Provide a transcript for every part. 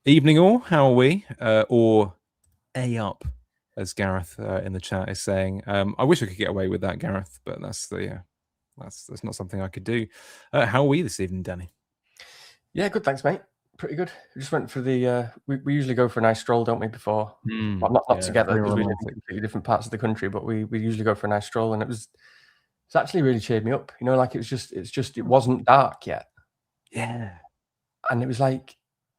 Evening all, how are we? Or A up, as Gareth in the chat is saying. I wish I could get away with that, Gareth, but that's not something I could do. How are we this evening, Danny? Yeah, good, thanks, mate. Pretty good. We just went for the. We usually go for a nice stroll, don't we? Before, well, not together because we live in completely different parts of the country, but we usually go for a nice stroll, and it's actually really cheered me up. You know, like it wasn't dark yet. Yeah. And it was like,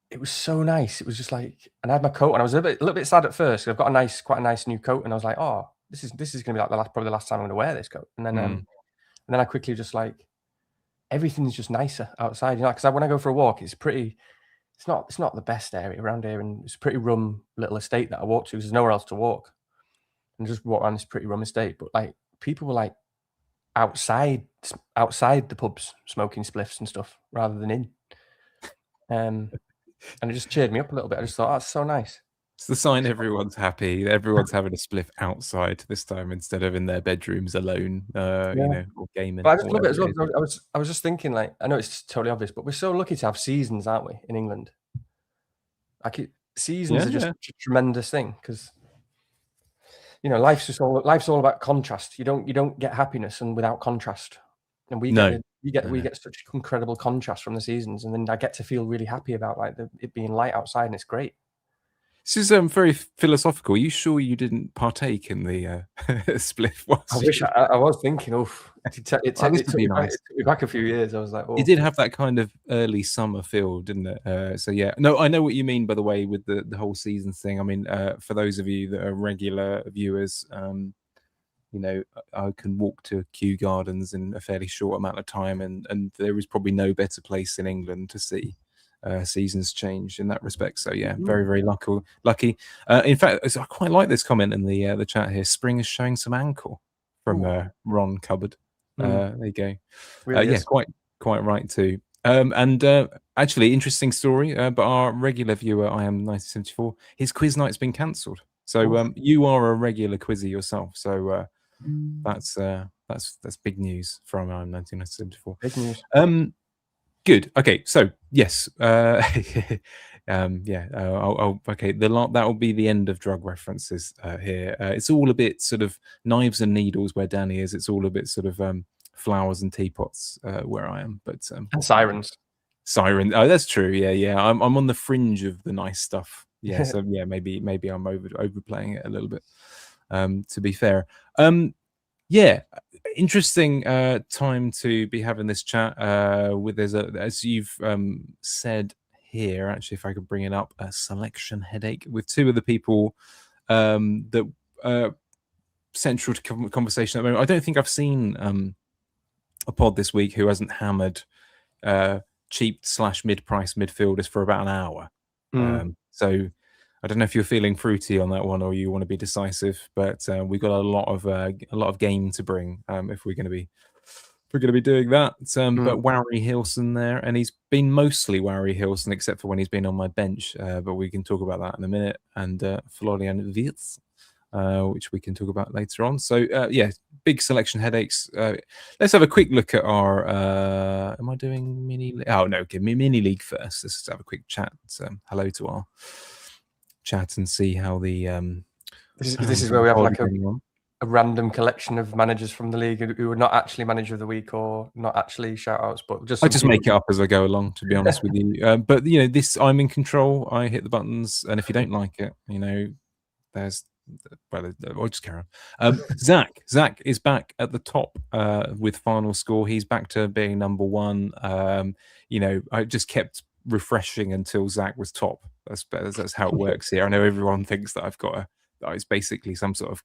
it was so nice. It was just like, and I had my coat, and I was a little bit sad at first. I've got quite a nice new coat, and I was like, oh, this is going to be like probably the last time I'm going to wear this coat. And then I quickly just like, everything's just nicer outside. You know, because when I go for a walk, it's pretty. It's not the best area around here, and it's a pretty rum little estate that I walk to because there's nowhere else to walk. And just walk around this pretty rum estate, but like people were like outside the pubs smoking spliffs and stuff rather than in. And it just cheered me up a little bit. I just thought, that's so nice. It's the sign everyone's happy. Everyone's having a spliff outside this time instead of in their bedrooms alone, you know, or gaming. But I just love it as well. I was just thinking, like, I know it's totally obvious, but we're so lucky to have seasons, aren't we, in England? Like, seasons are just a tremendous thing because, you know, life's all about contrast. You don't get happiness and without contrast, and we get such incredible contrast from the seasons, and then I get to feel really happy about like it being light outside, and it's great. This is very philosophical. Are you sure you didn't partake in the spliff? I wish I was thinking, it took me back a few years. I was like, it did have that kind of early summer feel, didn't it? So yeah, no, I know what you mean, by the way, with the whole season thing. I mean, for those of you that are regular viewers, you know, I can walk to Kew Gardens in a fairly short amount of time, and there is probably no better place in England to see seasons change in that respect. So yeah, very, very lucky. In fact, I quite like this comment in the chat here. Spring is showing some ankle from Ron Cupboard. There you go. Really yeah, quite right too. And actually, interesting story. But our regular viewer, I am 1974, his quiz night's been cancelled. So you are a regular quizzer yourself. So that's big news from 1974. Big news. Good. Okay. So yes. Okay. That will be the end of drug references here. It's all a bit sort of knives and needles where Danny is. It's all a bit sort of flowers and teapots where I am. But and sirens. Oh, that's true. Yeah. I'm on the fringe of the nice stuff. Yeah. So yeah, maybe I'm overplaying it a little bit. To be fair. Yeah, interesting time to be having this chat with as you've said here, actually, if I could bring it up, a selection headache with two of the people that central to conversation at the moment. I don't think I've seen a pod this week who hasn't hammered cheap / mid-price midfielders for about an hour. So I don't know if you're feeling fruity on that one or you want to be decisive, but we've got a lot of game to bring if we're going to be doing that. But Warry Hilson there, and he's been mostly Warry Hilson except for when he's been on my bench. But we can talk about that in a minute. And Florian Wirtz, which we can talk about later on. So yeah, big selection headaches. Let's have a quick look at our. Am I doing mini? Oh no, okay, mini league first. Let's just have a quick chat. hello to our chat and see how the this is where we have like a random collection of managers from the league who are not actually manager of the week or not actually shout outs, but I just make it up as I go along, to be honest with you. But you know, I'm in control. I hit the buttons, and if you don't like it, you know, I'll just carry on. Zach is back at the top with final score. He's back to being number one. You know, I just kept refreshing until Zach was top. That's how it works here. I know everyone thinks that I've got it's basically some sort of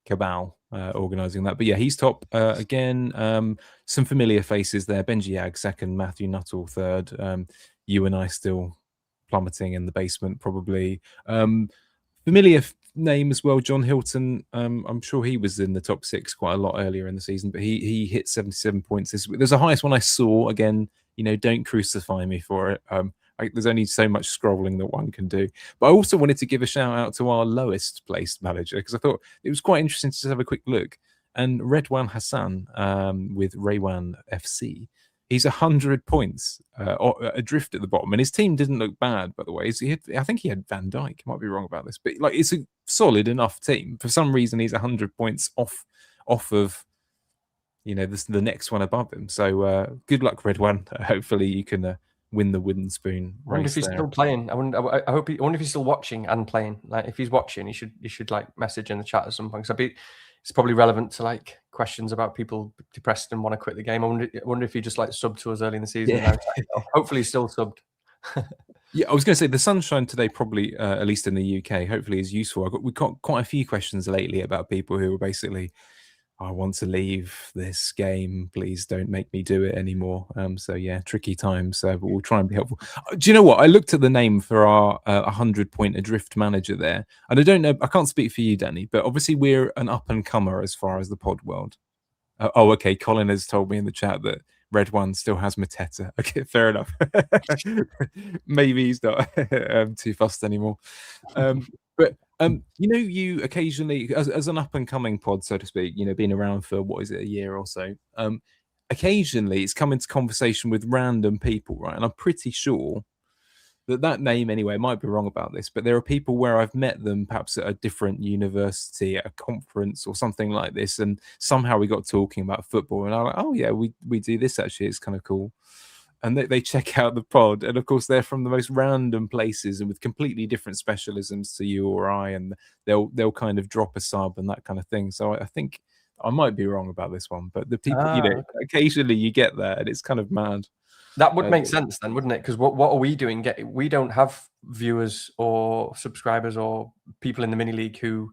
cabal organising that, but yeah, he's top again. Some familiar faces there: Benji Yag second, Matthew Nuttall third. You and I still plummeting in the basement, probably. Familiar name as well, John Hilton. I'm sure he was in the top 6 quite a lot earlier in the season, but he hit 77 points this week. There's the highest one I saw. Again, you know, don't crucify me for it. There's only so much scrolling that one can do. But I also wanted to give a shout out to our lowest placed manager, because I thought it was quite interesting to just have a quick look. And Redwan Hassan with Raywan FC, He's 100 points adrift at the bottom, and his team didn't look bad, by the way. I think he had Van Dijk. Might be wrong about this, but like it's a solid enough team. For some reason, he's 100 points off of the next one above him. So good luck, Red One. Hopefully, you can win the wooden spoon race. I wonder if he's still playing. I wonder if he's still watching and playing. Like if he's watching, he should like message in the chat at some point. It's probably relevant to like questions about people depressed and want to quit the game. I wonder if he just like subbed to us early in the season. Yeah. Hopefully he's still subbed. Yeah, I was going to say the sunshine today probably, at least in the UK, hopefully is useful. We've got quite a few questions lately about people who are basically, I want to leave this game. Please don't make me do it anymore. So yeah, tricky times. But we'll try and be helpful. Do you know what? I looked at the name for our 100-point adrift manager there, and I don't know. I can't speak for you, Danny, but obviously we're an up and comer as far as the pod world. Okay. Colin has told me in the chat that Red One still has Mateta. Okay, fair enough. Maybe he's not too fussed anymore. But you occasionally, as an up and coming pod, so to speak, been around for what is it, a year or so. Occasionally, it's come into conversation with random people, right? And I'm pretty sure that name, anyway, I might be wrong about this, but there are people where I've met them perhaps at a different university, at a conference or something like this, and somehow we got talking about football, and I'm like, oh yeah, we do this actually, it's kind of cool. And they check out the pod, and of course they're from the most random places and with completely different specialisms to you or I, and they'll kind of drop a sub and that kind of thing. So I think I might be wrong about this one, but the people, occasionally you get that, and it's kind of mad. That would make sense then, wouldn't it? Because what are we doing? We don't have viewers or subscribers or people in the mini league who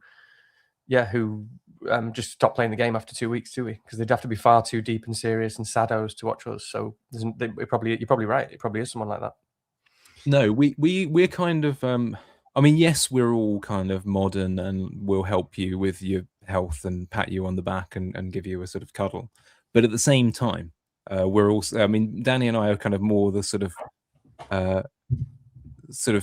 just stop playing the game after 2 weeks, do we? Because they'd have to be far too deep and serious and saddos to watch us. So you're probably right. It probably is someone like that. No, we're kind of. I mean, yes, we're all kind of modern and we'll help you with your health and pat you on the back and give you a sort of cuddle. But at the same time, we're also. I mean, Danny and I are kind of more the sort of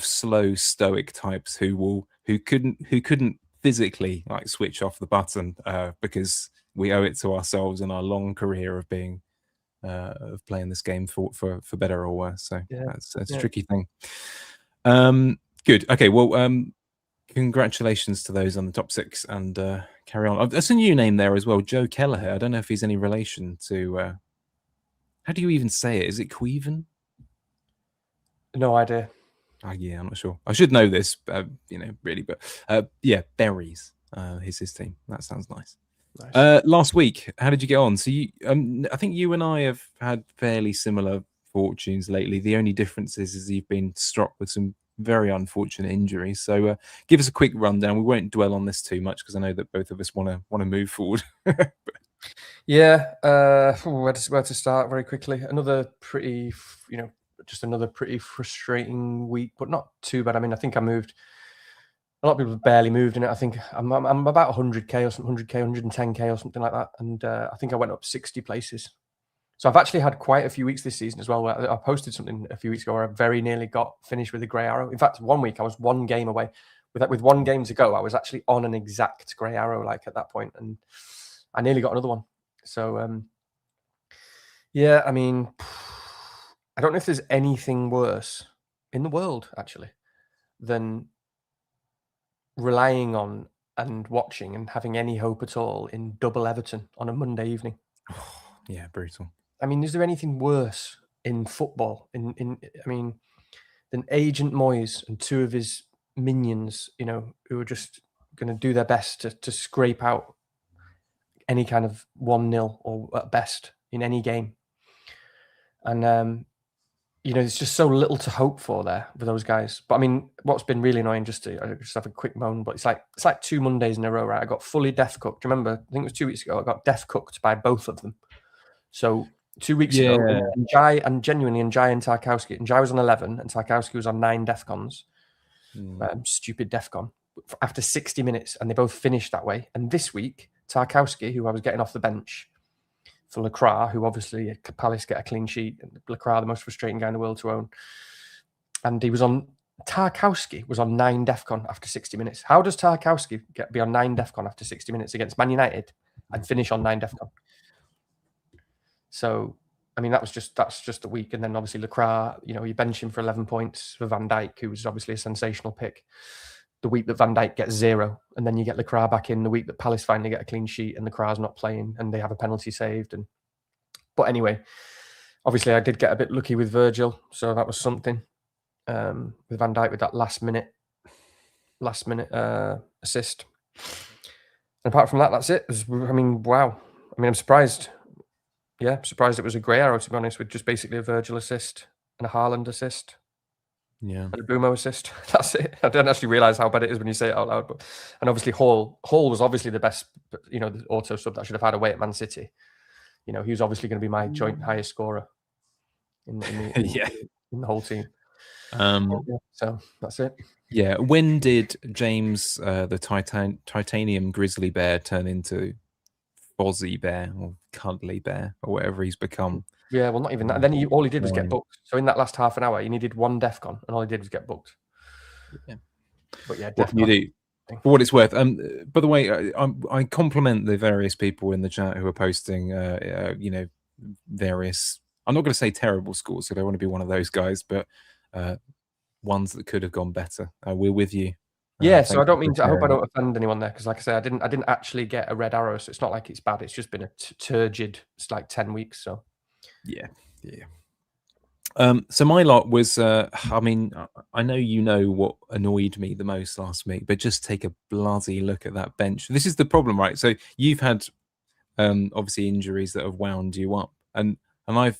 slow stoic types who couldn't physically like switch off the button because we owe it to ourselves and our long career of being of playing this game for better or worse. So that's a tricky thing. Good. Okay. Well, congratulations to those on the top 6 and carry on. That's a new name there as well, Joe Kelleher. I don't know if he's any relation to. How do you even say it? Is it Queven? No idea. Yeah, I'm not sure. I should know this, really. But yeah, Berries is his team. That sounds nice. Last week, how did you get on? So I think you and I have had fairly similar fortunes lately. The only difference is you've been struck with some very unfortunate injuries. So give us a quick rundown. We won't dwell on this too much because I know that both of us want to move forward. Yeah, where to start very quickly. Another pretty, just another pretty frustrating week, but not too bad. I mean, I think I moved. A lot of people have barely moved in it. I think I'm about 100k or something, 100k, 110k or something like that, and I think I went up 60 places. So I've actually had quite a few weeks this season as well. Where I posted something a few weeks ago where I very nearly got finished with a grey arrow. In fact, one week I was one game away. With 1 game to go, I was actually on an exact grey arrow like at that point, and I nearly got another one. So yeah, I mean, I don't know if there's anything worse in the world actually than relying on and watching and having any hope at all in double Everton on a Monday evening. Yeah, brutal. I mean, is there anything worse in football? I mean, than Agent Moyes and 2 of his minions, who are just going to do their best to scrape out any kind of 1-0 or at best in any game. And there's just so little to hope for there with those guys. But I mean, what's been really annoying, just have a quick moan, but it's like 2 Mondays in a row, right? I got fully death cooked. Do you remember? I think it was 2 weeks ago. I got death cooked by both of them. So 2 weeks ago, Njai and Tarkowski. Njai was on 11 and Tarkowski was on 9 Defcons. Stupid Defcon. After 60 minutes, and they both finished that way. And this week, Tarkowski, who I was getting off the bench for Lacroix, who obviously Palace get a clean sheet, and Lacroix, the most frustrating guy in the world to own. And Tarkowski was on 9 Defcon after 60 minutes. How does Tarkowski be on 9 Defcon after 60 minutes against Man United and finish on 9 Defcon? So I mean, that's just a week, and then obviously Lacroix, you bench him for 11 points for Van Dijk, who was obviously a sensational pick. The week that Van Dijk gets 0, and then you get Lacroix back in the week that Palace finally get a clean sheet, and Lacroix's not playing, and they have a penalty saved. But anyway, obviously I did get a bit lucky with Virgil, so that was something. With Van Dijk with that last minute assist. And apart from that, that's it. Wow. I'm surprised. Yeah, surprised it was a grey arrow, to be honest, with just basically a Virgil assist and a Haaland assist. Yeah. And a Bumo assist. That's it. I don't actually realise how bad it is when you say it out loud. And obviously Hall was obviously the best, the auto sub that I should have had away at Man City. He was obviously going to be my joint highest scorer in the whole team. So that's it. Yeah. When did James, the titanium grizzly bear, turn into Fozzie Bear or Cuddly Bear or whatever he's become? Yeah, well, not even that. Then all he did was get booked. So in that last half an hour, he needed 1 defcon, and all he did was get booked. Yeah. But yeah, what can you do? For what it's worth. By the way, I compliment the various people in the chat who are posting, various. I'm not going to say terrible scores, so I don't want to be one of those guys, but ones that could have gone better. We're with you. Yeah, so I don't mean to, I hope I don't offend anyone there, because like I say, I didn't actually get a red arrow, so it's not like it's bad. It's just been a turgid, it's like 10 weeks. So yeah. So my lot was, I know what annoyed me the most last week, but just take a bloody look at that bench. This is the problem, right? So you've had obviously injuries that have wound you up, and I,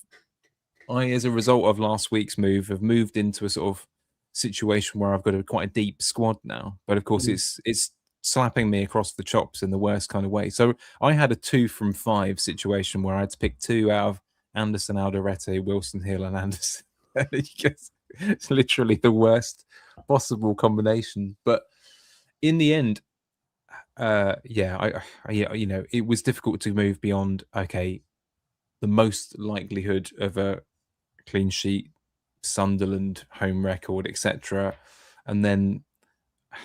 as a result of last week's move, have moved into a sort of situation where I've got quite a deep squad now. But of course, it's slapping me across the chops in the worst kind of way. So I had a 2 from 5 situation where I had to pick 2 out of Anderson, Alderete, Wilson Hill, and Anderson. It's literally the worst possible combination. But in the end, it was difficult to move beyond, okay, the most likelihood of a clean sheet, Sunderland home record, etc. And then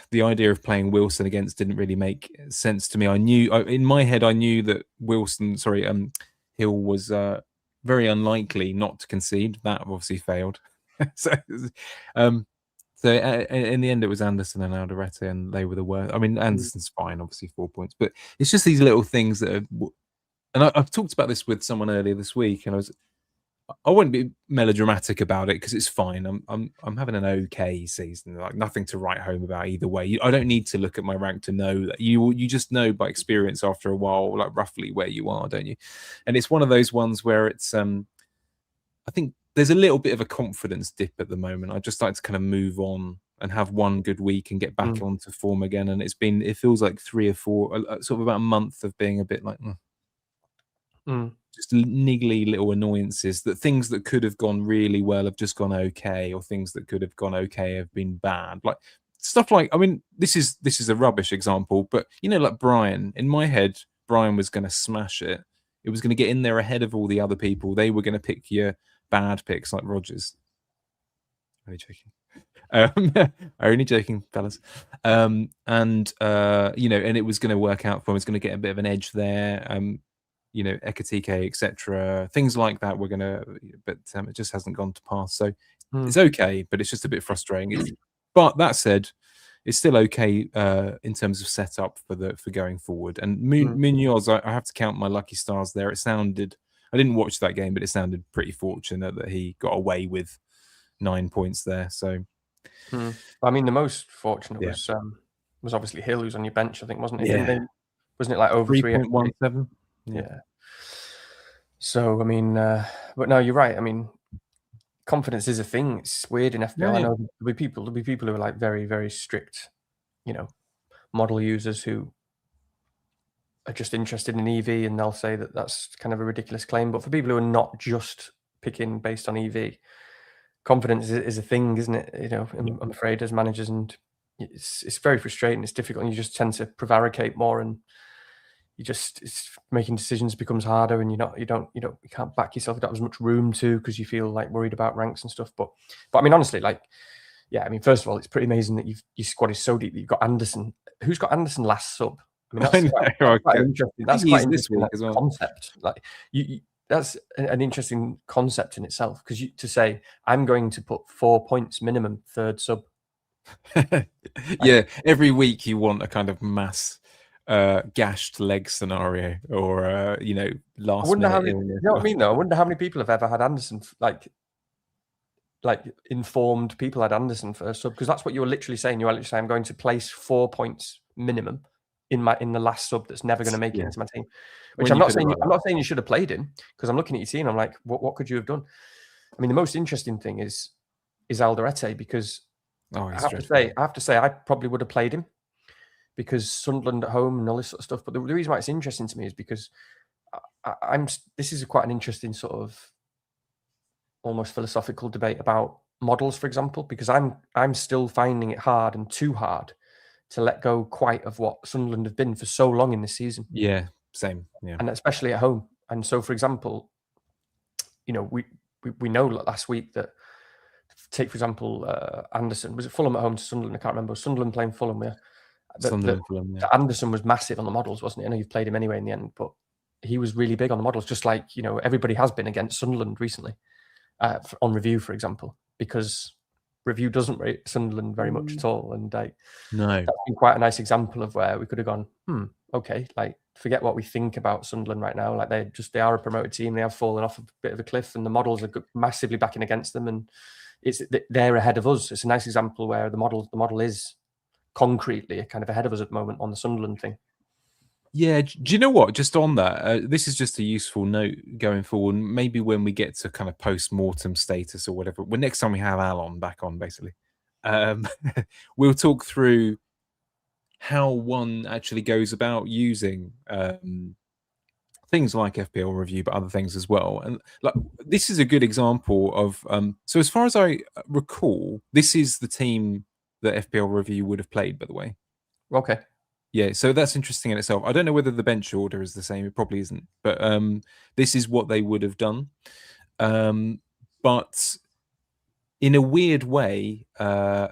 the idea of playing Wilson against didn't really make sense to me. I knew in my head, I knew that Hill was very unlikely not to concede. That obviously failed. So in the end, it was Anderson and Alderete, and they were the worst. I mean, Anderson's fine, obviously 4 points, but it's just these little things that and I've talked about this with someone earlier this week, and I wouldn't be melodramatic about it because it's fine. I'm having an okay season, like nothing to write home about either way. I don't need to look at my rank to know that. You just know by experience after a while, like roughly where you are, don't you? And it's one of those ones where it's I think there's a little bit of a confidence dip at the moment. I just like to kind of move on and have one good week and get back onto form again. And it feels like 3 or 4, sort of about a month of being a bit like. Just niggly little annoyances, that things that could have gone really well have just gone okay, or things that could have gone okay have been bad. Like stuff like, I mean, this is a rubbish example, but like Brian, in my head, Brian was going to smash it. It was going to get in there ahead of all the other people. They were going to pick your bad picks like Rodgers. Only joking. Only joking, fellas. And it was going to work out for him. It was going to get a bit of an edge there. Ekatike, etc. Things like that we're gonna, but it just hasn't gone to pass. So it's okay, but it's just a bit frustrating. But that said, it's still okay in terms of setup for going forward. And Munoz, I have to count my lucky stars there. It sounded, I didn't watch that game, but it sounded pretty fortunate that he got away with 9 points there. So, I mean, the most fortunate was obviously Hill, who's on your bench, I think, wasn't it? Yeah. Wasn't it like over 3.17? Yeah. So I mean, but no, you're right. I mean, confidence is a thing. It's weird in FPL. I know there'll be people who are like very, very strict, model users who are just interested in EV, and they'll say that that's kind of a ridiculous claim. But for people who are not just picking based on EV, confidence is a thing, isn't it? I'm afraid, as managers, and it's very frustrating. It's difficult, and you just tend to prevaricate more, and it's making decisions becomes harder, and you can't back yourself. You don't have as much room to, because you feel like worried about ranks and stuff. But I mean, honestly, first of all, it's pretty amazing that your squad is so deep that you've got Anderson. Who's got Anderson last sub? I mean, that's quite interesting. That's quite interesting as well. Concept. Like that's an interesting concept in itself, because to say I'm going to put 4 points minimum third sub. Yeah, every week you want a kind of mass gashed leg scenario, or last minute illness. You know what I mean though? I wonder how many people have ever had Anderson, like informed people had Anderson first sub, because that's what you were literally saying. You were literally saying, I'm going to place 4 points minimum in the last sub that's never going to make it into my team. Which I'm not saying you should have played him, because I'm looking at your team. I'm like, what could you have done? I mean, the most interesting thing is Alderete, because I have to say I probably would have played him, because Sunderland at home and all this sort of stuff. But the reason why it's interesting to me is because this is quite an interesting sort of almost philosophical debate about models, for example, because I'm still finding it hard and too hard to let go quite of what Sunderland have been for so long in this season. Yeah, same. Yeah, and especially at home. And so, for example, we know last week that, take for example, Anderson, was it Fulham at home to Sunderland? I can't remember. Was Sunderland playing Fulham? Yeah, Fulham. Yeah. Anderson was massive on the models, wasn't he? I know you've played him anyway in the end, but he was really big on the models, just like everybody has been against Sunderland recently. On review, for example, because review doesn't rate Sunderland very much at all, and that's been quite a nice example of where we could have gone, okay, like forget what we think about Sunderland right now. Like they are a promoted team. They have fallen off a bit of a cliff, and the models are massively backing against them, and they're ahead of us. It's a nice example where the model is concretely kind of ahead of us at the moment on the Sunderland thing. Yeah, do you know what? Just on that, this is just a useful note going forward. Maybe when we get to kind of post-mortem status or whatever, when next time we have Alon back on, basically, we'll talk through how one actually goes about using things like FPL review, but other things as well. And like this is a good example of. So as far as I recall, this is the team that FPL review would have played, by the way. Okay. Yeah, so that's interesting in itself. I don't know whether the bench order is the same. It probably isn't. But this is what they would have done. But in a weird way, I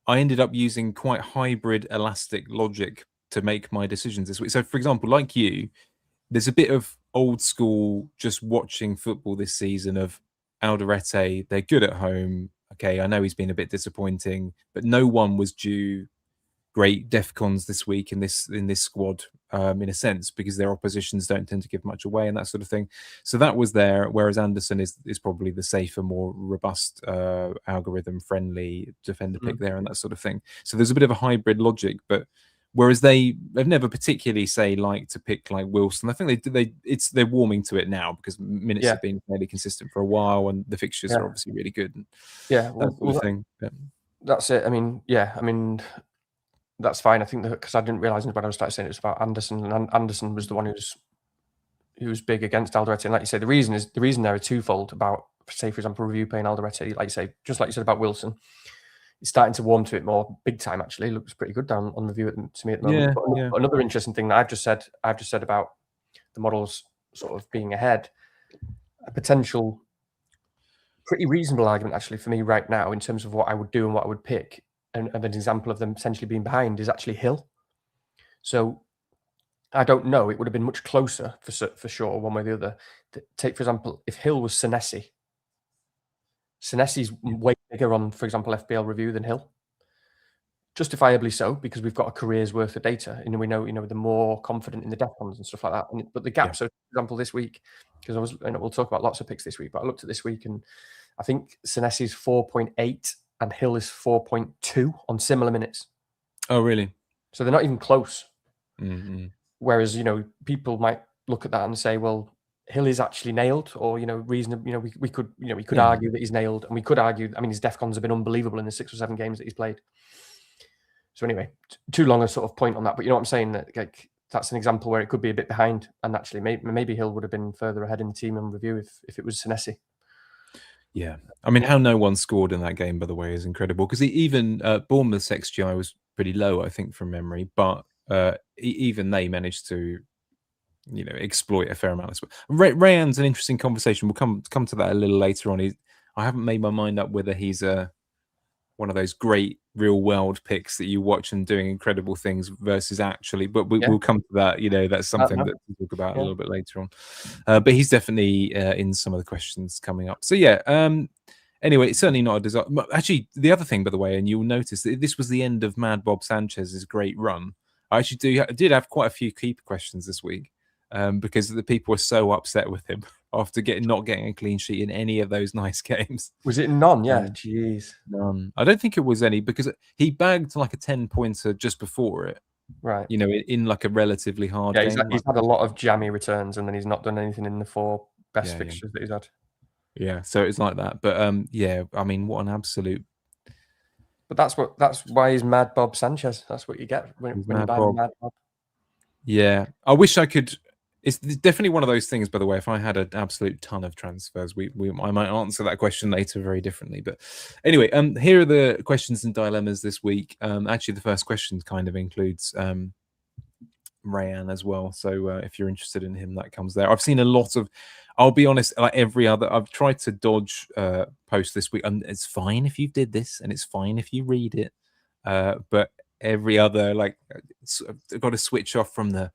ended up using quite hybrid elastic logic to make my decisions this week. So, for example, like you, there's a bit of old school just watching football this season of Alderete. They're good at home. Okay, I know he's been a bit disappointing, but no one was due great defcons this week in this squad, in a sense, because their oppositions don't tend to give much away and that sort of thing. So that was there, whereas Anderson is probably the safer, more robust, algorithm friendly defender pick there and that sort of thing. So there's a bit of a hybrid logic, but whereas they've never particularly liked to pick like Wilson. I think they're warming to it now because minutes have been fairly consistent for a while and the fixtures are obviously really good. And that sort of thing. That's it. I mean, that's fine. I think that because I didn't realise when I was starting saying it was about Anderson, and Anderson was the one who was big against Alderete. And like you say, the reason there are twofold about, say, for example, review playing Alderete. Like you say, just like you said about Wilson, it's starting to warm to it more big time. Actually, it looks pretty good down on review to me at the moment. But another interesting thing that I've just said about the models sort of being ahead, a potential pretty reasonable argument actually for me right now in terms of what I would do and what I would pick. And an example of them potentially being behind is actually Hill. So I don't know. It would have been much closer for sure, one way or the other. Take, for example, if Hill was Senesi. Senesi's way bigger on, for example, FPL review than Hill. Justifiably so, because we've got a career's worth of data. We know, the more confident in the defcons and stuff like that. But the gap, so for example, this week, because we'll talk about lots of picks this week, but I looked at this week and I think Senesi's 4.8 and Hill is 4.2 on similar minutes. Oh, really? So they're not even close. Mm-hmm. Whereas, people might look at that and say, well, Hill is actually nailed, or, reasonably, we could argue that he's nailed, and we could argue, his defcons have been unbelievable in the 6 or 7 games that he's played. So anyway, too long a sort of point on that, but you know what I'm saying, that like that's an example where it could be a bit behind, and actually maybe Hill would have been further ahead in the team in review if it was Senesi. Yeah, how no one scored in that game, by the way, is incredible, because even Bournemouth's XGI was pretty low, I think, from memory, but even they managed to, exploit a fair amount of. Rayan's an interesting conversation. We'll come to that a little later on. I haven't made my mind up whether he's a one of those great real world picks that you watch and doing incredible things versus actually. But we'll come to that. You know, that's something that we'll talk about a little bit later on. But he's definitely in some of the questions coming up. So yeah. Anyway, it's certainly not a disaster. Actually, the other thing, by the way, and you'll notice that this was the end of Mad Bob Sanchez's great run. I actually did have quite a few keeper questions this week because the people were so upset with him after not getting a clean sheet in any of those nice games. Was it none? Yeah, jeez. None. I don't think it was any because he bagged like a 10-pointer just before it. Right. You know, in like a relatively hard game. He's had a lot of jammy returns, and then he's not done anything in the 4 best fixtures that he's had. Yeah, so it's like that. But yeah, I mean, what an absolute. But that's why he's Mad Bob Sanchez. That's what you get when you buy Mad Bob. Yeah, I wish I could. It's definitely one of those things, by the way. If I had an absolute ton of transfers, I might answer that question later very differently. But anyway, here are the questions and dilemmas this week. Actually, the first question kind of includes Rayan as well. So if you're interested in him, that comes there. I've seen a lot of. I'll be honest, like every other, I've tried to dodge post this week, and it's fine if you did this, and it's fine if you read it. But every other, like, I've got to switch off from the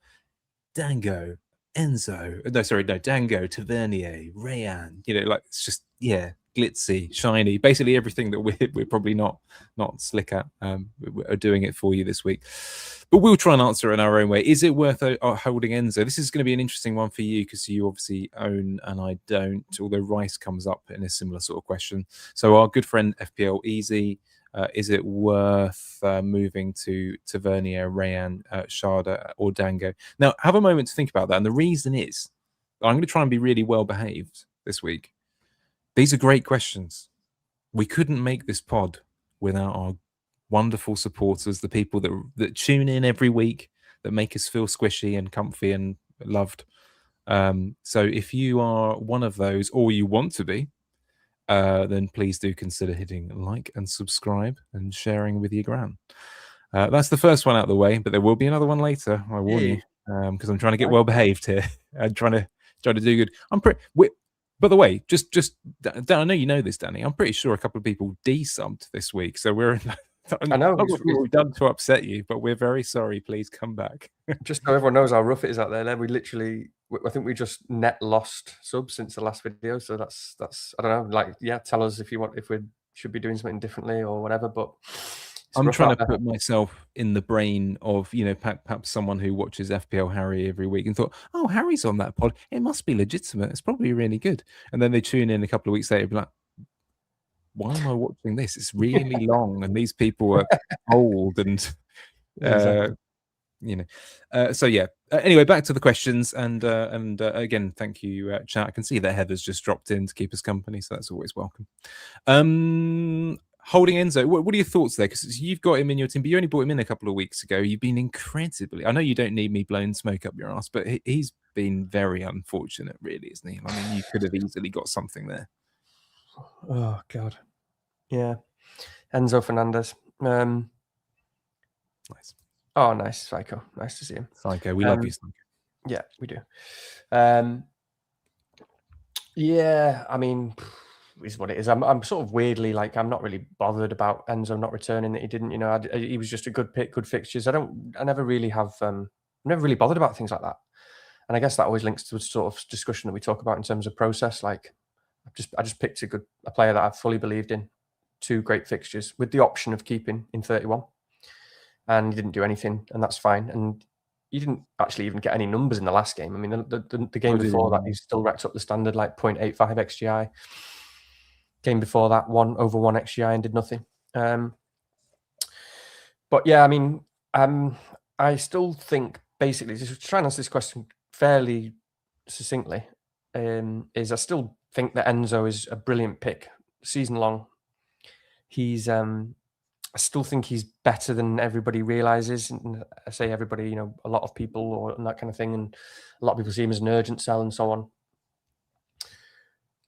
Dango, Enzo. No, Dango, Tavernier, Rayan. You know, like it's just glitzy, shiny. Basically everything that we're probably not slick at. Are doing it for you this week. But we'll try and answer it in our own way. Is it worth holding Enzo? This is going to be an interesting one for you because you obviously own and I don't, although Rice comes up in a similar sort of question. So our good friend FPL Easy, is it worth moving to Tavernier, Rayan, Sharda or Dango? Now, have a moment to think about that. And the reason is, I'm going to try and be really well behaved this week. These are great questions. We couldn't make this pod without our wonderful supporters, the people that tune in every week, that make us feel squishy and comfy and loved. So if you are one of those, or you want to be, then please do consider hitting like and subscribe and sharing with your gran. That's the first one out of the way, but there will be another one later. I warn you, because I'm trying to get well behaved here. I'm trying to do good. By the way, just I know you know this, Danny. I'm pretty sure a couple of people desubbed this week, so we're. I know not what we've done to upset you, but we're very sorry. Please come back. Just so everyone knows how rough it is out there. We literally, I think we just net lost subs since the last video. So that's I don't know. Like, tell us if we should be doing something differently or whatever. But I'm trying to put myself in the brain of, perhaps someone who watches FPL Harry every week and thought, oh, Harry's on that pod. It must be legitimate. It's probably really good. And then they tune in a couple of weeks later and be like, why am I watching this? It's really long. And these people are old and, exactly. So yeah. Anyway, back to the questions. And again, thank you, chat. I can see that Heather's just dropped in to keep us company. So that's always welcome. Holding Enzo, what are your thoughts there? Because you've got him in your team, but you only brought him in a couple of weeks ago. You've been incredibly. I know you don't need me blowing smoke up your ass, but he's been very unfortunate, really, isn't he? I mean, you could have easily got something there. Oh God, yeah. Enzo Fernandez. Nice. Oh, nice, Psycho. Nice to see him. Psycho, we love you, Psycho. Yeah, we do. Yeah, I mean, is what it is. I'm sort of weirdly like I'm not really bothered about Enzo not returning. That he didn't, he was just a good pick, good fixtures. I never really have. I'm never really bothered about things like that. And I guess that always links to the sort of discussion that we talk about in terms of process. Like, I just picked a player that I fully believed in, 2 great fixtures with the option of keeping in 31, and he didn't do anything, and that's fine. And he didn't actually even get any numbers in the last game. I mean, the game before that, he still racked up the standard like 0.85 XGI. Game before that, 1 over 1 XGI and did nothing. But yeah, I mean, I still think basically, just trying to answer this question fairly succinctly, is I still think that Enzo is a brilliant pick season long. He's I still think he's better than everybody realizes. And I say everybody, a lot of people and that kind of thing. And a lot of people see him as an urgent sell and so on.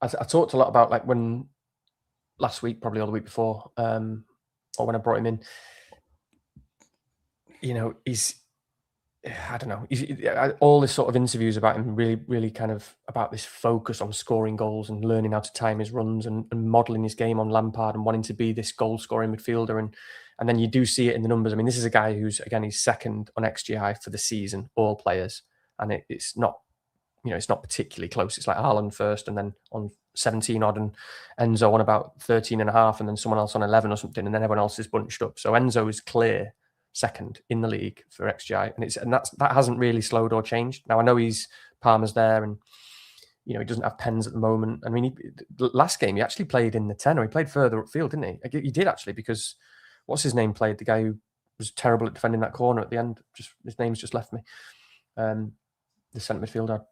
I talked a lot about like when last week, probably or the week before, or when I brought him in, I don't know. All this sort of interviews about him really kind of about this focus on scoring goals and learning how to time his runs and modelling his game on Lampard and wanting to be this goal scoring midfielder. And then you do see it in the numbers. I mean, this is a guy who's, again, he's second on XGI for the season, all players. And it's not, it's not particularly close. It's like Haaland first and then on 17 odd and Enzo on about 13 and a half and then someone else on 11 or something. And then everyone else is bunched up. So Enzo is clear second in the league for XGI, and that hasn't really slowed or changed. Now I know Palmer's there, and he doesn't have pens at the moment. I mean, last game he actually played in the 10, or he played further upfield, didn't he? He did actually, because what's his name played, the guy who was terrible at defending that corner at the end. His name's just left me. The centre midfielder.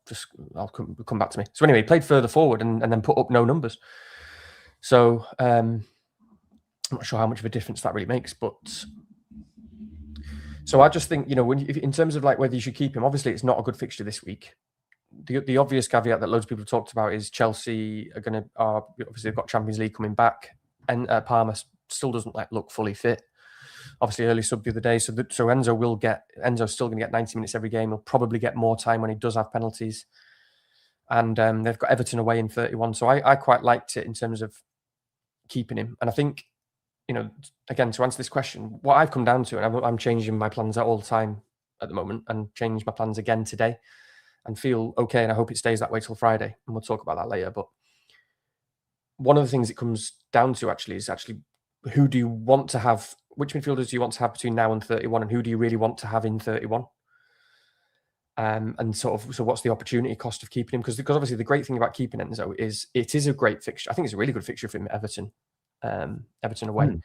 I'll come back to me. So anyway, he played further forward and then put up no numbers. So I'm not sure how much of a difference that really makes, but. So I just think, in terms of like whether you should keep him, obviously it's not a good fixture this week. The obvious caveat that loads of people have talked about is Chelsea are obviously they've got Champions League coming back, and Palmer still doesn't look fully fit. Obviously early sub the other day, so Enzo's still going to get 90 minutes every game. He'll probably get more time when he does have penalties, and they've got Everton away in 31. So I quite liked it in terms of keeping him, and I think. Again, to answer this question, what I've come down to, and I'm changing my plans all the time at the moment, and changed my plans again today, and feel okay, and I hope it stays that way till Friday, and we'll talk about that later. But one of the things it comes down to is who do you want to have? Which midfielders do you want to have between now and 31, and who do you really want to have in 31? And so what's the opportunity cost of keeping him? Because obviously the great thing about keeping Enzo is it is a great fixture. I think it's a really good fixture for him at Everton. Everton away.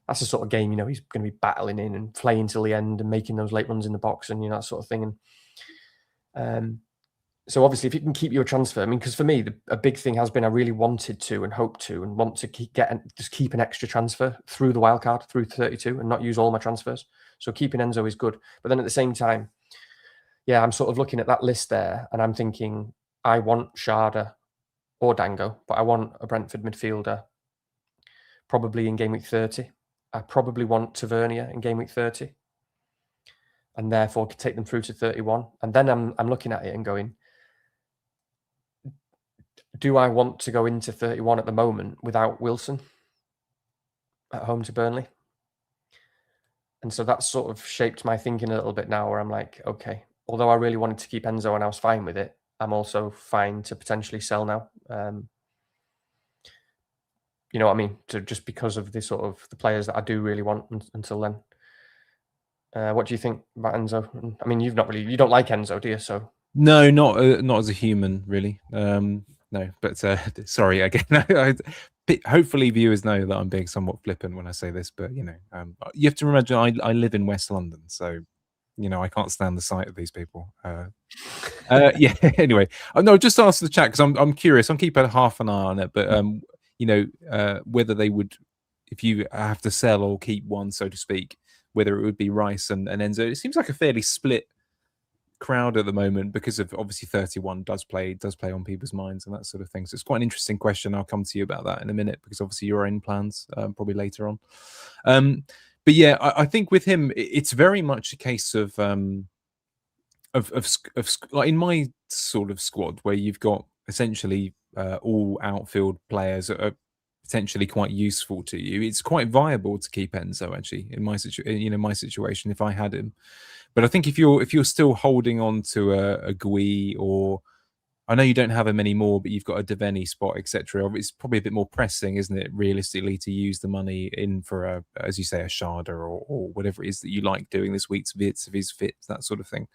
That's the sort of game, he's going to be battling in and playing till the end and making those late runs in the box and, that sort of thing. And so obviously if you can keep your transfer, I mean, because for me, a big thing has been I really wanted to and hoped to and want to just keep an extra transfer through the wildcard, through 32 and not use all my transfers. So keeping Enzo is good. But then at the same time, yeah, I'm sort of looking at that list there and I'm thinking I want Sharda or Dango, but I want a Brentford midfielder probably in game week 30. I probably want Tavernier in game week 30 and therefore could take them through to 31. And then I'm looking at it and going, do I want to go into 31 at the moment without Wilson at home to Burnley? And so that's sort of shaped my thinking a little bit now where I'm like, okay, although I really wanted to keep Enzo and I was fine with it, I'm also fine to potentially sell now. You know what I mean? Just because of the sort of the players that I do really want until then. What do you think about Enzo? I mean, you don't like Enzo, do you? So no, not as a human, really. No, but sorry again. Hopefully, viewers know that I'm being somewhat flippant when I say this, but you have to remember I live in West London, so I can't stand the sight of these people. Yeah. Anyway, no, just ask the chat because I'm curious. I'm keeping half an eye on it, but whether they would, if you have to sell or keep one, so to speak, whether it would be Rice and Enzo. It seems like a fairly split crowd at the moment because of obviously 31 does play on people's minds and that sort of thing. So it's quite an interesting question. I'll come to you about that in a minute because obviously your own plans probably later on. But yeah, I think with him, it's very much a case of like in my sort of squad where you've got essentially all outfield players that are potentially quite useful to you. It's quite viable to keep Enzo actually in my situation if I had him. But I think if you're still holding on to a Gui, or I know you don't have him anymore, but you've got a Devaney spot, etc. It's probably a bit more pressing, isn't it, realistically, to use the money in for as you say, a Sharda or whatever it is that you like doing this week's bits of his fits, that sort of thing.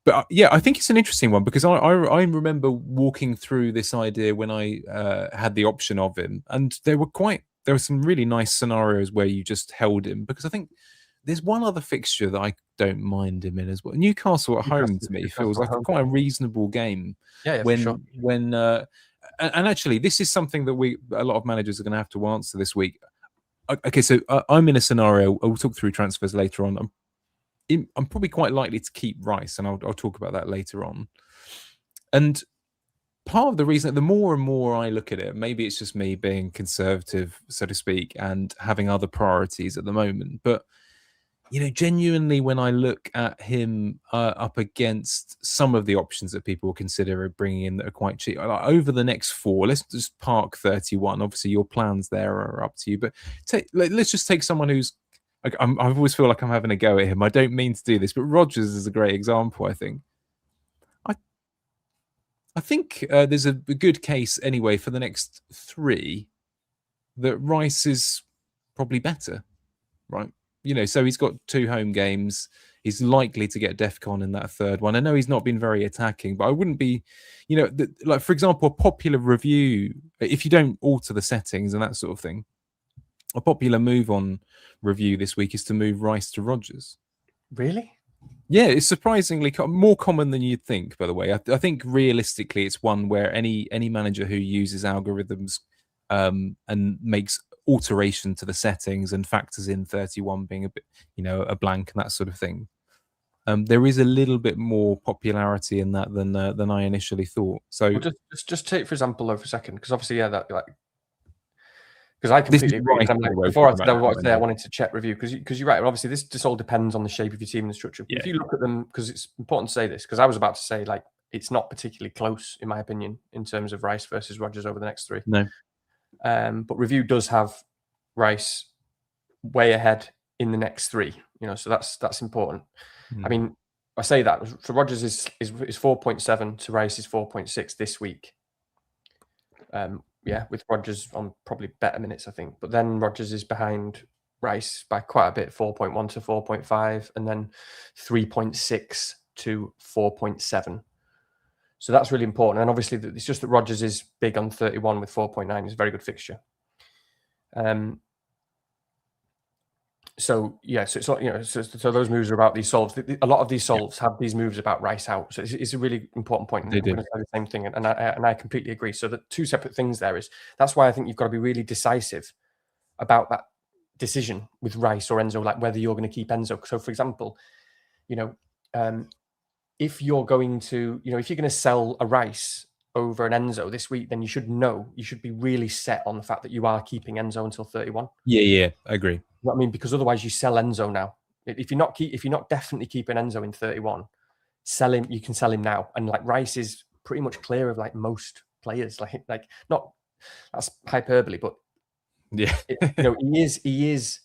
But yeah, I think it's an interesting one because I remember walking through this idea when I had the option of him, and there were some really nice scenarios where you just held him because I think there's one other fixture that I don't mind him in as well. Newcastle at home to me feels like quite a reasonable game. Yeah, for sure. And actually, this is something that a lot of managers are going to have to answer this week. Okay, so I'm in a scenario. I'll talk through transfers later on. I'm probably quite likely to keep Rice, and I'll talk about that later on. And part of the reason, the more and more I look at it, maybe it's just me being conservative, so to speak, and having other priorities at the moment. But genuinely, when I look at him up against some of the options that people consider bringing in that are quite cheap, like over the next 4, let's just park 31. Obviously, your plans there are up to you, but let's just take someone who's. I always feel like I'm having a go at him. I don't mean to do this, but Rodgers is a great example. I think. I think there's a good case anyway for the next 3 that Rice is probably better, right? So he's got 2 home games. He's likely to get DEFCON in that 3rd one. I know he's not been very attacking, but I wouldn't be, like, for example, a popular review, if you don't alter the settings and that sort of thing, a popular move on review this week is to move Rice to Rodgers. Really? Yeah, it's surprisingly more common than you'd think, by the way. I think realistically it's one where any manager who uses algorithms and makes alteration to the settings and factors in 31 being a bit, a blank and that sort of thing. There is a little bit more popularity in that than I initially thought. So well, just take for example though for a second, because obviously that like. Because I completely agree. Right, I'm like, before I said what I say, I wanted to check review because you're right. Obviously, this all depends on the shape of your team and the structure. Yeah. If you look at them, because it's important to say this, because I was about to say like it's not particularly close in my opinion in terms of Rice versus Rodgers over the next 3. No. But review does have Rice way ahead in the next 3. So that's important. I mean, I say that for Rodgers is 4.7 to Rice is 4.6 this week. Yeah, with Rodgers on probably better minutes, I think. But then Rodgers is behind Rice by quite a bit, 4.1 to 4.5, and then 3.6 to 4.7. So that's really important. And obviously, it's just that Rodgers is big on 31 with 4.9. It's a very good fixture. So yeah, so it's not, so those moves are about these solves. A lot of these solves have these moves about Rice out. So it's a really important point. They I'm do. going to say the same thing, and I completely agree. So the 2 separate things there is that's why I think you've got to be really decisive about that decision with Rice or Enzo, like whether you're going to keep Enzo. So for example, if you're going to, if you're going to sell a Rice over an Enzo this week, then you should be really set on the fact that you are keeping Enzo until 31. Yeah, I agree. You know what I mean? Because otherwise you sell Enzo now. If you're not definitely keeping Enzo in 31, sell him. You can sell him now. And like Rice is pretty much clear of like most players. Like not that's hyperbole, but yeah, he is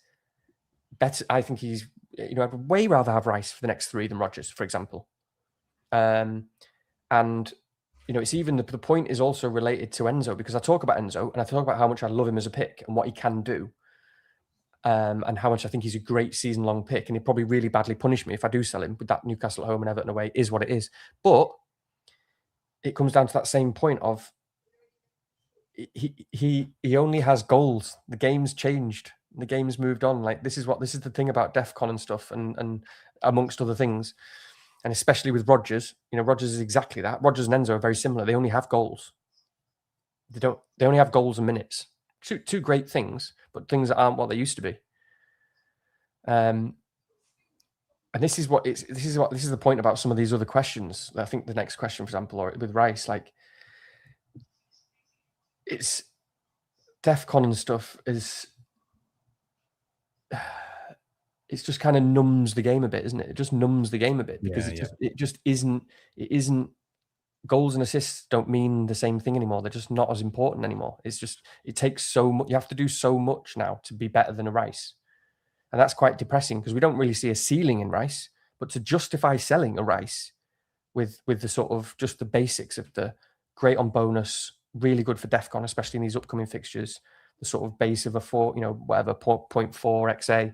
better. I think he's I'd way rather have Rice for the next 3 than Rodgers, for example. And it's even the point is also related to Enzo, because I talk about Enzo and I talk about how much I love him as a pick and what he can do. And how much I think he's a great season-long pick, and he'd probably really badly punish me if I do sell him with that Newcastle at home and Everton away, is what it is. But it comes down to that same point of he only has goals. The game's changed. The game's moved on. Like this is the thing about DEFCON and stuff, and amongst other things, and especially with Rodgers. Rodgers is exactly that. Rodgers and Enzo are very similar. They only have goals. They only have goals and minutes. Two great things, but things that aren't what they used to be. And this is the point about some of these other questions. I think the next question, for example, or with Rice, like it's DEFCON and stuff is it's just kind of numbs the game a bit, isn't it? It just numbs the game a bit because it just isn't. Goals and assists don't mean the same thing anymore. They're just not as important anymore. It takes so much. You have to do so much now to be better than a Rice. And that's quite depressing because we don't really see a ceiling in Rice. But to justify selling a Rice with the sort of just the basics of the great on bonus, really good for DEFCON, especially in these upcoming fixtures, the sort of base of a 0.4 XA.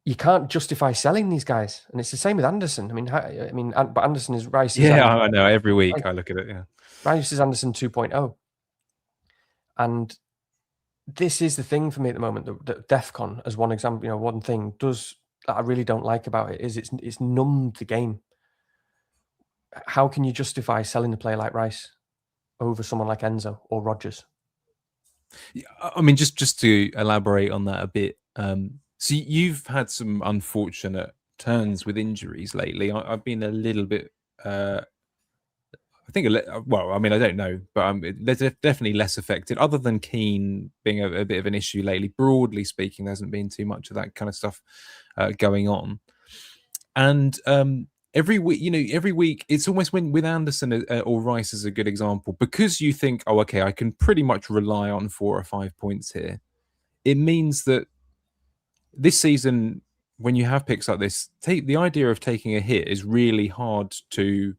You can't justify selling these guys, and it's the same with Anderson. But Anderson is Rice. I know. Every week I look at it. Yeah, Rice is Anderson 2.0, and this is the thing for me at the moment. That DEFCON, as one example, one thing does that I really don't like about it is it's numbed the game. How can you justify selling a player like Rice over someone like Enzo or Rodgers? I mean, just to elaborate on that a bit. So you've had some unfortunate turns with injuries lately. I've been a little bit, I think, well, I mean, I don't know, but they're definitely less affected. Other than Keane being a bit of an issue lately, broadly speaking, there hasn't been too much of that kind of stuff going on. And every week, it's almost when with Anderson or Rice is a good example, because you think, oh, okay, I can pretty much rely on 4 or 5 points here. It means that this season, when you have picks like this, the idea of taking a hit is really hard to.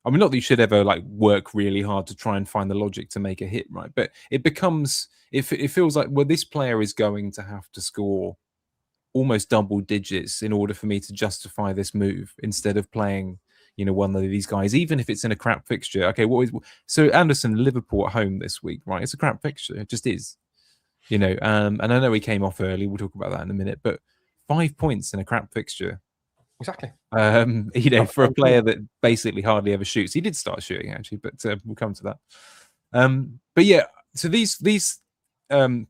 I mean, not that you should ever like work really hard to try and find the logic to make a hit, right? But it becomes, it feels like, well, this player is going to have to score almost double digits in order for me to justify this move instead of playing, one of these guys, even if it's in a crap fixture. Okay, so Anderson, Liverpool at home this week, right? It's a crap fixture. It just is, and I know he came off early. We'll talk about that in a minute, but 5 points in a crap fixture. Exactly. For a player that basically hardly ever shoots. He did start shooting actually, but we'll come to that. But yeah, so these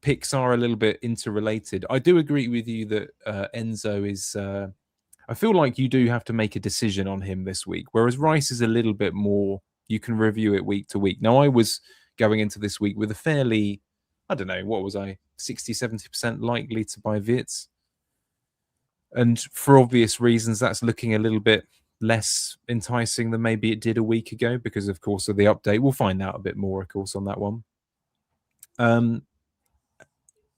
picks are a little bit interrelated. I do agree with you that Enzo is. I feel like you do have to make a decision on him this week, whereas Rice is a little bit more. You can review it week to week. Now, I was going into this week with a fairly, I don't know, what was I, 60-70% likely to buy Wirtz. And for obvious reasons, that's looking a little bit less enticing than maybe it did a week ago because, of course, of the update. We'll find out a bit more, of course, on that one.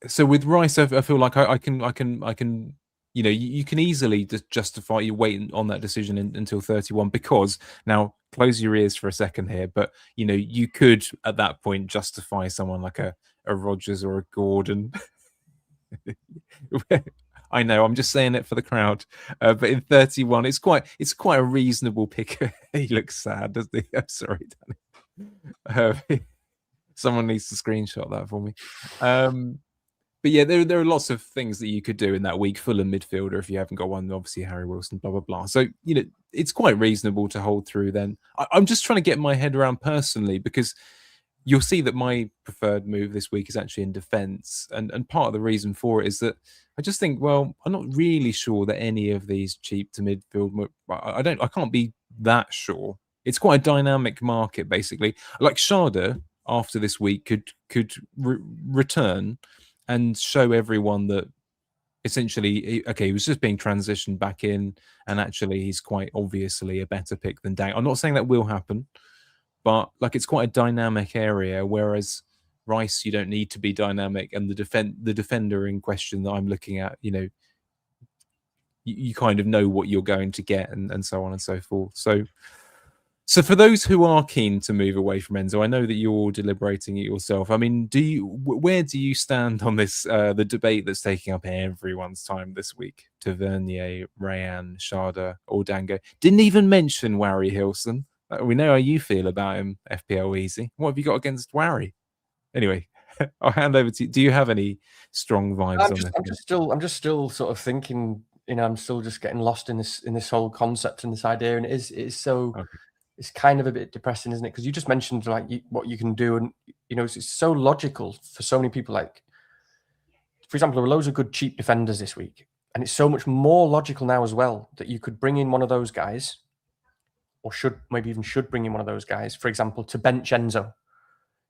So with Rice, I feel like I can. You can easily justify you waiting on that decision until 31 because now close your ears for a second here, but you could at that point justify someone like a Rodgers or a Gordon. I know, I'm just saying it for the crowd, but in 31, it's quite a reasonable pick. He looks sad, doesn't he? I'm sorry, Danny. Someone needs to screenshot that for me. But yeah, there are lots of things that you could do in that week. Fulham midfielder, if you haven't got one, obviously Harry Wilson, blah blah blah. So it's quite reasonable to hold through. Then I'm just trying to get my head around personally because you'll see that my preferred move this week is actually in defence, and part of the reason for it is that I just think, well, I'm not really sure that any of these cheap to midfield. I can't be that sure. It's quite a dynamic market, basically. Like Sharda after this week could return and show everyone that essentially, okay, he was just being transitioned back in, and actually he's quite obviously a better pick than Dango. I'm not saying that will happen, but like it's quite a dynamic area, whereas Rice, you don't need to be dynamic, and the defender in question that I'm looking at, you kind of know what you're going to get, and so on and so forth. So for those who are keen to move away from Enzo, I know that you're deliberating it yourself. I mean, where do you stand on this? The debate that's taking up everyone's time this week: Tavernier, Rayan, Sharda, or Dango. Didn't even mention Wari Hilson. We know how you feel about him, FPL Easy. What have you got against Wari? Anyway, I'll hand over to you. Do you have any strong vibes on this? I'm just still sort of thinking. I'm still just getting lost in this whole concept and this idea, and it is so. Okay. It's kind of a bit depressing, isn't it? Because you just mentioned like what you can do, and it's so logical for so many people. Like, for example, there were loads of good cheap defenders this week, and it's so much more logical now as well that you could bring in one of those guys, or should bring in one of those guys, for example, to bench Enzo.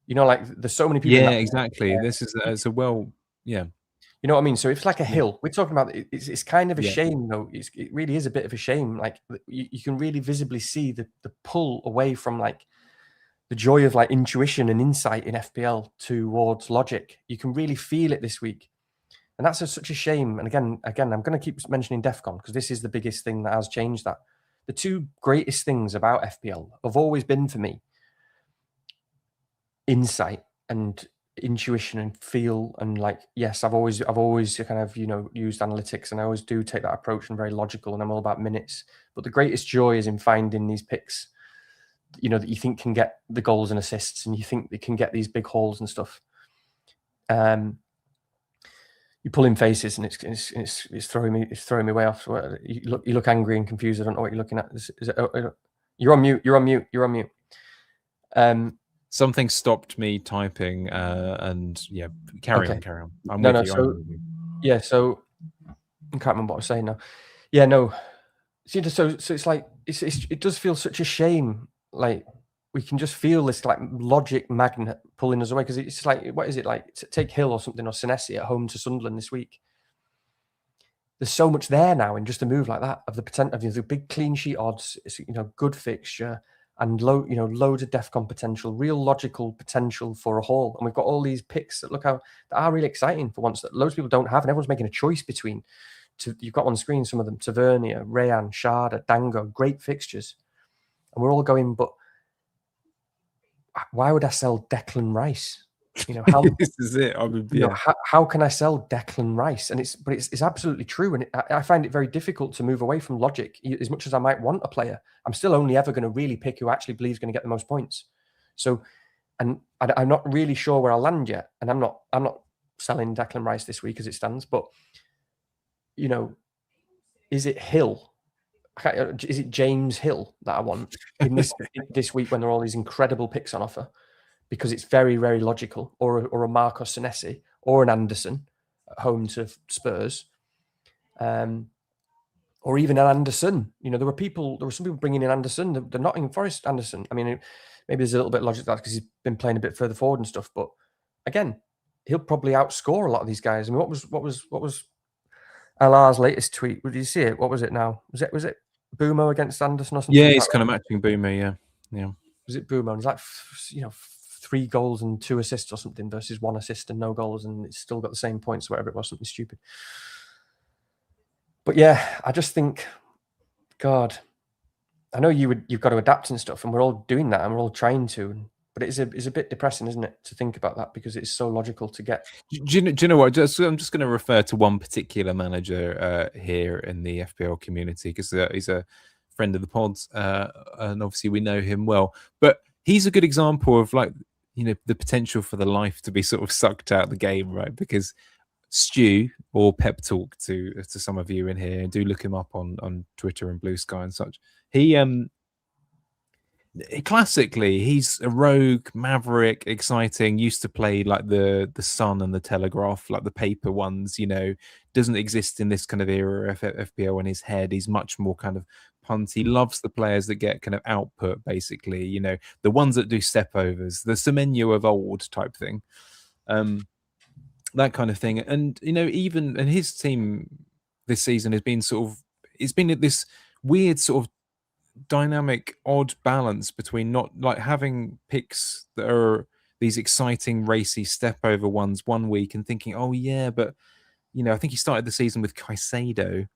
Like there's so many people. Yeah, exactly. This is yeah. You know what I mean? So if it's like a hill, we're talking about it's kind of a shame, though. It really is a bit of a shame. Like you can really visibly see the pull away from like the joy of like intuition and insight in FPL towards logic. You can really feel it this week. And that's such a shame. And again, I'm going to keep mentioning DEFCON because this is the biggest thing that has changed that. The two greatest things about FPL have always been for me insight and intuition and feel, and like, yes, I've always kind of used analytics, and I always do take that approach and very logical, and I'm all about minutes. But the greatest joy is in finding these picks, that you think can get the goals and assists, and you think they can get these big hauls and stuff. You pull in faces, and it's throwing me way off. You look angry and confused. I don't know what you're looking at. You're on mute. You're on mute. Something stopped me typing, and yeah, carry on. I'm with you. Yeah, so I can't remember what I was saying now. Yeah, no. So it's like it does feel such a shame. Like we can just feel this like logic magnet pulling us away, because it's like, what is it like? Take Hill or something, or Senesi at home to Sunderland this week. There's so much there now in just a move like that, of the potential of the big clean sheet odds. It's, good fixture and loads of DEFCON potential, real logical potential for a haul. And we've got all these picks that that are really exciting for once, that loads of people don't have, and everyone's making a choice between. You've got on screen some of them: Tavernier, Rayan, Sharda, Dango, great fixtures, and we're all going, but why would I sell Declan Rice? How This is it. I mean, how can I sell Declan Rice? And it's absolutely true, and I find it very difficult to move away from logic. As much as I might want a player, I'm still only ever going to really pick who I actually believes going to get the most points. So, and I'm not really sure where I'll land yet, and I'm not selling Declan Rice this week as it stands. But is it Hill? Is it James Hill that I want in this week when there are all these incredible picks on offer? Because it's very, very logical, or a Marco Senesi, or an Anderson at home to Spurs, or even an Anderson. There were some people bringing in Anderson, the Nottingham Forest Anderson. I mean, maybe there's a little bit of logic to that because he's been playing a bit further forward and stuff. But again, he'll probably outscore a lot of these guys. I mean, what was LR's latest tweet? Did you see it? What was it now? Was it Bumo against Anderson or something? Yeah, he's kind of matching Bumo. Yeah. Was it Bumo? It's like 3 goals and 2 assists or something versus 1 assist and no goals, and it's still got the same points, whatever it was, something stupid. But yeah, I just think, God, I know you've got to adapt and stuff, and we're all doing that, and we're all trying to. But it's a bit depressing, isn't it, to think about that, because it's so logical to get. Do you know what? I'm just going to refer to one particular manager here in the FPL community, because he's a friend of the pods, and obviously we know him well. But he's a good example of, like, the potential for the life to be sort of sucked out of the game, right? Because Stu, or Pep Talk to some of you in here, do look him up on Twitter and Blue Sky and such. He classically, he's a rogue, maverick, exciting, used to play like the Sun and the Telegraph, like the paper ones, doesn't exist in this kind of era of FPL in his head. He's much more kind of punty, loves the players that get kind of output, basically, the ones that do step overs, the Semenyo of old type thing, that kind of thing. And, even, and his team this season has been it's been at this weird sort of dynamic, odd balance between not like having picks that are these exciting, racy step over ones one week and thinking, oh yeah, but I think he started the season with Caicedo,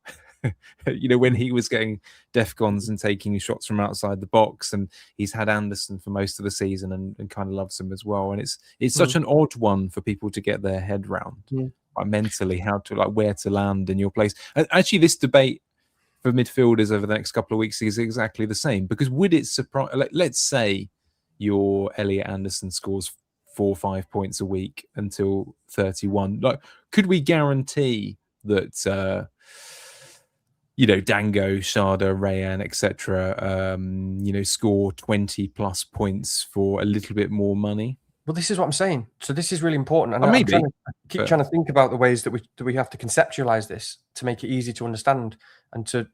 when he was getting DEFCONs and taking shots from outside the box, and he's had Anderson for most of the season and kind of loves him as well. And it's such an odd one for people to get their head round, like, mentally, how to, like, where to land in your place. And actually, this debate for midfielders over the next couple of weeks is exactly the same, because would it surprise, let's say your Elliot Anderson scores 4 or 5 points a week until 31, like, could we guarantee that Dango, Sharda, Rayan, etc., score 20 plus points for a little bit more money? Well, this is what I'm saying. So this is really important. And maybe. I keep trying to think about the ways that we have to conceptualize this to make it easy to understand, and to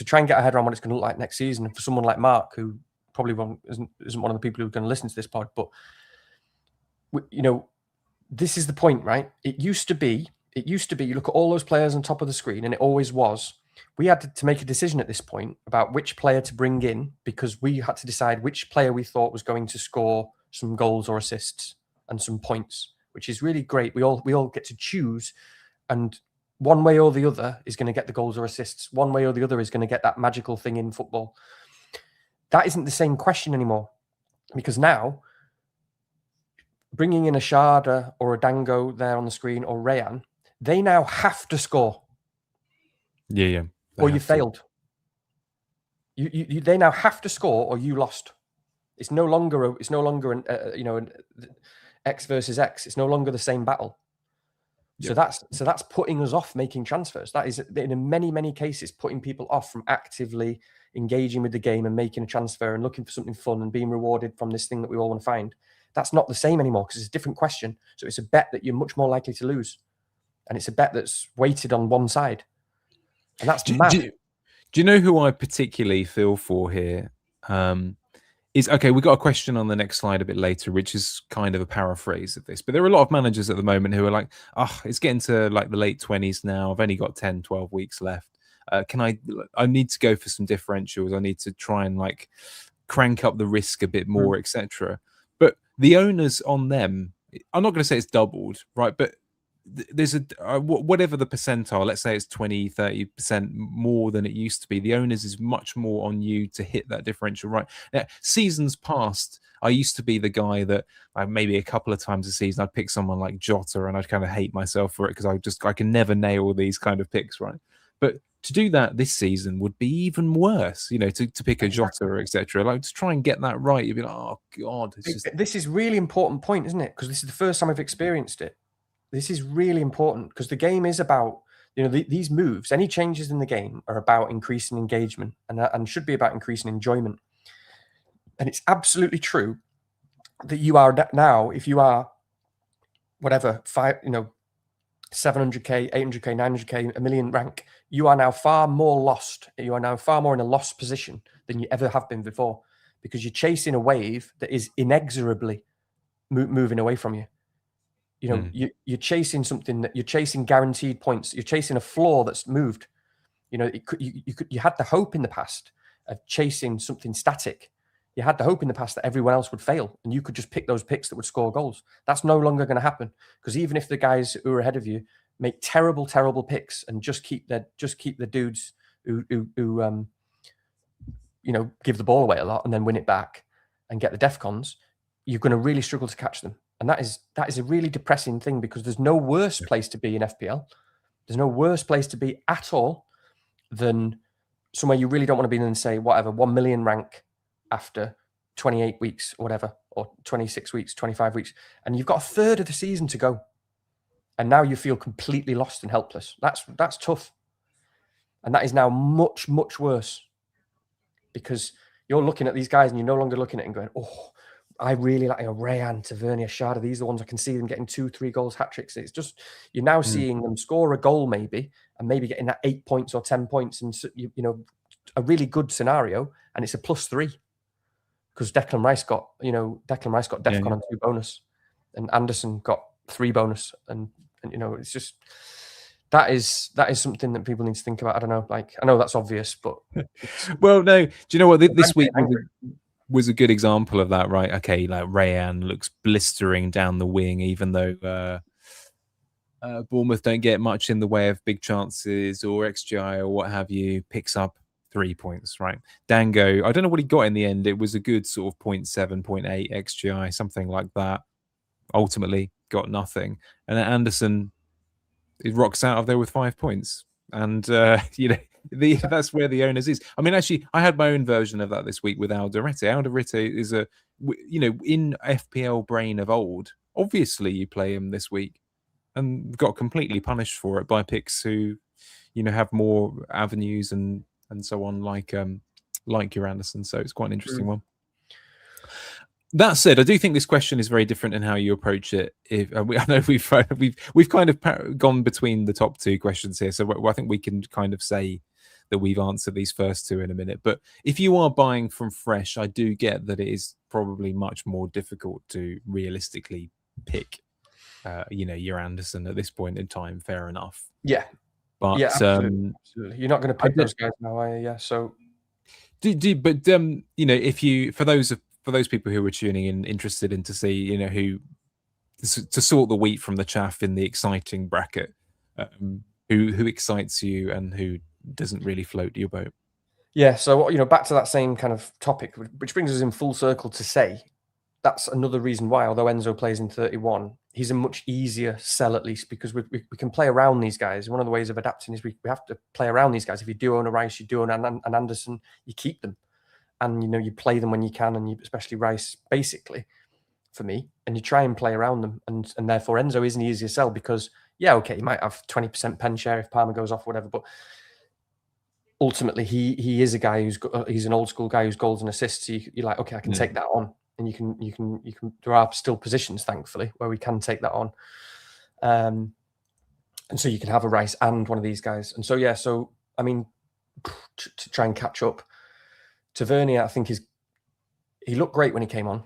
try and get our head around what it's going to look like next season. And for someone like Mark, who probably isn't one of the people who are going to listen to this pod, but this is the point, right? It used to be, you look at all those players on top of the screen, and it always was, we had to make a decision at this point about which player to bring in, because we had to decide which player we thought was going to score some goals or assists and some points, which is really great. We all get to choose, and one way or the other is going to get the goals or assists. One way or the other is going to get that magical thing in football. That isn't the same question anymore, because now bringing in a Sharda or a Dango there on the screen, or Rayan, they now have to score. Yeah. Or you failed. They now have to score, or you lost. It's no longer an X versus X. It's no longer the same battle. Yep. So that's putting us off making transfers. That is, in many cases, putting people off from actively engaging with the game and making a transfer and looking for something fun and being rewarded from this thing that we all want to find. That's not the same anymore, because it's a different question. So it's a bet that you're much more likely to lose, and it's a bet that's weighted on one side, and that's mad. Do you know who I particularly feel for here? is okay. We got a question on the next slide a bit later, which is kind of a paraphrase of this. But there are a lot of managers at the moment who are like, oh, it's getting to like the late 20s now. I've only got 10, 12 weeks left. I need to go for some differentials. I need to try and like crank up the risk a bit more, etc. But the onus on them, I'm not going to say it's doubled, right? But there's a whatever the percentile, let's say it's 20-30% more than it used to be. The onus is much more on you to hit that differential, right? Now, seasons past, I used to be the guy that maybe a couple of times a season I'd pick someone like Jota and I'd kind of hate myself for it because I can never nail these kind of picks, right? But to do that this season would be even worse, you know, to pick a Jota or etc. Like to try and get that right, you'd be like, oh god, this is really important point, isn't it? Because this is the first time I've experienced it. This is really important because the game is about, you know, these moves, any changes in the game are about increasing engagement and should be about increasing enjoyment. And it's absolutely true that you are now, if you are whatever, 700k, 800k, 900k, a million rank, you are now far more lost. You are now far more in a lost position than you ever have been before because you're chasing a wave that is inexorably moving away from you. You know, you're chasing something that you're chasing guaranteed points. You're chasing a floor that's moved. You know, you had the hope in the past of chasing something static. You had the hope in the past that everyone else would fail and you could just pick those picks that would score goals. That's no longer going to happen because even if the guys who are ahead of you make terrible, terrible picks and just keep the dudes who you know, give the ball away a lot and then win it back and get the defcons, you're going to really struggle to catch them. And that is a really depressing thing because there's no worse place to be in FPL. There's no worse place to be at all than somewhere you really don't want to be in, say, whatever, 1 million rank after 28 weeks or whatever, or 26 weeks, 25 weeks. And you've got a third of the season to go. And now you feel completely lost and helpless. That's tough. And that is now much, much worse because you're looking at these guys and you're no longer looking at it and going, oh, I really like Rayan, Tavernier, Sharda. These are the ones I can see them getting 2-3 goals, hat tricks. It's just you're now seeing them score a goal maybe, and maybe getting that 8 points or 10 points, and you know, a really good scenario, and it's a +3 because Declan Rice got Defcon on 2 bonus, and Anderson got 3 bonus, and you know, it's just that is something that people need to think about. I don't know, like I know that's obvious, but well, no. Do you know what this week was a good example of that, right? Okay, like Rayan looks blistering down the wing, even though Bournemouth don't get much in the way of big chances or XGI or what have you, picks up 3 points, right? Dango, I don't know what he got in the end. It was a good sort of 0.7, 0.8 XGI, something like that. Ultimately got nothing. And then Anderson, it rocks out of there with 5 points. And, you know, that's where the onus is. I mean, actually, I had my own version of that this week with Alderete. Alderete is a, you know, in FPL brain of old, obviously you play him this week and got completely punished for it by picks who, you know, have more avenues and so on, like your Anderson. So it's quite an interesting one. That said, I do think this question is very different in how you approach it. I know we've kind of gone between the top 2 questions here, so I think we can kind of say that we've answered these first 2 in a minute. But if you are buying from fresh, I do get that it is probably much more difficult to realistically pick, you know, your Anderson at this point in time. Fair enough. Yeah, but yeah, absolutely. You're not going to pick those guys now, are you? Yeah. So, but you know, if you for those people who are tuning in, interested in to see, you know, who to sort the wheat from the chaff in the exciting bracket, who excites you and who doesn't really float your boat. Yeah, so you know, back to that same kind of topic, which brings us in full circle to say that's another reason why, although Enzo plays in 31, he's a much easier sell at least because we can play around these guys. One of the ways of adapting is we have to play around these guys. If you do own a Rice, you do own an Anderson, you keep them. And, you know, you play them when you can, and you, especially Rice, basically, for me, and you try and play around them. And therefore, Enzo is an easier sell because, yeah, okay, he might have 20% pen share if Palmer goes off or whatever, but ultimately, he is a guy he's an old school guy who's goals and assists. So you're like, okay, I can take that on. And you can, there are still positions, thankfully, where we can take that on. And so you can have a Rice and one of these guys. And so, yeah, so, I mean, to try and catch up, Tavernier, I think, he looked great when he came on.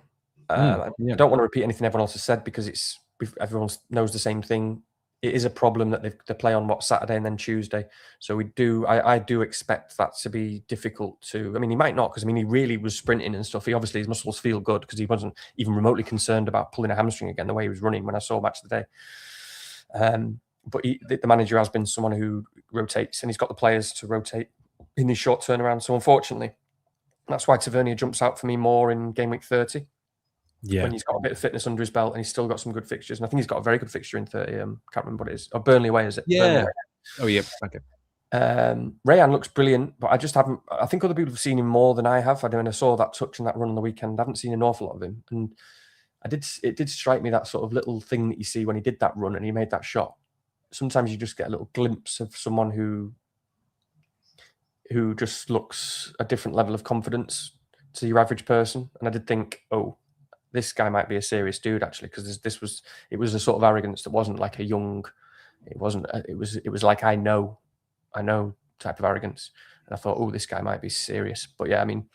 Yeah. I don't want to repeat anything everyone else has said because everyone knows the same thing. It is a problem that they play on Saturday and then Tuesday. So I do expect that to be difficult to. I mean, he might not because he really was sprinting and stuff. Obviously his muscles feel good because he wasn't even remotely concerned about pulling a hamstring again the way he was running when I saw Match of the Day. But the manager has been someone who rotates, and he's got the players to rotate in these short turnarounds. So unfortunately, that's why Tavernier jumps out for me more in game week 30. Yeah. When he's got a bit of fitness under his belt and he's still got some good fixtures. And I think he's got a very good fixture in 30. Can't remember what it is. Oh, Burnley away, is it? Yeah. Oh, yeah. Okay. Rayan looks brilliant, but I just haven't. I think other people have seen him more than I have. I saw that touch and that run on the weekend. I haven't seen an awful lot of him. And it did strike me that sort of little thing that you see when he did that run and he made that shot. Sometimes you just get a little glimpse of someone who just looks a different level of confidence to your average person. And I did think, oh, this guy might be a serious dude actually, because it was a sort of arrogance that wasn't like a young, it was like I know type of arrogance. And I thought, oh, this guy might be serious. But yeah, I mean,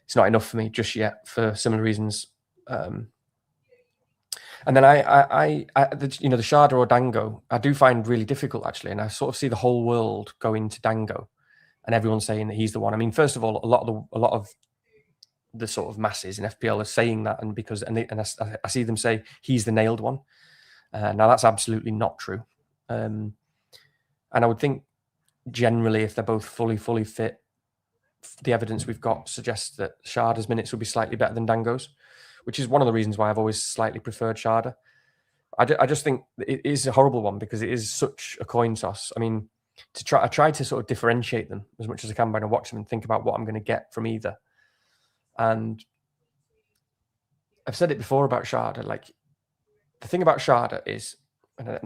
it's not enough for me just yet for similar reasons. And then the Sharda or Dango, I do find really difficult actually, and I sort of see the whole world going to Dango, and everyone's saying that he's the one. I mean, first of all, a lot of the sort of masses in FPL are saying that, and I see them say he's the nailed one. Now that's absolutely not true, and I would think generally if they're both fully fit, the evidence we've got suggests that Sharda's minutes will be slightly better than Dango's, which is one of the reasons why I've always slightly preferred Sharda. I just think it is a horrible one because it is such a coin toss. I mean, I try to sort of differentiate them as much as I can by watch them and think about what I'm going to get from either. And I've said it before about Sharda. Like, the thing about Sharda is, and I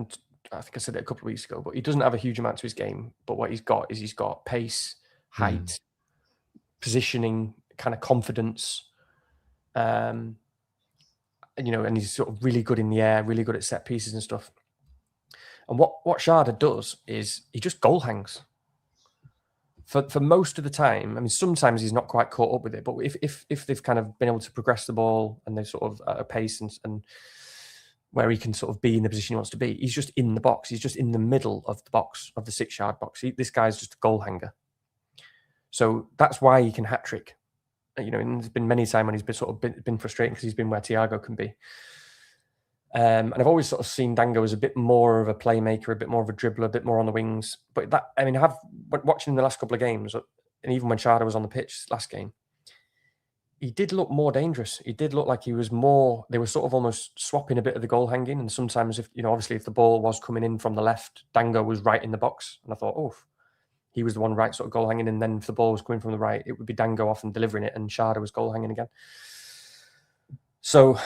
think I said it a couple of weeks ago, but he doesn't have a huge amount to his game. But what he's got is he's got pace, height, positioning, kind of confidence. And he's sort of really good in the air, really good at set pieces and stuff. And what Sharda does is he just goal hangs. For most of the time, I mean, sometimes he's not quite caught up with it, but if they've kind of been able to progress the ball and they're sort of at a pace and where he can sort of be in the position he wants to be, he's just in the box. He's just in the middle of the box, of the 6-yard box. This guy's just a goal hanger. So that's why he can hat trick. And there's been many times when he's been frustrating because he's been where Thiago can be. And I've always sort of seen Dango as a bit more of a playmaker, a bit more of a dribbler, a bit more on the wings. But watching the last couple of games, and even when Sharda was on the pitch last game, he did look more dangerous. He did look like he was more. They were sort of almost swapping a bit of the goal hanging. And sometimes, obviously, if the ball was coming in from the left, Dango was right in the box. And I thought, oh, he was the one right sort of goal hanging. And then if the ball was coming from the right, it would be Dango off and delivering it, and Sharda was goal hanging again. So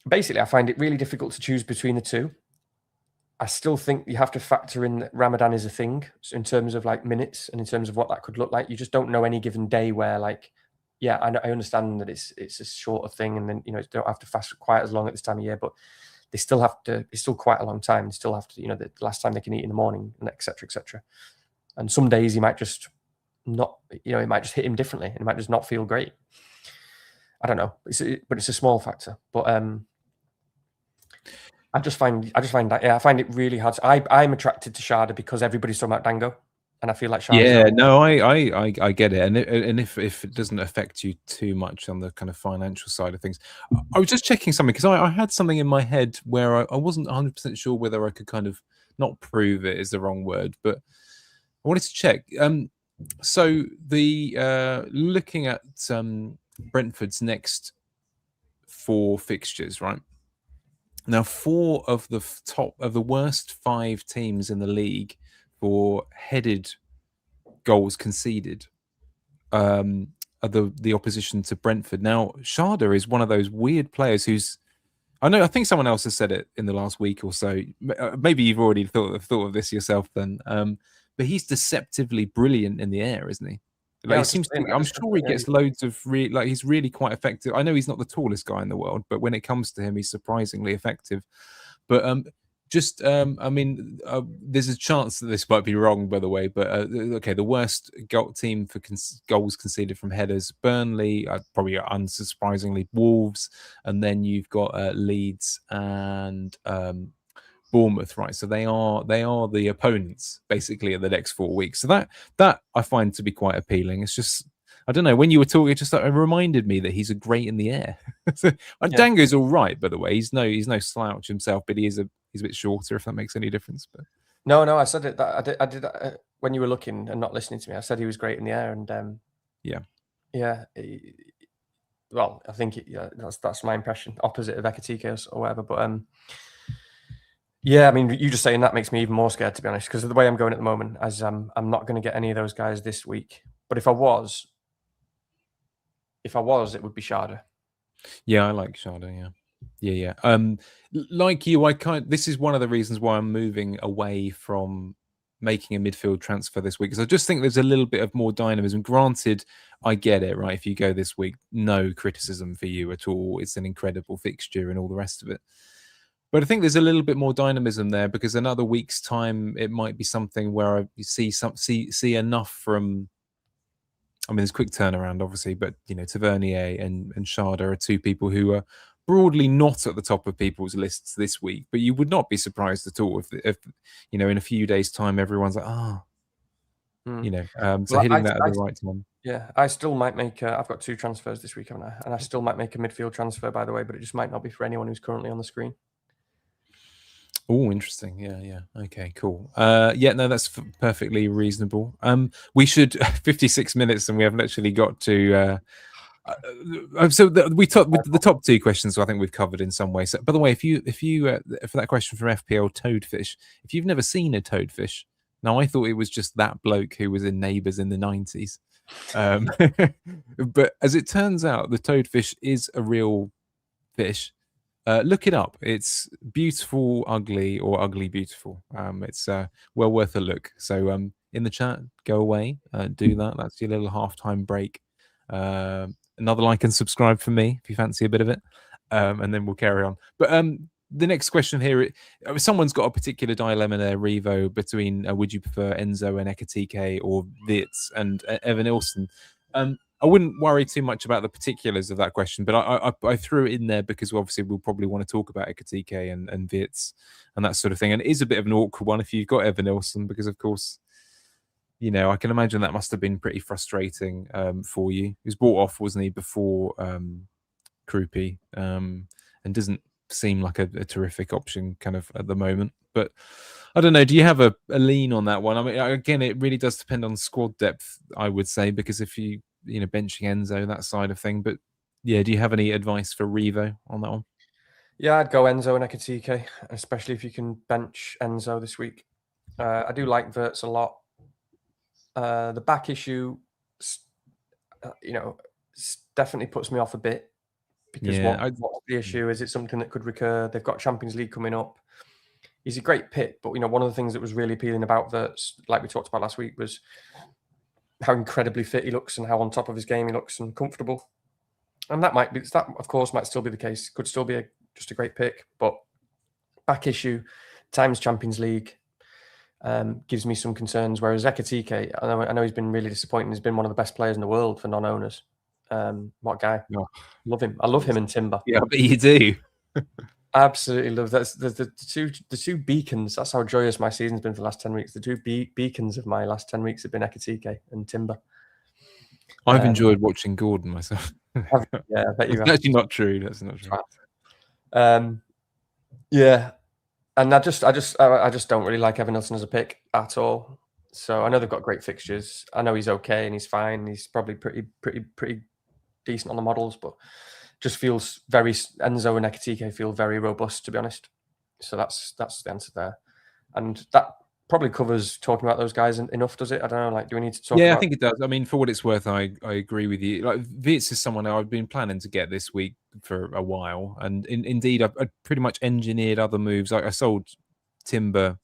basically, I find it really difficult to choose between the two. I still think you have to factor in that Ramadan is a thing in terms of like minutes and in terms of what that could look like. You just don't know any given day where, like, yeah, I understand that it's a shorter thing, and then you don't have to fast quite as long at this time of year, but they still have to. It's still quite a long time. They still have to, the last time they can eat in the morning, and etc. etc. And some days he might just not, it might just hit him differently, and it might just not feel great. I don't know, but it's a small factor. But I just find that, I find it really hard. I'm attracted to Sharda because everybody's talking about Dango, and I feel like Sharda. Yeah, no, I get it, and if it doesn't affect you too much on the kind of financial side of things, I was just checking something because I had something in my head where I wasn't 100% sure whether I could kind of, not prove it is the wrong word, but I wanted to check. So the looking at Brentford's next 4 fixtures, right? Now, 4 of the worst 5 teams in the league for headed goals conceded are the opposition to Brentford. Now, Sharda is one of those weird players who's, I think someone else has said it in the last week or so. Maybe you've already thought of this yourself then. But he's deceptively brilliant in the air, isn't he? Like, I'm sure he gets loads of he's really quite effective. I know he's not the tallest guy in the world, but when it comes to him, he's surprisingly effective. But Just, I mean, there's a chance that this might be wrong, by the way, but okay, the worst team for goals conceded from headers, Burnley, probably unsurprisingly, Wolves, and then you've got Leeds and Bournemouth, right? So they are the opponents basically in the next 4 weeks. So that I find to be quite appealing. It's just, I don't know, when you were talking, it just reminded me that he's a great in the air. Dango's all right, by the way. He's no slouch himself, but he's a bit shorter, if that makes any difference. But no, I said it. That I did when you were looking and not listening to me. I said he was great in the air, and yeah. Well, I think that's my impression. Opposite of Ekatike or whatever, but yeah, I mean, you just saying that makes me even more scared, to be honest, because of the way I'm going at the moment. As I'm not going to get any of those guys this week. But if I was, it would be Sharda. Yeah, I like Sharda. Yeah. Like you, this is one of the reasons why I'm moving away from making a midfield transfer this week, because I just think there's a little bit of more dynamism. Granted, I get it, right? If you go this week, no criticism for you at all. It's an incredible fixture and all the rest of it. But I think there's a little bit more dynamism there, because another week's time, it might be something where I see enough from. I mean, there's quick turnaround, obviously, but Tavernier and Sharda are two people who are broadly not at the top of people's lists this week. But you would not be surprised at all if in a few days' time, everyone's like, so hitting that at the right time. Yeah, I still might make. I've got 2 transfers this week, haven't I? And I still might make a midfield transfer, by the way, but it just might not be for anyone who's currently on the screen. Oh, interesting. Yeah. Okay, cool. No, that's perfectly reasonable. We should 56 minutes, and we haven't actually got to. The top 2 questions, I think we've covered in some way. So, by the way, if you for that question from FPL Toadfish, if you've never seen a toadfish, now I thought it was just that bloke who was in Neighbours in the 90s, but as it turns out, the toadfish is a real fish. Look it up. It's beautiful, ugly, or ugly, beautiful. It's well worth a look. So in the chat, go away, do that. That's your little halftime break. Another like and subscribe for me if you fancy a bit of it, and then we'll carry on. But the next question here, someone's got a particular dilemma there, Revo, between would you prefer Enzo and Ekatike or Wits and Evan Ilson? I wouldn't worry too much about the particulars of that question, but I threw it in there because obviously we'll probably want to talk about Ekatike and Wits and that sort of thing. And it is a bit of an awkward one if you've got Evan Ilson, because of course, I can imagine that must have been pretty frustrating for you. He was bought off, wasn't he, before Krupi, and doesn't seem like a terrific option kind of at the moment. But I don't know. Do you have a lean on that one? I mean, again, it really does depend on squad depth, I would say, because if you benching Enzo, that side of thing. But yeah, do you have any advice for Revo on that one? Yeah, I'd go Enzo and Ekatike, especially if you can bench Enzo this week. I do like Wirtz a lot. The back issue, definitely puts me off a bit, because what's the issue? Is it something that could recur? They've got Champions League coming up. He's a great pick, but one of the things that was really appealing about Wirtz, like we talked about last week, was how incredibly fit he looks and how on top of his game he looks and comfortable. And that of course might still be the case. Could still be just a great pick, but back issue, times Champions League, gives me some concerns. Whereas Ekatike, I know he's been really disappointing. He's been one of the best players in the world for non-owners. What a guy! Oh, love him. I love him and Timber. Yeah, but you do. Absolutely love that. The two beacons. That's how joyous my season's been for the last 10 weeks. The two beacons of my last 10 weeks have been Ekatike and Timber. I've enjoyed watching Gordon myself. Yeah, I bet you have. That's actually not true. That's not true. Yeah, and I just don't really like Evan Nilsson as a pick at all. So I know they've got great fixtures. I know he's okay and he's fine. He's probably pretty decent on the models, but just feels very Enzo and Ekatike feel very robust, to be honest. So that's the answer there, and that probably covers talking about those guys enough, does it? I don't know. Like, do we need to talk? Yeah, I think it does. I mean, for what it's worth, I agree with you. Like, Wits is someone I've been planning to get this week for a while, and indeed, I pretty much engineered other moves. I sold Timber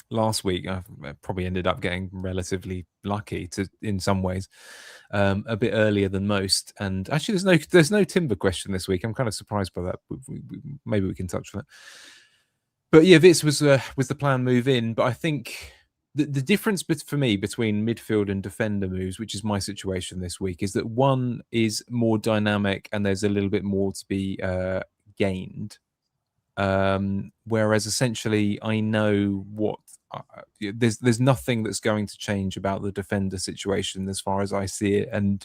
last week. I probably ended up getting relatively lucky in some ways, a bit earlier than most. And actually, there's no Timber question this week. I'm kind of surprised by that. Maybe we can touch on it. But yeah, this was the plan move in. But I think the difference for me between midfield and defender moves, which is my situation this week, is that one is more dynamic and there's a little bit more to be gained. Whereas essentially, I know what there's nothing that's going to change about the defender situation as far as I see it, and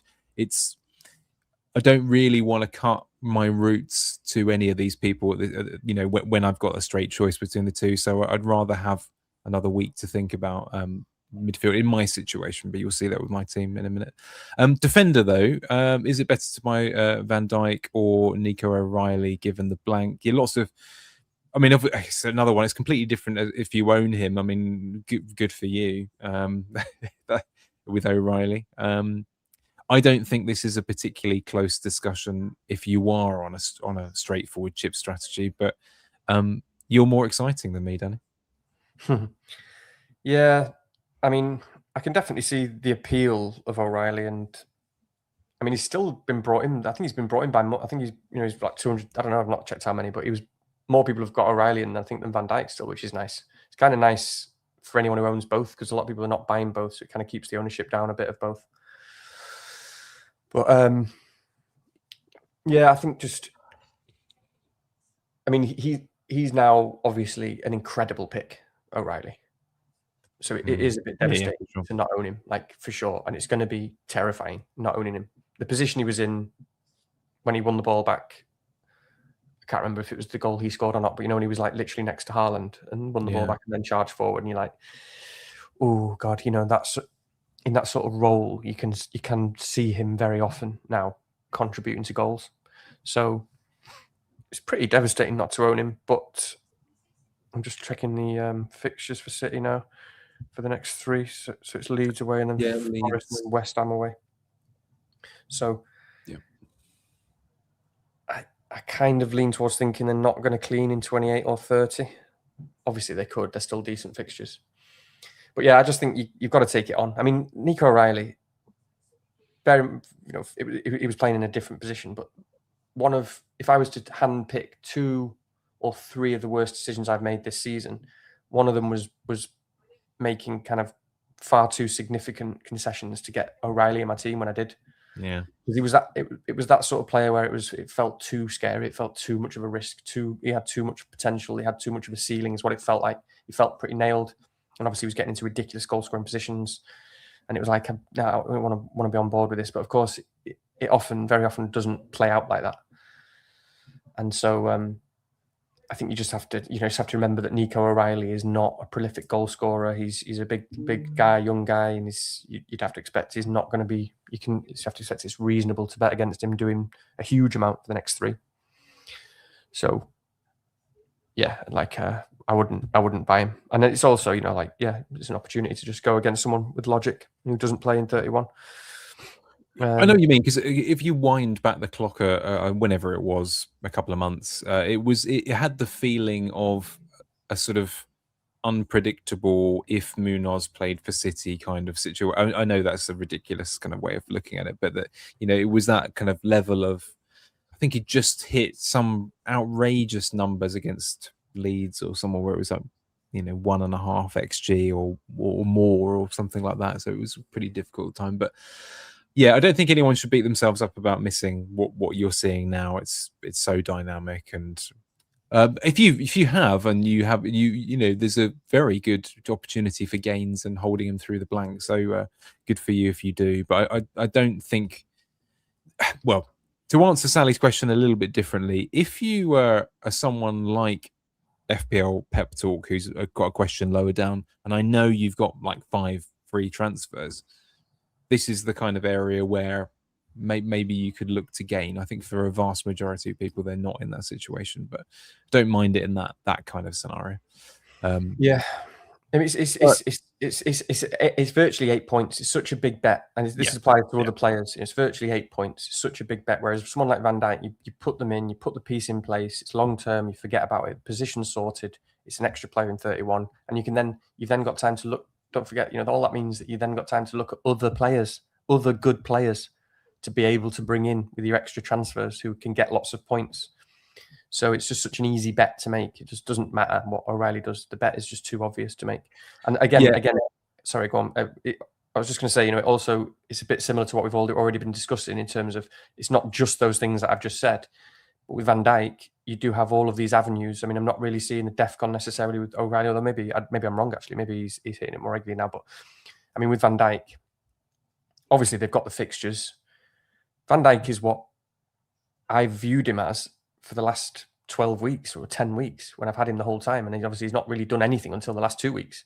I don't really want to cut my roots to any of these people, when I've got a straight choice between the two. So I'd rather have another week to think about midfield in my situation, but you'll see that with my team in a minute. Defender, though, is it better to buy Van Dijk or Nico O'Reilly given the blank? Yeah, lots of... I mean, it's another one. It's completely different if you own him. I mean, good for you with O'Reilly. I don't think this is a particularly close discussion if you are on a straightforward chip strategy, but you're more exciting than me, Danny. Yeah, I mean, I can definitely see the appeal of O'Reilly, and I mean, he's still been brought in. I think he's been brought in by. I think he's like 200. I don't know. I've not checked how many, but more people have got O'Reilly, and I think than Van Dijk still, which is nice. It's kind of nice for anyone who owns both, because a lot of people are not buying both, so it kind of keeps the ownership down a bit of both. But yeah, I think I mean, he's now obviously an incredible pick, O'Reilly. So it is a bit devastating to not own him, like, for sure. And it's going to be terrifying not owning him. The position he was in when he won the ball back, I can't remember if it was the goal he scored or not, but when he was like literally next to Haaland and won the ball back and then charged forward, and you're like, oh God, that's in that sort of role. You can see him very often now contributing to goals. So it's pretty devastating not to own him. But I'm just checking the fixtures for City now for the next 3. So it's Leeds away and then Forest and West Ham away. So I kind of lean towards thinking they're not going to clean in 28 or 30. Obviously they could. They're still decent fixtures. But yeah, I just think you've got to take it on. I mean, Nico O'Reilly, he was playing in a different position, but if I was to handpick 2 or 3 of the worst decisions I've made this season, one of them was making kind of far too significant concessions to get O'Reilly in my team when I did. Yeah, because it was that sort of player where it felt too scary. It felt too much of a risk. He had too much potential. He had too much of a ceiling. Is what it felt like. He felt pretty nailed, and obviously he was getting into ridiculous goal scoring positions. And it was like, no, I don't want to be on board with this. But of course, it very often doesn't play out like that. And so I think you just have to remember that Nico O'Reilly is not a prolific goal scorer. He's a big guy, young guy, and you'd have to expect he's not going to be. You have to expect it's reasonable to bet against him doing a huge amount for the next 3. So yeah, like I wouldn't buy him. And it's also it's an opportunity to just go against someone with logic who doesn't play in 31. I know what you mean, because if you wind back the clock, whenever it was, a couple of months, it had the feeling of a sort of unpredictable if Munoz played for City kind of situation. I know that's a ridiculous kind of way of looking at it, but that it was that kind of level of. I think he just hit some outrageous numbers against Leeds or somewhere where it was like 1.5 xg or more or something like that. So it was a pretty difficult time, but. Yeah, I don't think anyone should beat themselves up about missing what you're seeing now. It's so dynamic, and if you have there's a very good opportunity for gains and holding him through the blank. So good for you if you do. But I don't think. Well, to answer Sally's question a little bit differently, if you are someone like FPL Pep Talk who's got a question lower down, and I know you've got like 5 free transfers. This is the kind of area where maybe you could look to gain. I think for a vast majority of people, they're not in that situation, but don't mind it in that kind of scenario. Yeah, I mean, it's virtually 8 points. It's such a big bet, and this applies to other players. It's virtually 8 points. It's such a big bet. Whereas someone like Van Dijk, you put them in, you put the piece in place. It's long term. You forget about it. Position sorted. It's an extra player in 31, and you've then got time to look. Don't forget, all that means that you then got time to look at other players, other good players, to be able to bring in with your extra transfers who can get lots of points. So it's just such an easy bet to make. It just doesn't matter what O'Reilly does. The bet is just too obvious to make. And again, sorry, go on. I was just going to say, you know, also it's a bit similar to what we've already been discussing in terms of it's not just those things that I've just said. But with Van Dijk, you do have all of these avenues. I mean, I'm not really seeing the DEFCON necessarily with O'Reilly, although maybe I'm wrong, actually. Maybe he's hitting it more regularly now. But I mean, with Van Dijk, obviously they've got the fixtures. Van Dijk is what I've viewed him as for the last 12 weeks or 10 weeks when I've had him the whole time. And he's not really done anything until the last 2 weeks.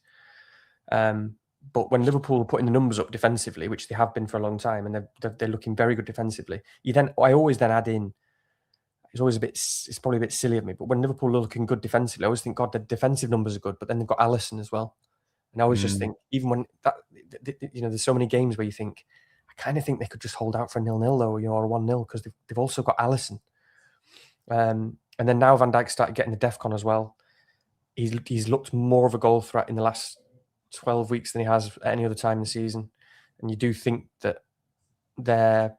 But when Liverpool are putting the numbers up defensively, which they have been for a long time, and they're looking very good defensively, I always then add in, it's probably a bit silly of me, but when Liverpool are looking good defensively, I always think, God, the defensive numbers are good, but then they've got Alisson as well. And I always just think, even when there's so many games where you think, I kind of think they could just hold out for a 0-0 though, or a 1-0, because they've also got Alisson. And then now Van Dijk started getting the DEFCON as well. He's looked more of a goal threat in the last 12 weeks than he has at any other time in the season. And you do think that they're,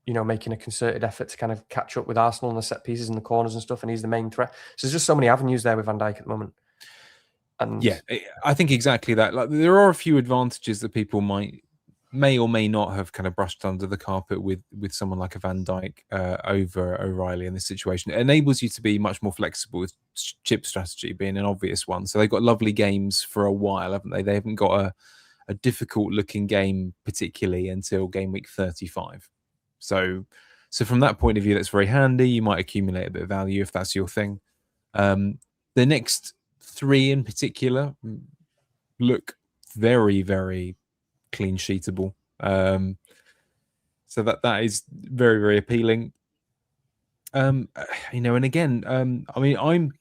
making a concerted effort to kind of catch up with Arsenal on the set pieces and the corners and stuff, and he's the main threat. So there's just so many avenues there with Van Dijk at the moment. And yeah, I think exactly that. Like, there are a few advantages that people may or may not have kind of brushed under the carpet with someone like a Van Dijk over O'Reilly in this situation. It enables you to be much more flexible, with chip strategy being an obvious one. So they've got lovely games for a while, haven't they? They haven't got a difficult looking game particularly until game week 35. So from that point of view, that's very handy. You might accumulate a bit of value if that's your thing. The next 3 in particular look very, very clean sheetable. So that is very, very appealing. And again, I mean, I'm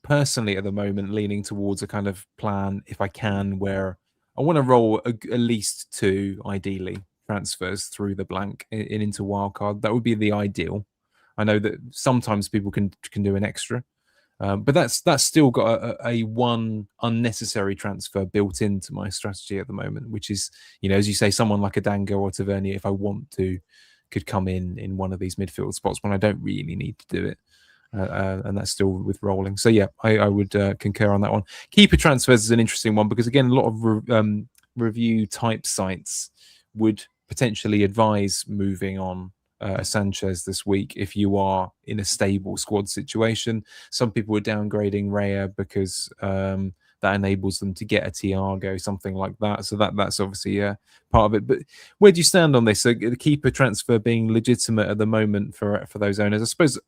personally at the moment leaning towards a kind of plan, if I can, where I want to roll at least 2, ideally, transfers through the blank into wildcard. That would be the ideal. I know that sometimes people can do an extra. But that's still got a one unnecessary transfer built into my strategy at the moment, which is, as you say, someone like a Dango or Tavernier, if I want to, could come in one of these midfield spots when I don't really need to do it. And that's still with rolling. So yeah, I would concur on that one. Keeper transfers is an interesting one because, again, a lot of review type sites would potentially advise moving on Sanchez this week if you are in a stable squad situation. Some people are downgrading Raya because that enables them to get a Thiago, something like that. So that's obviously part of it. But where do you stand on this? So the keeper transfer being legitimate at the moment for those owners? I suppose,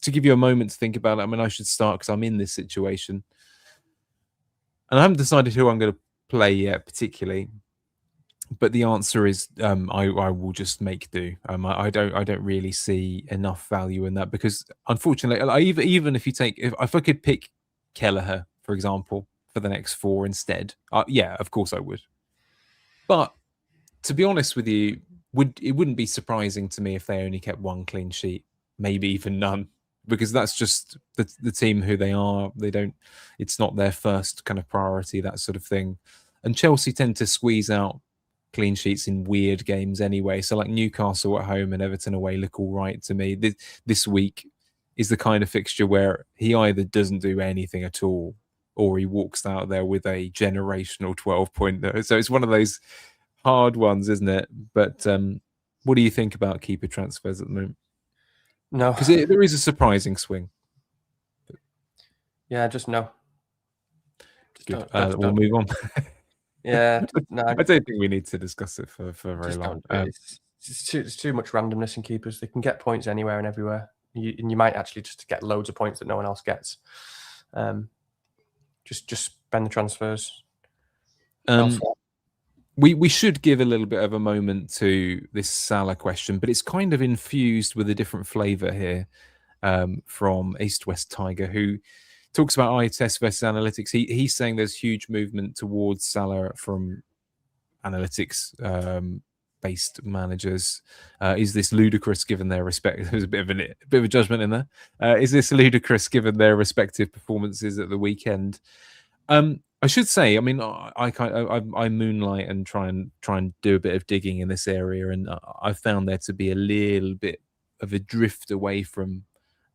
to give you a moment to think about it, I mean, I should start because I'm in this situation. And I haven't decided who I'm going to play yet, particularly. But the answer is I will just make do. I don't really see enough value in that because, unfortunately, even if I could pick Kelleher, for example, for the next 4 instead, yeah, of course I would. But to be honest with you, it wouldn't be surprising to me if they only kept 1 clean sheet, maybe even none, because that's just the team who they are. It's not their first kind of priority, that sort of thing. And Chelsea tend to squeeze out clean sheets in weird games anyway. So like Newcastle at home and Everton away look all right to me. This week is the kind of fixture where he either doesn't do anything at all or he walks out there with a generational 12-pointer. So it's one of those hard ones, isn't it? But what do you think about keeper transfers at the moment? No. Because there is a surprising swing. Yeah, just no. Good. We'll move on. Yeah, no, I don't think we need to discuss it for very long. It's too much randomness in keepers. They can get points anywhere and everywhere. You might actually just get loads of points that no one else gets. Just spend the transfers. We should give a little bit of a moment to this Salah question, but it's kind of infused with a different flavour here from East West Tiger, who talks about eye test versus analytics. He's saying there's huge movement towards Salah from analytics based managers. Is this ludicrous given their respect? There's a bit of a judgment in there. Is this ludicrous given their respective performances at the weekend? I should say, I mean, I moonlight and try and do a bit of digging in this area, and I found there to be a little bit of a drift away from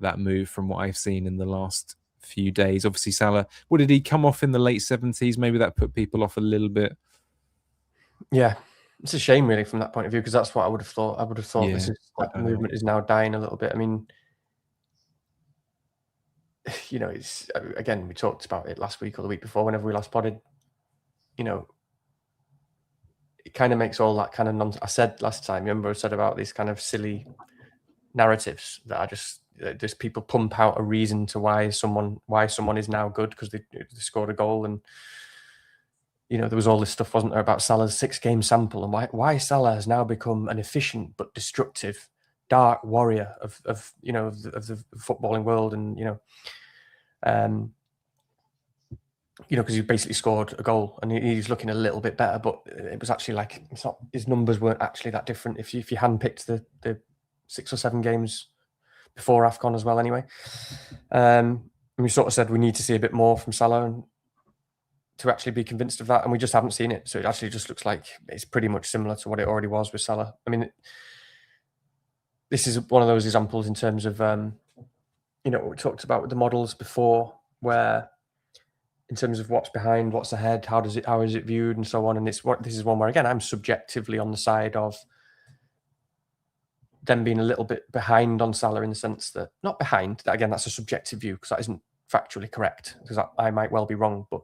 that move from what I've seen in the last few days. Obviously, Salah, what did he come off in the late 70s? Maybe that put people off a little bit. Yeah, it's a shame really from that point of view, because that's what I would have thought. I would have thought that movement is now dying a little bit. I mean, you know, it's again, we talked about it last week or the week before, whenever we last podded. You know, it kind of makes all that kind of nonsense. I said last time, remember I said about these kind of silly narratives that are just people pump out a reason to why someone is now good because they scored a goal. And you know, there was all this stuff, wasn't there, about Salah's 6-game sample and why Salah has now become an efficient but destructive dark warrior of the footballing world. And because he basically scored a goal and he's looking a little bit better, but it was actually like, it's not, his numbers weren't actually that different if you handpicked the 6 or 7 games before AFCON as well anyway. And we sort of said we need to see a bit more from Salah and to actually be convinced of that, and we just haven't seen it. So it actually just looks like it's pretty much similar to what it already was with Salah. I mean, this is one of those examples in terms of, what we talked about with the models before, where in terms of what's behind, what's ahead, how is it viewed, and so on. And this is one where, again, I'm subjectively on the side of them being a little bit behind on Salah, in the sense that, not behind, that again, that's a subjective view because that isn't factually correct, because I might well be wrong, but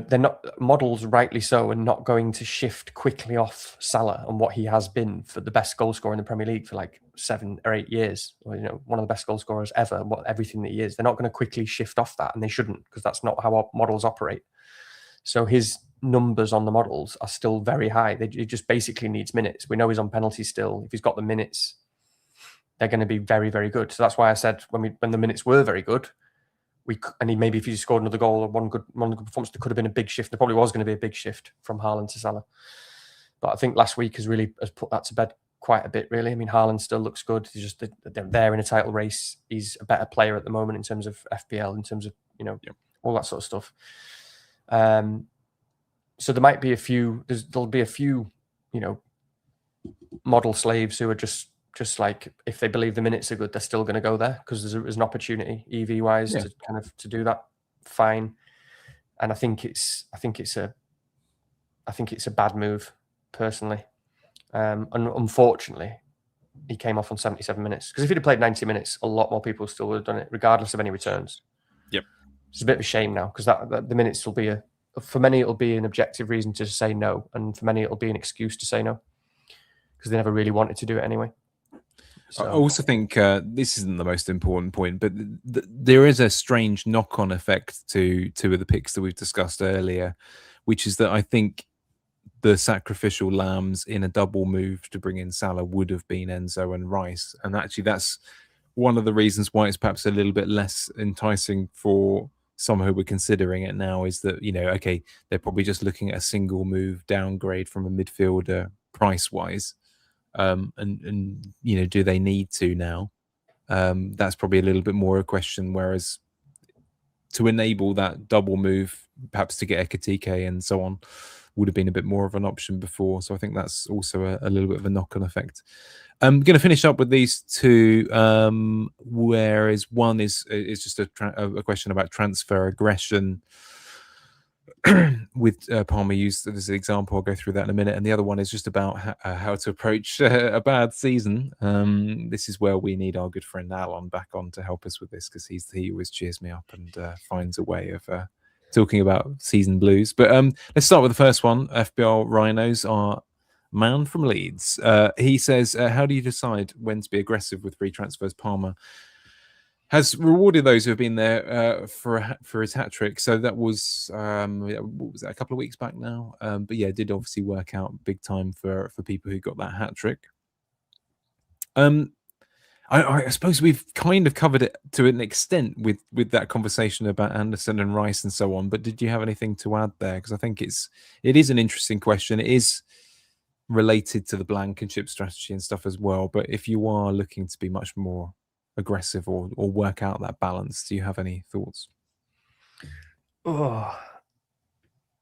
they're not, models rightly so, and not going to shift quickly off Salah and what he has been for the best goal scorer in the Premier League for like 7 or 8 years, or, one of the best goal scorers ever, everything that he is. They're not going to quickly shift off that, and they shouldn't, because that's not how our models operate. So his numbers on the models are still very high. He just basically needs minutes. We know he's on penalties still. If he's got the minutes, they're going to be very, very good. So that's why I said when the minutes were very good, maybe if he scored another goal or one good performance, there could have been a big shift. There probably was going to be a big shift from Haaland to Salah. But I think last week has put that to bed quite a bit, really. I mean, Haaland still looks good. He's just, they're there in a title race. He's a better player at the moment in terms of FPL, in terms of, all that sort of stuff. So there might be there'll be a few, model slaves who are just like, if they believe the minutes are good, they're still going to go there because there's an opportunity EV wise to do that. Fine. And I think it's a bad move personally. And unfortunately, he came off on 77 minutes, because if he'd have played 90 minutes, a lot more people still would have done it, regardless of any returns. Yep. It's a bit of a shame now, because that the minutes will be for many, it'll be an objective reason to say no. And for many, it'll be an excuse to say no, because they never really wanted to do it anyway. So. I also think this isn't the most important point, but there is a strange knock-on effect to 2 of the picks that we've discussed earlier, which is that I think the sacrificial lambs in a double move to bring in Salah would have been Enzo and Rice. And actually, that's one of the reasons why it's perhaps a little bit less enticing for some who were considering it now, is that, okay, they're probably just looking at a single move downgrade from a midfielder price-wise. And do they need to now? That's probably a little bit more a question. Whereas to enable that double move, perhaps to get Ekatike and so on, would have been a bit more of an option before. So I think that's also a little bit of a knock-on effect. I'm going to finish up with these 2, whereas one is just a question about transfer aggression. With Palmer used as an example. I'll go through that in a minute. And the other one is just about how to approach a bad season. This is where we need our good friend Alan back on to help us with this, because he always cheers me up and finds a way of talking about season blues. But let's start with the first one. FPL Rhinos are man from Leeds. He says, how do you decide when to be aggressive with free transfers? Palmer has rewarded those who have been there for his hat trick. So that was what was that, a couple of weeks back now. But yeah, it did obviously work out big time for people who got that hat trick. I suppose we've kind of covered it to an extent with that conversation about Anderson and Rice and so on. But did you have anything to add there? Because I think it is an interesting question. It is related to the Blankenship strategy and stuff as well. But if you are looking to be much more aggressive or work out that balance, do you have any thoughts? Oh,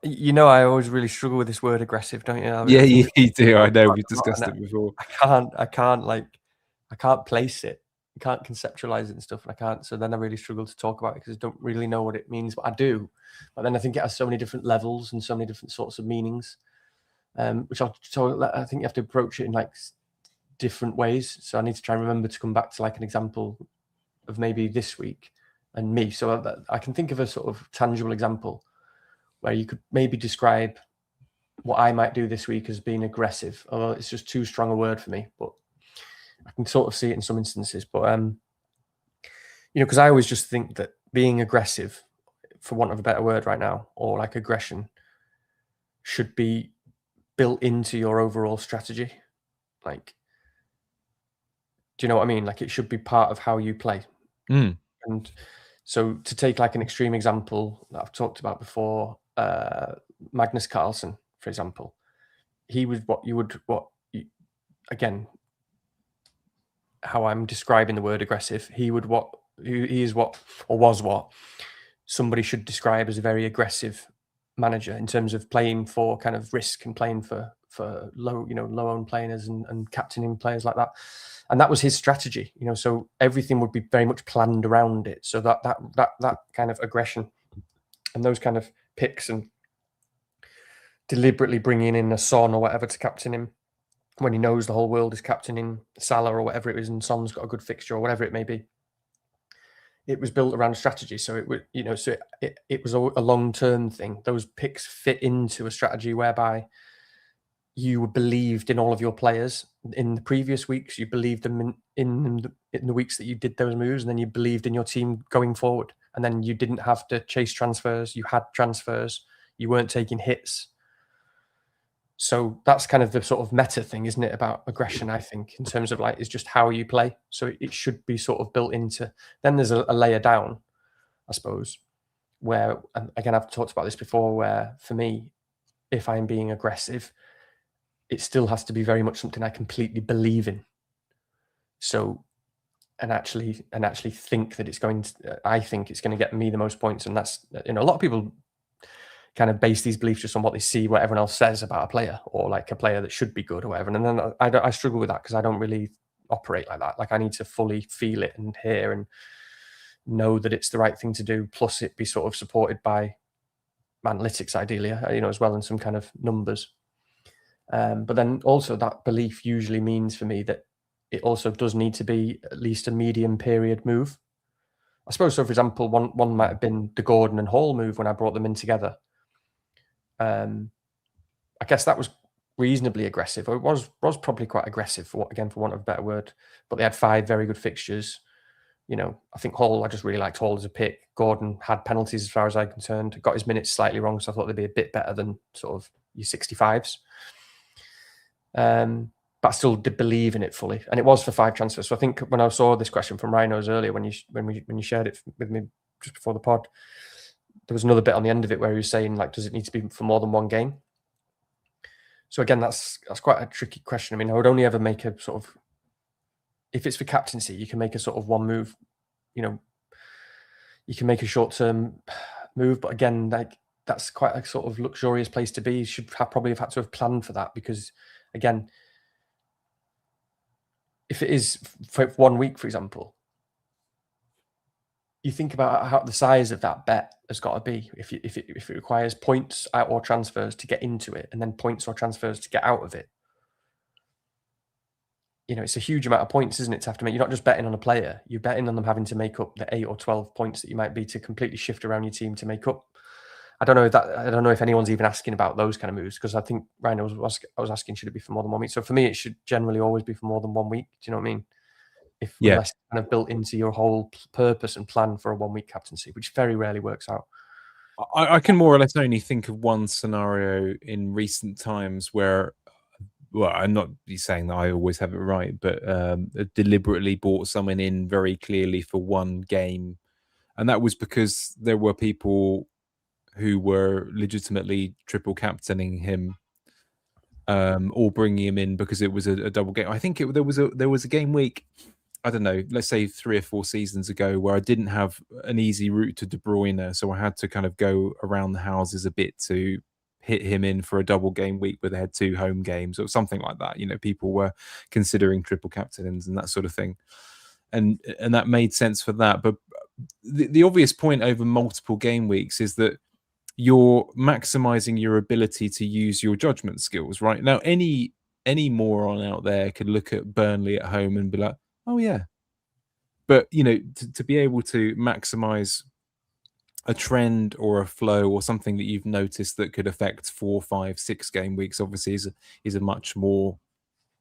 I always really struggle with this word aggressive, don't you? Yeah, you do. I know we've discussed it before. I I can't place it. I can't conceptualize it and stuff, and I can't. So then I really struggle to talk about it because I don't really know what it means. But I do. But then I think it has so many different levels and so many different sorts of meanings, which I think you have to approach it in like different ways. So I need to try and remember to come back to like an example of maybe this week and me. So I can think of a sort of tangible example where you could maybe describe what I might do this week as being aggressive. Although it's just too strong a word for me, but I can sort of see it in some instances. But because I always just think that being aggressive, for want of a better word right now, or like aggression, should be built into your overall strategy. Like, do you know what I mean? Like, it should be part of how you play. And so to take like an extreme example that I've talked about before, Magnus Carlsen, for example, he was again, how I'm describing the word aggressive, he is what somebody should describe as a very aggressive manager in terms of playing for kind of risk and playing for low owned players and captaining players like that. And that was his strategy, so everything would be very much planned around it. So that kind of aggression and those kind of picks and deliberately bringing in a Son or whatever to captain him when he knows the whole world is captaining Salah or whatever it is, and Son's got a good fixture or whatever it may be. It was built around a strategy, so it would, it was a long-term thing. Those picks fit into a strategy whereby you believed in all of your players in the previous weeks. You believed them in the weeks that you did those moves, and then you believed in your team going forward. And then you didn't have to chase transfers. You had transfers. You weren't taking hits. So that's kind of the sort of meta thing, isn't it, about aggression, I think, in terms of like, it's just how you play. So it should be sort of built into, then there's a layer down, I suppose, where, and again, I've talked about this before, where for me, if I'm being aggressive, it still has to be very much something I completely believe in. So, and actually think that it's going to, I think it's going to get me the most points. And that's, a lot of people kind of base these beliefs just on what they see, what everyone else says about a player, or like a player that should be good or whatever. And then I struggle with that because I don't really operate like that. Like, I need to fully feel it and hear and know that it's the right thing to do. Plus it be sort of supported by analytics, ideally, as well, and some kind of numbers. But then also that belief usually means for me that it also does need to be at least a medium period move. I suppose, so for example, one might have been the Gordon and Hall move when I brought them in together. I guess that was reasonably aggressive, or it was probably quite aggressive, for want of a better word. But they had 5 very good fixtures. I think Hall, I just really liked Hall as a pick. Gordon had penalties as far as I'm concerned. Got his minutes slightly wrong, so I thought they'd be a bit better than sort of your 65s. But I still did believe in it fully, and it was for 5 transfers. So I think when I saw this question from Rhinos earlier, when you shared it with me just before the pod, there was another bit on the end of it where he was saying, like, does it need to be for more than one game? So again, that's quite a tricky question. I mean, I would only ever make a sort of, if it's for captaincy, you can make a sort of one move, you can make a short-term move, but again, like, that's quite a sort of luxurious place to be. You should probably have had to have planned for that, because again, if it is for 1 week, for example, you think about how the size of that bet has got to be. If it requires points or transfers to get into it, and then points or transfers to get out of it, it's a huge amount of points, isn't it, to have to make? You're not just betting on a player; you're betting on them having to make up the 8 or 12 points that you might be to completely shift around your team to make up. I don't know if anyone's even asking about those kind of moves, because I think Ryan was asking, should it be for more than 1 week? So for me, it should generally always be for more than 1 week. Do you know what I mean? Unless it's kind of built into your whole purpose and plan for a 1 week captaincy, which very rarely works out. I can more or less only think of one scenario in recent times where, well, I'm not saying that I always have it right, but deliberately brought someone in very clearly for one game. And that was because there were people who were legitimately triple captaining him, or bringing him in because it was a double game. I think there was a game week, I don't know, let's say 3 or 4 seasons ago, where I didn't have an easy route to De Bruyne, so I had to kind of go around the houses a bit to hit him in for a double game week where they had 2 home games or something like that. You know, people were considering triple captains and that sort of thing, and that made sense for that. But the obvious point over multiple game weeks is that you're maximizing your ability to use your judgment skills, right? Now, any moron out there could look at Burnley at home and be like, oh yeah. But, you know, to be able to maximize a trend or a flow or something that you've noticed that could affect 4, 5, 6 game weeks, obviously is a much more,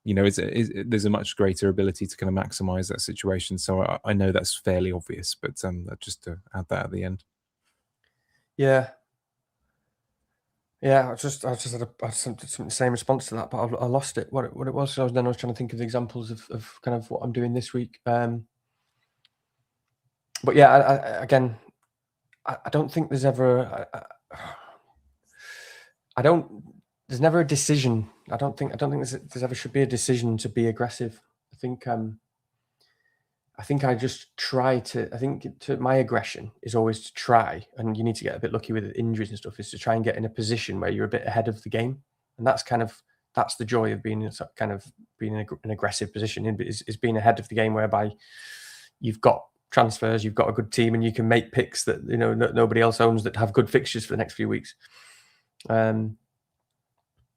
you know, there's a much greater ability to kind of maximize that situation. So I know that's fairly obvious, but just to add that at the end. Yeah. Yeah, I just had the same response to that, but I lost it. What it was. So I was trying to think of the examples of kind of what I'm doing this week. But yeah, again, I don't think there's ever. There's never a decision. I don't think there's ever should be a decision to be aggressive. I think I just try to. I think my aggression is always to try, and you need to get a bit lucky with injuries and stuff. Is to try and get in a position where you're a bit ahead of the game, and that's the joy of being in an aggressive position. Is being ahead of the game, whereby you've got transfers, you've got a good team, and you can make picks that nobody else owns that have good fixtures for the next few weeks.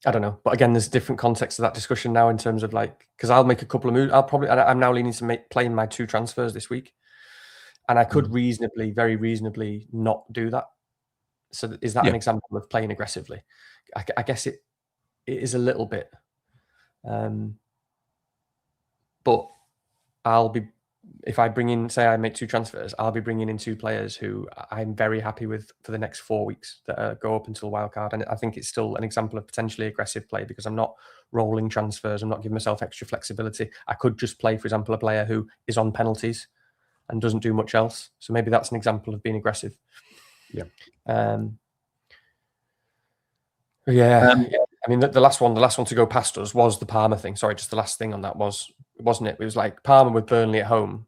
I don't know, but again, there's different contexts of that discussion now in terms of because I'll make a couple of moves. I'm now leaning to playing my 2 transfers this week, and I could very reasonably not do that. So is that an example of playing aggressively? I guess it is a little bit, but if I bring in, say I make 2 transfers, I'll be bringing in 2 players who I'm very happy with for the next 4 weeks that go up until wildcard. And I think it's still an example of potentially aggressive play because I'm not rolling transfers. I'm not giving myself extra flexibility. I could just play, for example, a player who is on penalties and doesn't do much else. So maybe that's an example of being aggressive. Yeah. I mean, the last one to go past us was the Palmer thing. Sorry, just the last thing on that wasn't it? It was like Palmer with Burnley at home.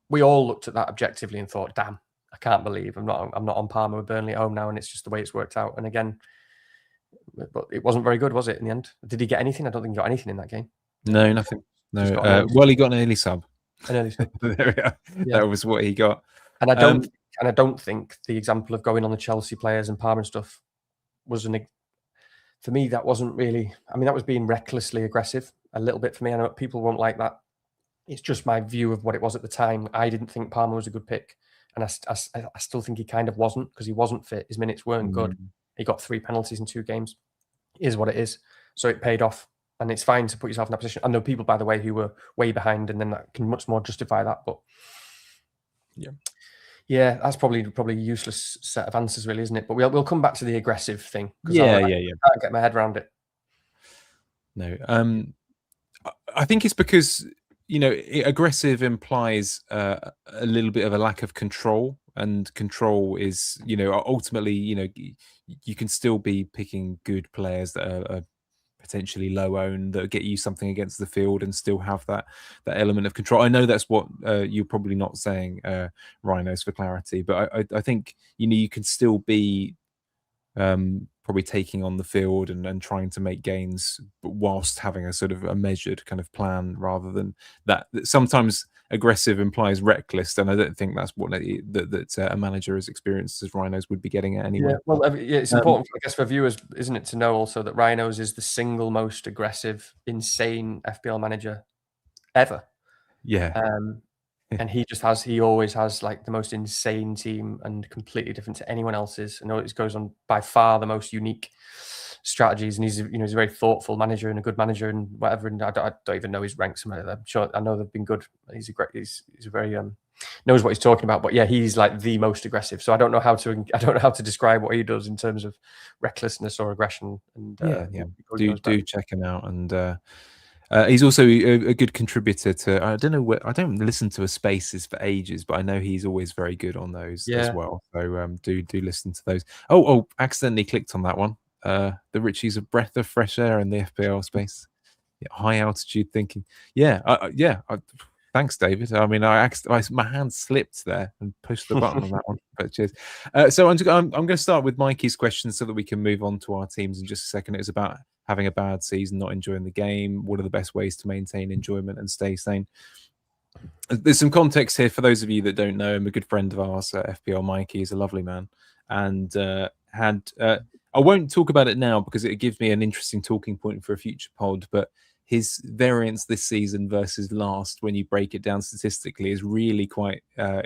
We all looked at that objectively and thought, "Damn, I can't believe I'm not on Palmer with Burnley at home now." And it's just the way it's worked out. And again, but it wasn't very good, was it? In the end, did he get anything? I don't think he got anything in that game. No, nothing. No. Well, he got an early sub. An early sub. There we are. Yeah. That was what he got. And I don't think the example of going on the Chelsea players and Palmer and stuff was for me, that wasn't really. I mean, that was being recklessly aggressive a little bit for me. I know people won't like that. It's just my view of what it was at the time. I didn't think Palmer was a good pick, and I still think he kind of wasn't because he wasn't fit. His minutes weren't good. He got 3 penalties in 2 games. It is what it is. So it paid off, and it's fine to put yourself in that position. I know people, by the way, who were way behind, and then that can much more justify that. But yeah, that's probably a useless set of answers, really, isn't it? But we'll come back to the aggressive thing. I can't get my head around it. No, I think it's because aggressive implies a little bit of a lack of control, and control is ultimately you can still be picking good players that are potentially low owned that get you something against the field and still have that element of control. I know that's what you're probably not saying, Rhinos, for clarity, but I think you can still be probably taking on the field and trying to make gains, but whilst having a sort of a measured kind of plan rather than that. Sometimes aggressive implies reckless, and I don't think that's what that a manager as experienced as Rhinos would be getting at anyway. Yeah, well, it's important, I guess, for viewers, isn't it, to know also that Rhinos is the single most aggressive, insane FPL manager ever. Yeah. And he always has like the most insane team and completely different to anyone else's. I know it goes on by far the most unique strategies, and he's a very thoughtful manager and a good manager and whatever. And I don't even know his ranks. I'm sure I know they've been good. He's a very knows what he's talking about. But yeah, he's like the most aggressive. So I don't know how to describe what he does in terms of recklessness or aggression. And do check him out. And he's also a good contributor to. I don't listen to Spaces for ages, but I know he's always very good on those as well. So do listen to those. Oh, accidentally clicked on that one. The Richie's a breath of fresh air in the FPL space. High altitude thinking. Thanks, David. I mean, my hand slipped there and pushed the button on that one. But cheers. So I'm going to start with Mikey's question so that we can move on to our teams in just a second. It was about having a bad season, not enjoying the game. What are the best ways to maintain enjoyment and stay sane? There's some context here for those of you that don't know him. A good friend of ours, FPL Mikey, is a lovely man, and I won't talk about it now because it gives me an interesting talking point for a future pod. But his variance this season versus last, when you break it down statistically, is really quite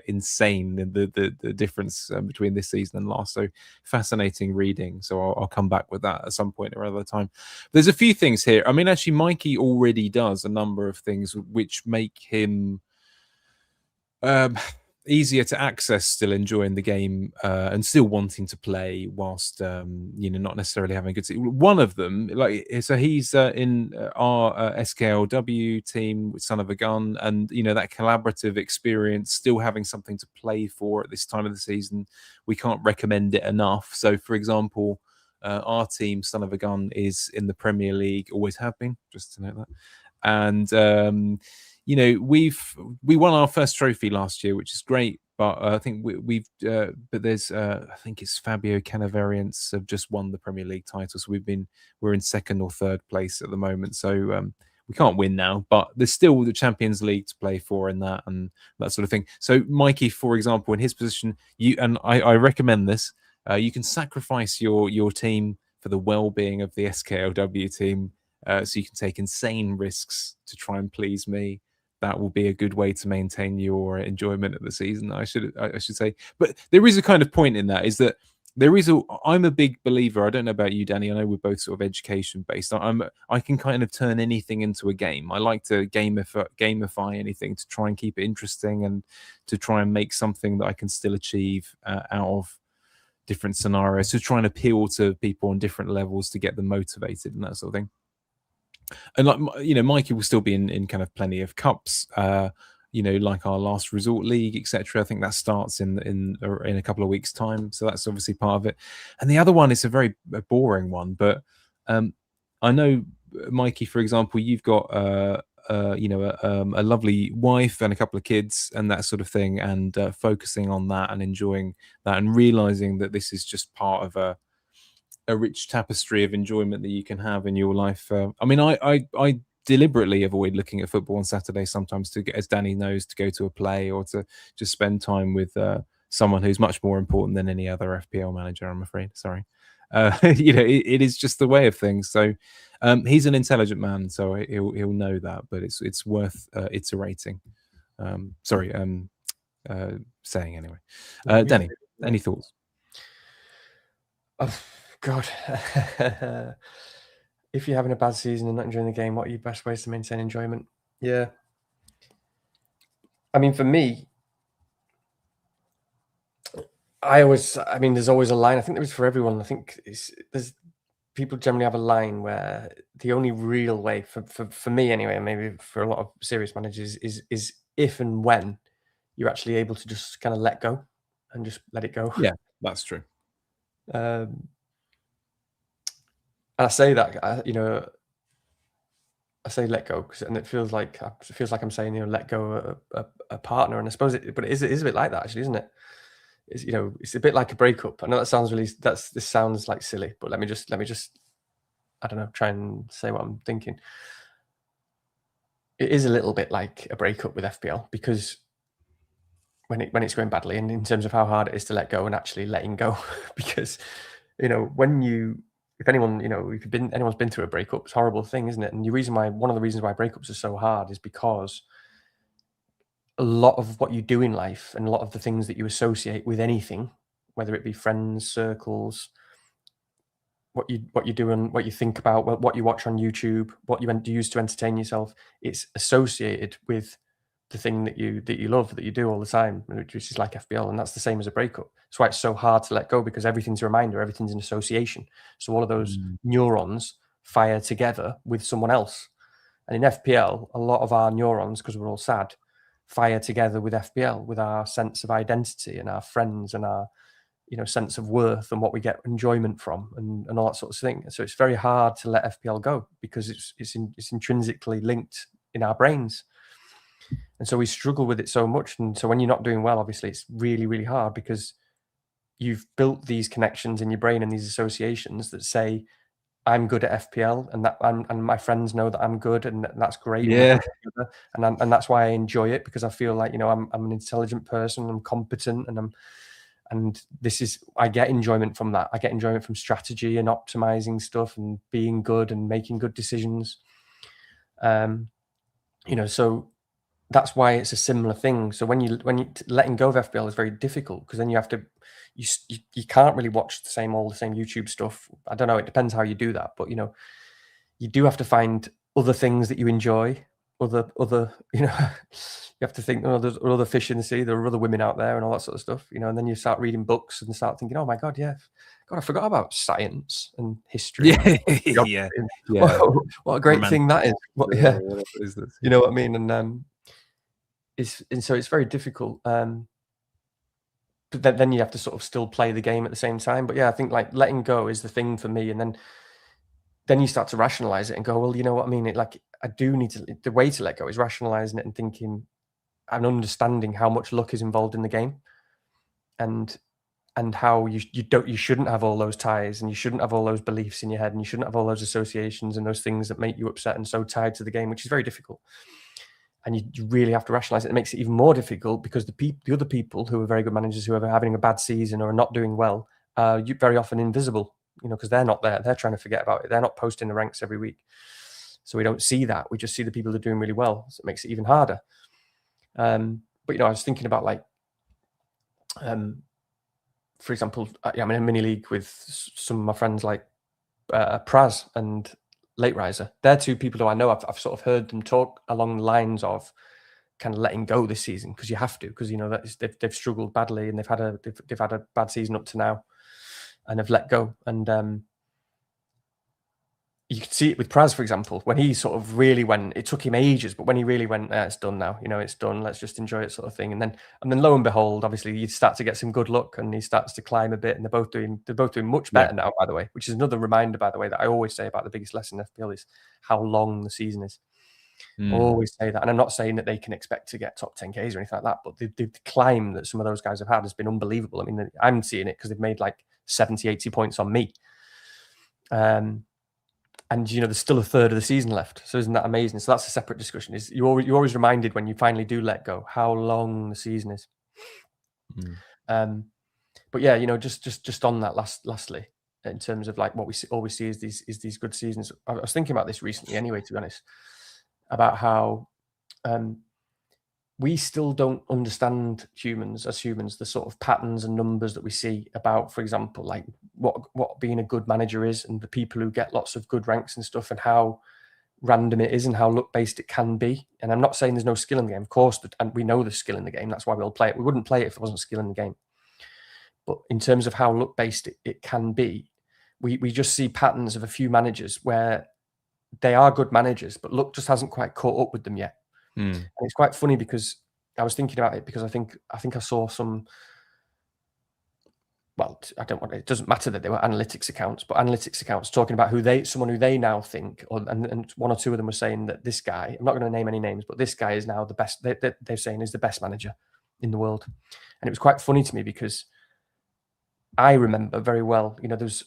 insane. The difference between this season and last. So fascinating reading. So I'll come back with that at some point or other time. There's a few things here. I mean, actually, Mikey already does a number of things which make him easier to access, still enjoying the game and still wanting to play whilst not necessarily having a good season. One of them, so he's in our SKLW team with Son of a Gun, and that collaborative experience, still having something to play for at this time of the season, we can't recommend it enough. So for example, our team, Son of a Gun, is in the Premier League, always have been, just to note that. And we won our first trophy last year, which is great. But I think but there's I think it's Fabio Cannavarians have just won the Premier League title, so we're in second or third place at the moment. So we can't win now, but there's still the Champions League to play for and that sort of thing. So Mikey, for example, in his position, I recommend this. You can sacrifice your team for the well-being of the SKLW team. So you can take insane risks to try and please me. That will be a good way to maintain your enjoyment of the season, I should say. But there is a kind of point in that, is that I'm a big believer. I don't know about you, Danny. I know we're both sort of education based. I can kind of turn anything into a game. I like to gamify anything to try and keep it interesting and to try and make something that I can still achieve out of different scenarios, to try and appeal to people on different levels to get them motivated and that sort of thing. And Mikey will still be in kind of plenty of cups, like our last resort league, etc. I think that starts in a couple of weeks' time, so that's obviously part of it. And the other one is a very boring one, but I know, Mikey, for example, you've got a lovely wife and a couple of kids and that sort of thing, and focusing on that and enjoying that and realizing that this is just part of a rich tapestry of enjoyment that you can have in your life. I mean, I deliberately avoid looking at football on Saturday sometimes to get, as Danny knows, to go to a play or to just spend time with someone who's much more important than any other FPL manager, I'm afraid. Sorry. It is just the way of things. So he's an intelligent man, so he'll know that, but it's worth iterating. Saying anyway. Danny, any thoughts? Oh, God. If you're having a bad season and not enjoying the game, what are your best ways to maintain enjoyment? Yeah. I mean, for me, there's always a line. I think there is for everyone. I think there's people generally have a line where the only real way for me anyway, and maybe for a lot of serious managers, is if and when you're actually able to just kind of let go and just let it go. Yeah, that's true. And I say that, I say let go, and it feels like I'm saying, let go a partner, and I suppose but it is a bit like that, actually, isn't it? It's a bit like a breakup. I know this sounds like silly, but let me just I don't know, try and say what I'm thinking. It is a little bit like a breakup with FPL, because when it's going badly, and in terms of how hard it is to let go and actually letting go, because if anyone's been through a breakup, it's a horrible thing, isn't it? And one of the reasons why breakups are so hard is because a lot of what you do in life and a lot of the things that you associate with anything, whether it be friends, circles, what you do and what you think about, what you watch on YouTube, what you use to entertain yourself, it's associated with the thing that you love, that you do all the time, which is like FPL, and that's the same as a breakup. That's why it's so hard to let go, because everything's a reminder, everything's an association. So all of those neurons fire together with someone else. And in FPL, a lot of our neurons, because we're all sad, fire together with FPL, with our sense of identity and our friends and our sense of worth and what we get enjoyment from, and all that sort of thing. So it's very hard to let FPL go, because it's intrinsically linked in our brains. And so we struggle with it so much. And so when you're not doing well, obviously it's really, really hard because you've built these connections in your brain and these associations that say, I'm good at FPL, and my friends know that I'm good, and that's great. Yeah. And that's why I enjoy it, because I feel like, I'm an intelligent person, I'm competent, and I get enjoyment from that. I get enjoyment from strategy and optimizing stuff and being good and making good decisions. So that's why it's a similar thing. So when you letting go of FPL is very difficult, because then you have to you can't really watch the same YouTube stuff. I don't know, it depends how you do that, but you do have to find other things that you enjoy, other you have to think, there's other fish in the sea, there are other women out there and all that sort of stuff, and then you start reading books and start thinking, oh my god, I forgot about science and history. Yeah. Yeah. What a great thing that is. What is this? You know what I mean? And so it's very difficult. But then you have to sort of still play the game at the same time. But yeah, I think like letting go is the thing for me. And then you start to rationalize it and go, well, you know what I mean? I do need to, the way to let go is rationalizing it and thinking and understanding how much luck is involved in the game, and how you shouldn't have all those ties, and you shouldn't have all those beliefs in your head, and you shouldn't have all those associations and those things that make you upset and so tied to the game, which is very difficult. And you really have to rationalize it. It makes it even more difficult because the other people who are very good managers, who are having a bad season or are not doing well, are very often invisible, because they're not there. They're trying to forget about it. They're not posting the ranks every week. So we don't see that. We just see the people that are doing really well. So it makes it even harder. But, I was thinking about for example, I'm in a mini league with some of my friends like Praz and Late Riser. They're two people who I know. I've sort of heard them talk along the lines of kind of letting go this season, because you have to, because they've struggled badly and they've had a bad season up to now, and have let go. And you could see it with Praz, for example, when he sort of really went. It took him ages, but when he really went, it's done now. It's done. Let's just enjoy it, sort of thing. And then lo and behold, obviously, you start to get some good luck, and he starts to climb a bit. And they're both doing much better now, by the way. Which is another reminder, by the way, that I always say about the biggest lesson in FPL is how long the season is. I always say that, and I'm not saying that they can expect to get top 10Ks or anything like that, but the climb that some of those guys have had has been unbelievable. I mean, I'm seeing it because they've made like 70, 80 points on me. And there's still a third of the season left, so isn't that amazing? So that's a separate discussion. Is you're always reminded when you finally do let go how long the season is. But yeah, just on that lastly, in terms of like what we always see is these good seasons. I was thinking about this recently, anyway, to be honest, about how we still don't understand as humans the sort of patterns and numbers that we see about, for example, like what being a good manager is, and the people who get lots of good ranks and stuff, and how random it is and how luck based it can be. And I'm not saying there's no skill in the game, of course, and we know there's skill in the game. That's why we'll play it. We wouldn't play it if there wasn't skill in the game. But in terms of how luck based it can be, we just see patterns of a few managers where they are good managers, but luck just hasn't quite caught up with them yet. And it's quite funny because I was thinking about it, because I think I saw some. Well, it doesn't matter that they were analytics accounts, but analytics accounts talking about someone who they now think, and one or two of them were saying that this guy, I'm not going to name any names, but this guy is now the best. They're saying is the best manager in the world, and it was quite funny to me because I remember very well. There's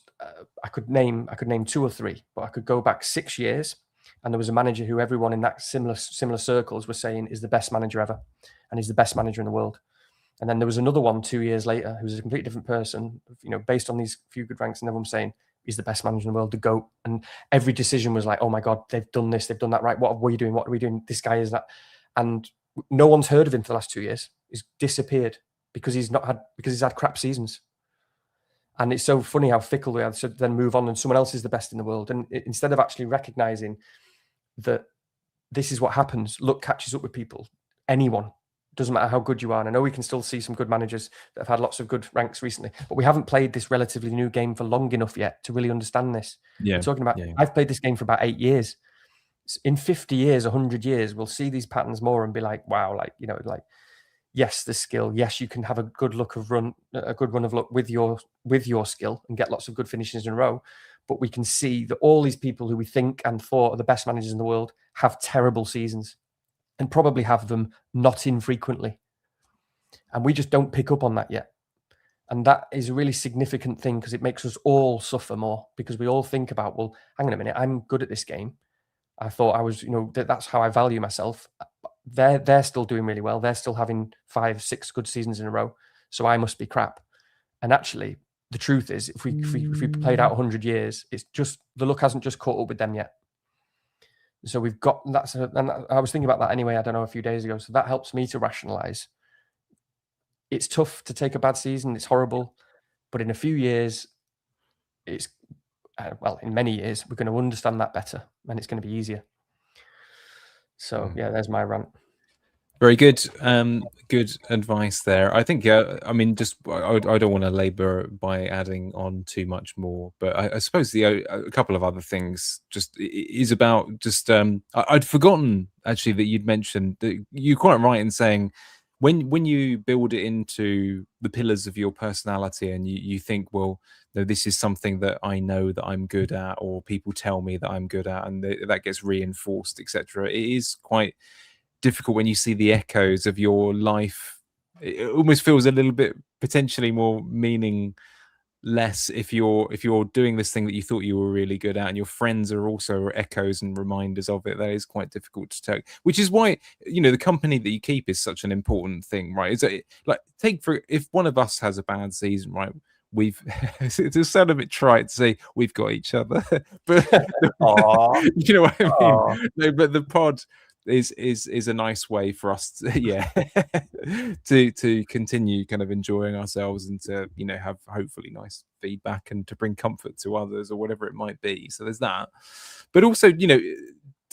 I could name 2 or 3, but I could go back 6 years. And there was a manager who everyone in that similar circles were saying is the best manager ever, and he's the best manager in the world. And then there was another one 2 years later who's a completely different person, based on these few good ranks, and everyone saying he's the best manager in the world, the GOAT. And every decision was like, oh my God, they've done this, they've done that right. What are we doing? What are we doing? This guy is that. And no one's heard of him for the last 2 years. He's disappeared because he's had crap seasons. And it's so funny how fickle we are to then move on and someone else is the best in the world. And instead of actually recognizing that this is what happens, luck catches up with people. Anyone, doesn't matter how good you are. And I know we can still see some good managers that have had lots of good ranks recently, but we haven't played this relatively new game for long enough yet to really understand this. Yeah. We're talking about, I've played this game for about 8 years. In 50 years, 100 years, we'll see these patterns more and be like, wow, yes, the skill. Yes, you can have a good run of luck with your skill and get lots of good finishes in a row. But we can see that all these people who we think and thought are the best managers in the world have terrible seasons. and probably have them not infrequently. And we just don't pick up on that yet. And that is a really significant thing because it makes us all suffer more, because we all think about, well, hang on a minute, I'm good at this game. I thought I was, that's how I value myself. They're still doing really well. They're still having 5, 6 good seasons in a row. So I must be crap. And actually, the truth is, if we played out 100 years, it's just the luck hasn't just caught up with them yet. So we've got and I was thinking about that anyway. I don't know, a few days ago. So that helps me to rationalize. It's tough to take a bad season. It's horrible, but in a few years, it's in many years, we're going to understand that better, and it's going to be easier. So yeah, there's my rant. Very good. Good advice there. I think, I mean, just I don't want to labour by adding on too much more, but I suppose a couple of other things just is about just I'd forgotten actually that you'd mentioned that you're quite right in saying when you build it into the pillars of your personality and you think, well, no, this is something that I know that I'm good at, or people tell me that I'm good at, and that gets reinforced, etc. It is quite difficult when you see the echoes of your life. It almost feels a little bit potentially more meaningless if you're doing this thing that you thought you were really good at, and your friends are also echoes and reminders of it. That is quite difficult to take, which is why the company that you keep is such an important thing, right? Is it like, take for if one of us has a bad season, right? We've it's sound a bit trite to say we've got each other, but you know what I mean. No, but the pod is a nice way for us to, to continue kind of enjoying ourselves and to have hopefully nice feedback and to bring comfort to others or whatever it might be. So there's that, but also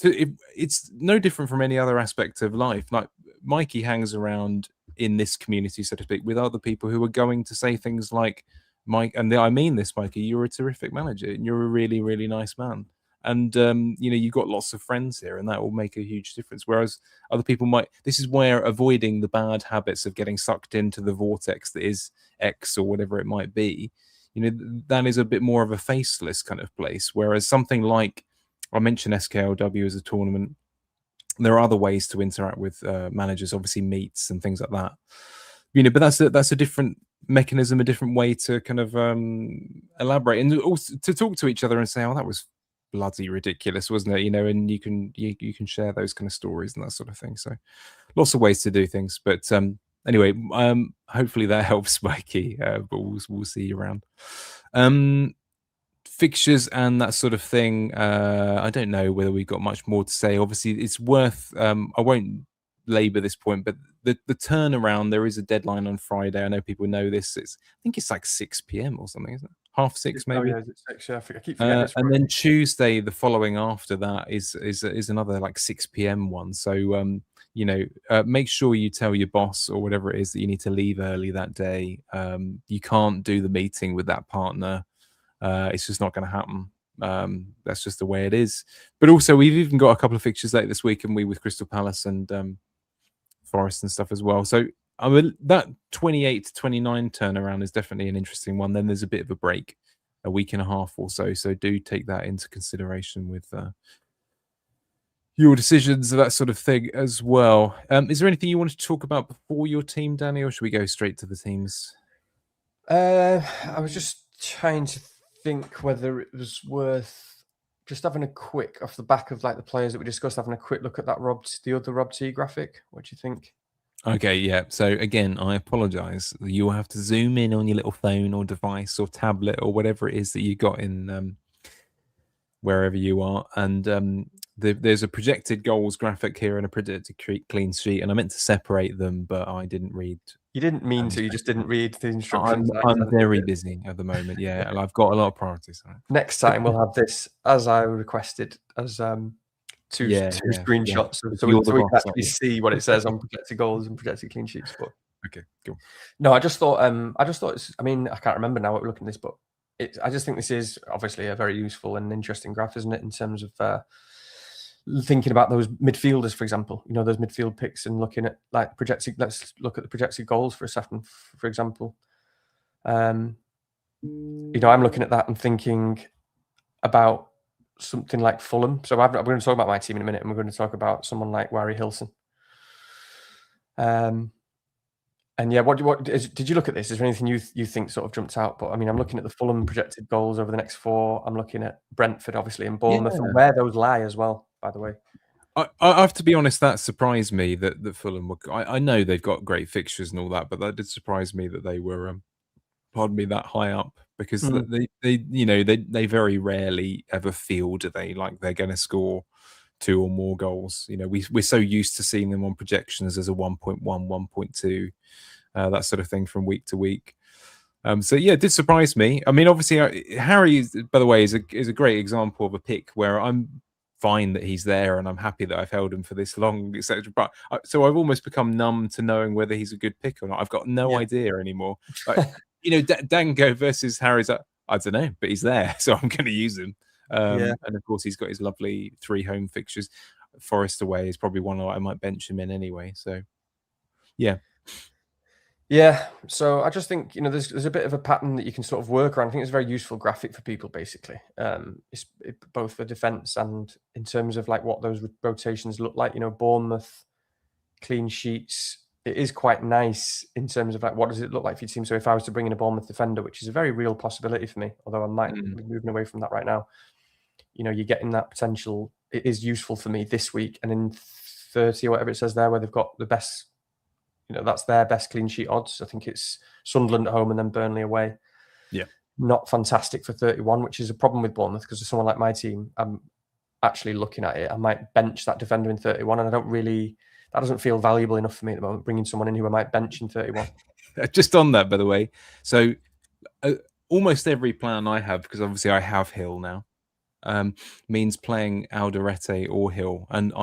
it's no different from any other aspect of life. Like, Mikey hangs around in this community, so to speak, with other people who are going to say things like, Mike, and I mean this, Mikey, you're a terrific manager and you're a really, really nice man. And you've got lots of friends here, and that will make a huge difference. Whereas other people might. This is where avoiding the bad habits of getting sucked into the vortex that is X or whatever it might be. That is a bit more of a faceless kind of place. Whereas something like, I mentioned SKLW as a tournament, there are other ways to interact with managers, obviously meets and things like that. But that's a different mechanism, a different way to kind of elaborate and also to talk to each other and say, oh, that was bloody ridiculous, wasn't it? And you can share those kind of stories and that sort of thing. So lots of ways to do things. But anyway, hopefully that helps, Mikey. But we'll see you around. Fixtures and that sort of thing. I don't know whether we've got much more to say. Obviously, it's worth. I won't labour this point, but the turnaround, there is a deadline on Friday. I know people know this. I think it's like 6 p.m. or something, isn't it? 5:30 maybe. Oh, yeah, it's 6, yeah, I keep forgetting. And then Tuesday, the following after that, is another like 6 p.m. one. So make sure you tell your boss or whatever it is that you need to leave early that day. You can't do the meeting with that partner. It's just not going to happen. That's just the way it is. But also, we've even got a couple of fixtures later this week, and we with Crystal Palace and Forest and stuff as well. So that 28 to 29 turnaround is definitely an interesting one. Then there's a bit of a break, a week and a half or so. So do take that into consideration with your decisions, that sort of thing as well. Is there anything you want to talk about before your team, Danny, or should we go straight to the teams? I was just trying to think whether it was worth just having a quick, off the back of like the players that we discussed, having a quick look at that the other Rob T graphic. What do you think? Okay, yeah. So again, I apologize. You will have to zoom in on your little phone or device or tablet or whatever it is that you got in wherever you are. And there's a projected goals graphic here and a projected clean sheet. And I meant to separate them, but I didn't read. You didn't mean to. You just didn't read the instructions. I'm very busy at the moment. Yeah, and I've got a lot of priorities. Right? Next time we'll have this as I requested, as two screenshots, so we can actually see what it says on projected goals and projected clean sheets. But okay, cool. No, I just thought it's. I mean, I can't remember now what we're looking at this, but I just think this is obviously a very useful and interesting graph, isn't it? In terms of thinking about those midfielders, for example, those midfield picks, and looking at like projected. Let's look at the projected goals for a second, for example. I'm looking at that and thinking about something like Fulham. So I'm going to talk about my team in a minute, and we're going to talk about someone like Wari Hilson. And yeah, did you look at this? Is there anything you think sort of jumped out? But I mean, I'm looking at the Fulham projected goals over the next 4. I'm looking at Brentford, obviously, and Bournemouth, and where those lie as well, by the way. I have to be honest, that surprised me that Fulham were. I know they've got great fixtures and all that, but that did surprise me that they were, pardon me, that high up, because they very rarely ever feel, do they, like they're going to score 2 or more goals. We're so used to seeing them on projections as a 1.1, 1.2, that sort of thing from week to week. So yeah, it did surprise me. I mean, obviously, Harry, by the way, is a great example of a pick where I'm fine that he's there and I'm happy that I've held him for this long, etc. But so I've almost become numb to knowing whether he's a good pick or not. I've got no idea anymore. Like, Dango versus Harry's, I don't know, but he's there, so I'm going to use him. And of course, he's got his lovely 3 home fixtures. Forest away is probably one I might bench him in anyway. So yeah. Yeah, so I just think there's a bit of a pattern that you can sort of work around. I think it's a very useful graphic for people, basically. It's both for defense and in terms of like what those rotations look like. Bournemouth clean sheets. It is quite nice in terms of like what does it look like for your team. So if I was to bring in a Bournemouth defender, which is a very real possibility for me, although I might be moving away from that right now. You're getting that potential. It is useful for me this week, and in 30 or whatever it says there, where they've got the best. That's their best clean sheet odds. I think it's Sunderland at home and then Burnley away. Yeah. Not fantastic for 31, which is a problem with Bournemouth, because for someone like my team, I'm actually looking at it. I might bench that defender in 31, and that doesn't feel valuable enough for me at the moment, bringing someone in who I might bench in 31. Just on that, by the way. So almost every plan I have, because obviously I have Hill now, means playing Alderete or Hill. And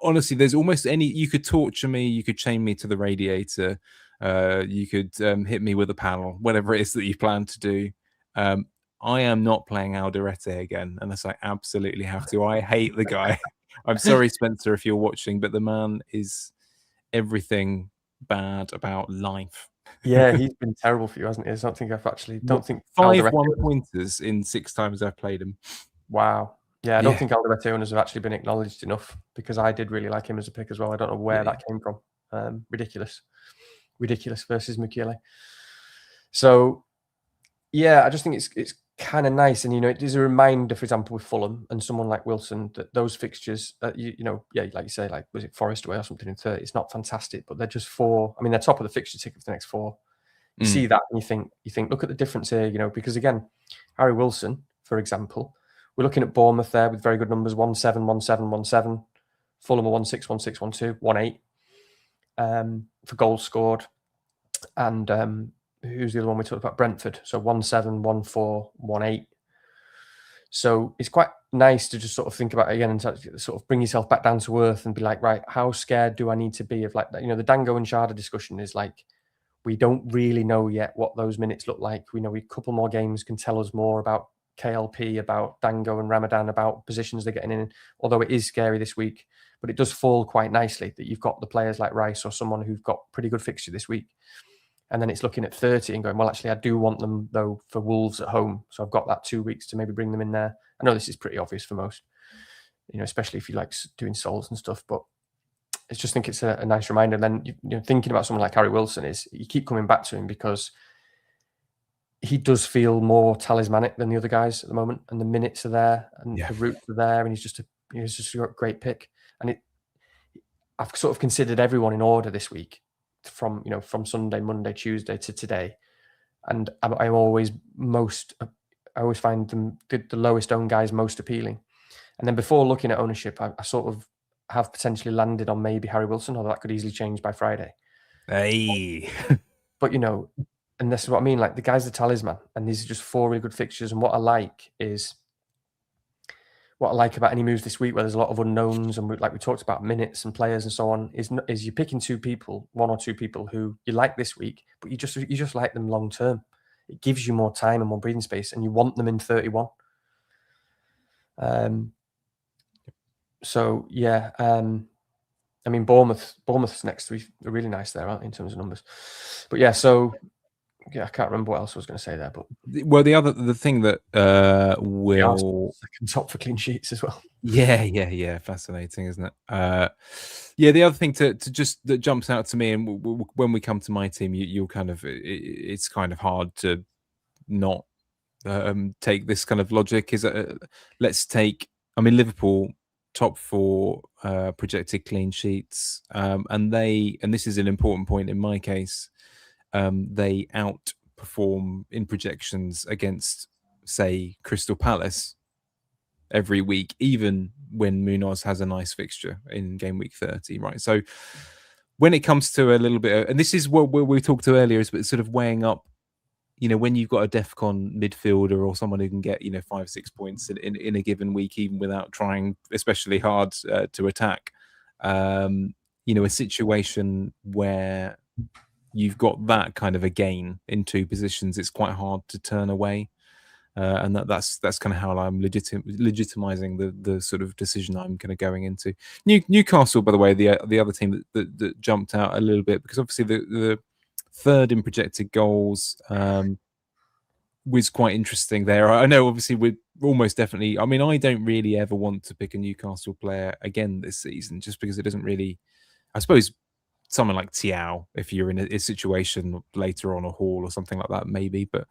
honestly, there's almost you could torture me, you could chain me to the radiator, you could hit me with a panel, whatever it is that you plan to do. I am not playing Alderete again unless I absolutely have to. I hate the guy. I'm sorry, Spencer, if you're watching, but the man is everything bad about life. Yeah, he's been terrible for you, hasn't he? I don't think I've actually. Don't think 5 1-pointers in 6 times I've played him. Wow. Yeah, I don't think Alderete owners have actually been acknowledged enough, because I did really like him as a pick as well. I don't know where that came from. Ridiculous versus Mukiele. So yeah, I just think it's kind of nice, and it is a reminder, for example, with Fulham and someone like Wilson, that those fixtures, like you say, like was it Forest away or something in 30? It's not fantastic, but they're just 4. I mean, they're top of the fixture ticket for the next 4. You see that and you think, look at the difference here, because again, Harry Wilson, for example, we're looking at Bournemouth there with very good numbers: 1-7, 1-7, 1-7. Fulham are 1-6, 1-6, 1-2, 1-8 for goals scored, and who's the other one we talked about? Brentford. So 1-7, 1-4, 1-8. So it's quite nice to just sort of think about it again and sort of bring yourself back down to earth and be like, right, how scared do I need to be of like that? The Dango and Sharda discussion is like, we don't really know yet what those minutes look like. We know a couple more games can tell us more about KLP, about Dango and Ramadan, about positions they're getting in, although it is scary this week. But it does fall quite nicely that you've got the players like Rice or someone who've got pretty good fixture this week. And then it's looking at 30 and going, well, actually, I do want them, though, for Wolves at home. So I've got that 2 weeks to maybe bring them in there. I know this is pretty obvious for most, especially if you like doing souls and stuff. But I just think it's a nice reminder. And then thinking about someone like Harry Wilson is you keep coming back to him because he does feel more talismanic than the other guys at the moment. And the minutes are there and the routes are there. And he's just a great pick. And I've sort of considered everyone in order this week, from Sunday, Monday, Tuesday to today, and I always find them the lowest owned guys most appealing. And then before looking at ownership, I sort of have potentially landed on maybe Harry Wilson, although that could easily change by Friday. Hey, but and this is what I mean. Like, the guy's the talisman, and these are just 4 really good fixtures. And what I like about any moves this week, where there's a lot of unknowns, and we talked about minutes and players and so on, is you're picking 1 or 2 people who you like this week, but you just like them long term. It gives you more time and more breathing space, and you want them in 31. So yeah, I mean, Bournemouth's next 3 are really nice there, aren't they, in terms of numbers? But yeah, so Yeah, I can't remember what else I was going to say there, but well, the thing that will second top for clean sheets as well. Yeah, fascinating, isn't it? Yeah, the other thing to just that jumps out to me, and when we come to my team, you'll kind of it's kind of hard to not take this kind of logic. Is let's take, I mean, Liverpool top 4 projected clean sheets, and this is an important point in my case. They outperform in projections against, say, Crystal Palace every week, even when Munoz has a nice fixture in game week 30, right? So when it comes to a little bit of, and this is what we talked to earlier, is but sort of weighing up, when you've got a DEFCON midfielder or someone who can get, 5-6 points in a given week, even without trying especially hard to attack, a situation where you've got that kind of a gain in 2 positions, it's quite hard to turn away. And that's kind of how I'm legitimizing the sort of decision I'm kind of going into. Newcastle, by the way, the other team that jumped out a little bit, because obviously the third in projected goals was quite interesting there. I know obviously we're almost definitely, I mean, I don't really ever want to pick a Newcastle player again this season, just because it doesn't really, I suppose someone like Tiao, if you're in a situation later on, a Hall or something like that, maybe, but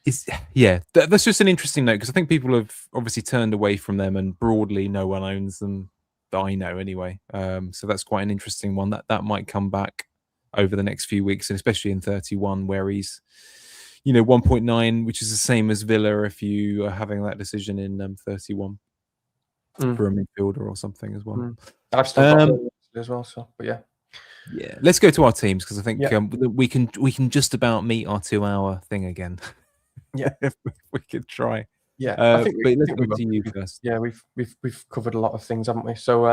that's just an interesting note, because I think people have obviously turned away from them, and broadly no one owns them that I know anyway. So that's quite an interesting one that might come back over the next few weeks, and especially in 31, where he's 1.9, which is the same as Villa if you are having that decision in 31 for a midfielder or something as well. I've still got as well, so but yeah. Yeah, let's go to our teams, because I think we can just about meet our 2-hour thing again. Yeah, if we could try. Yeah, I think but let's go to you first. Yeah, we've covered a lot of things, haven't we? So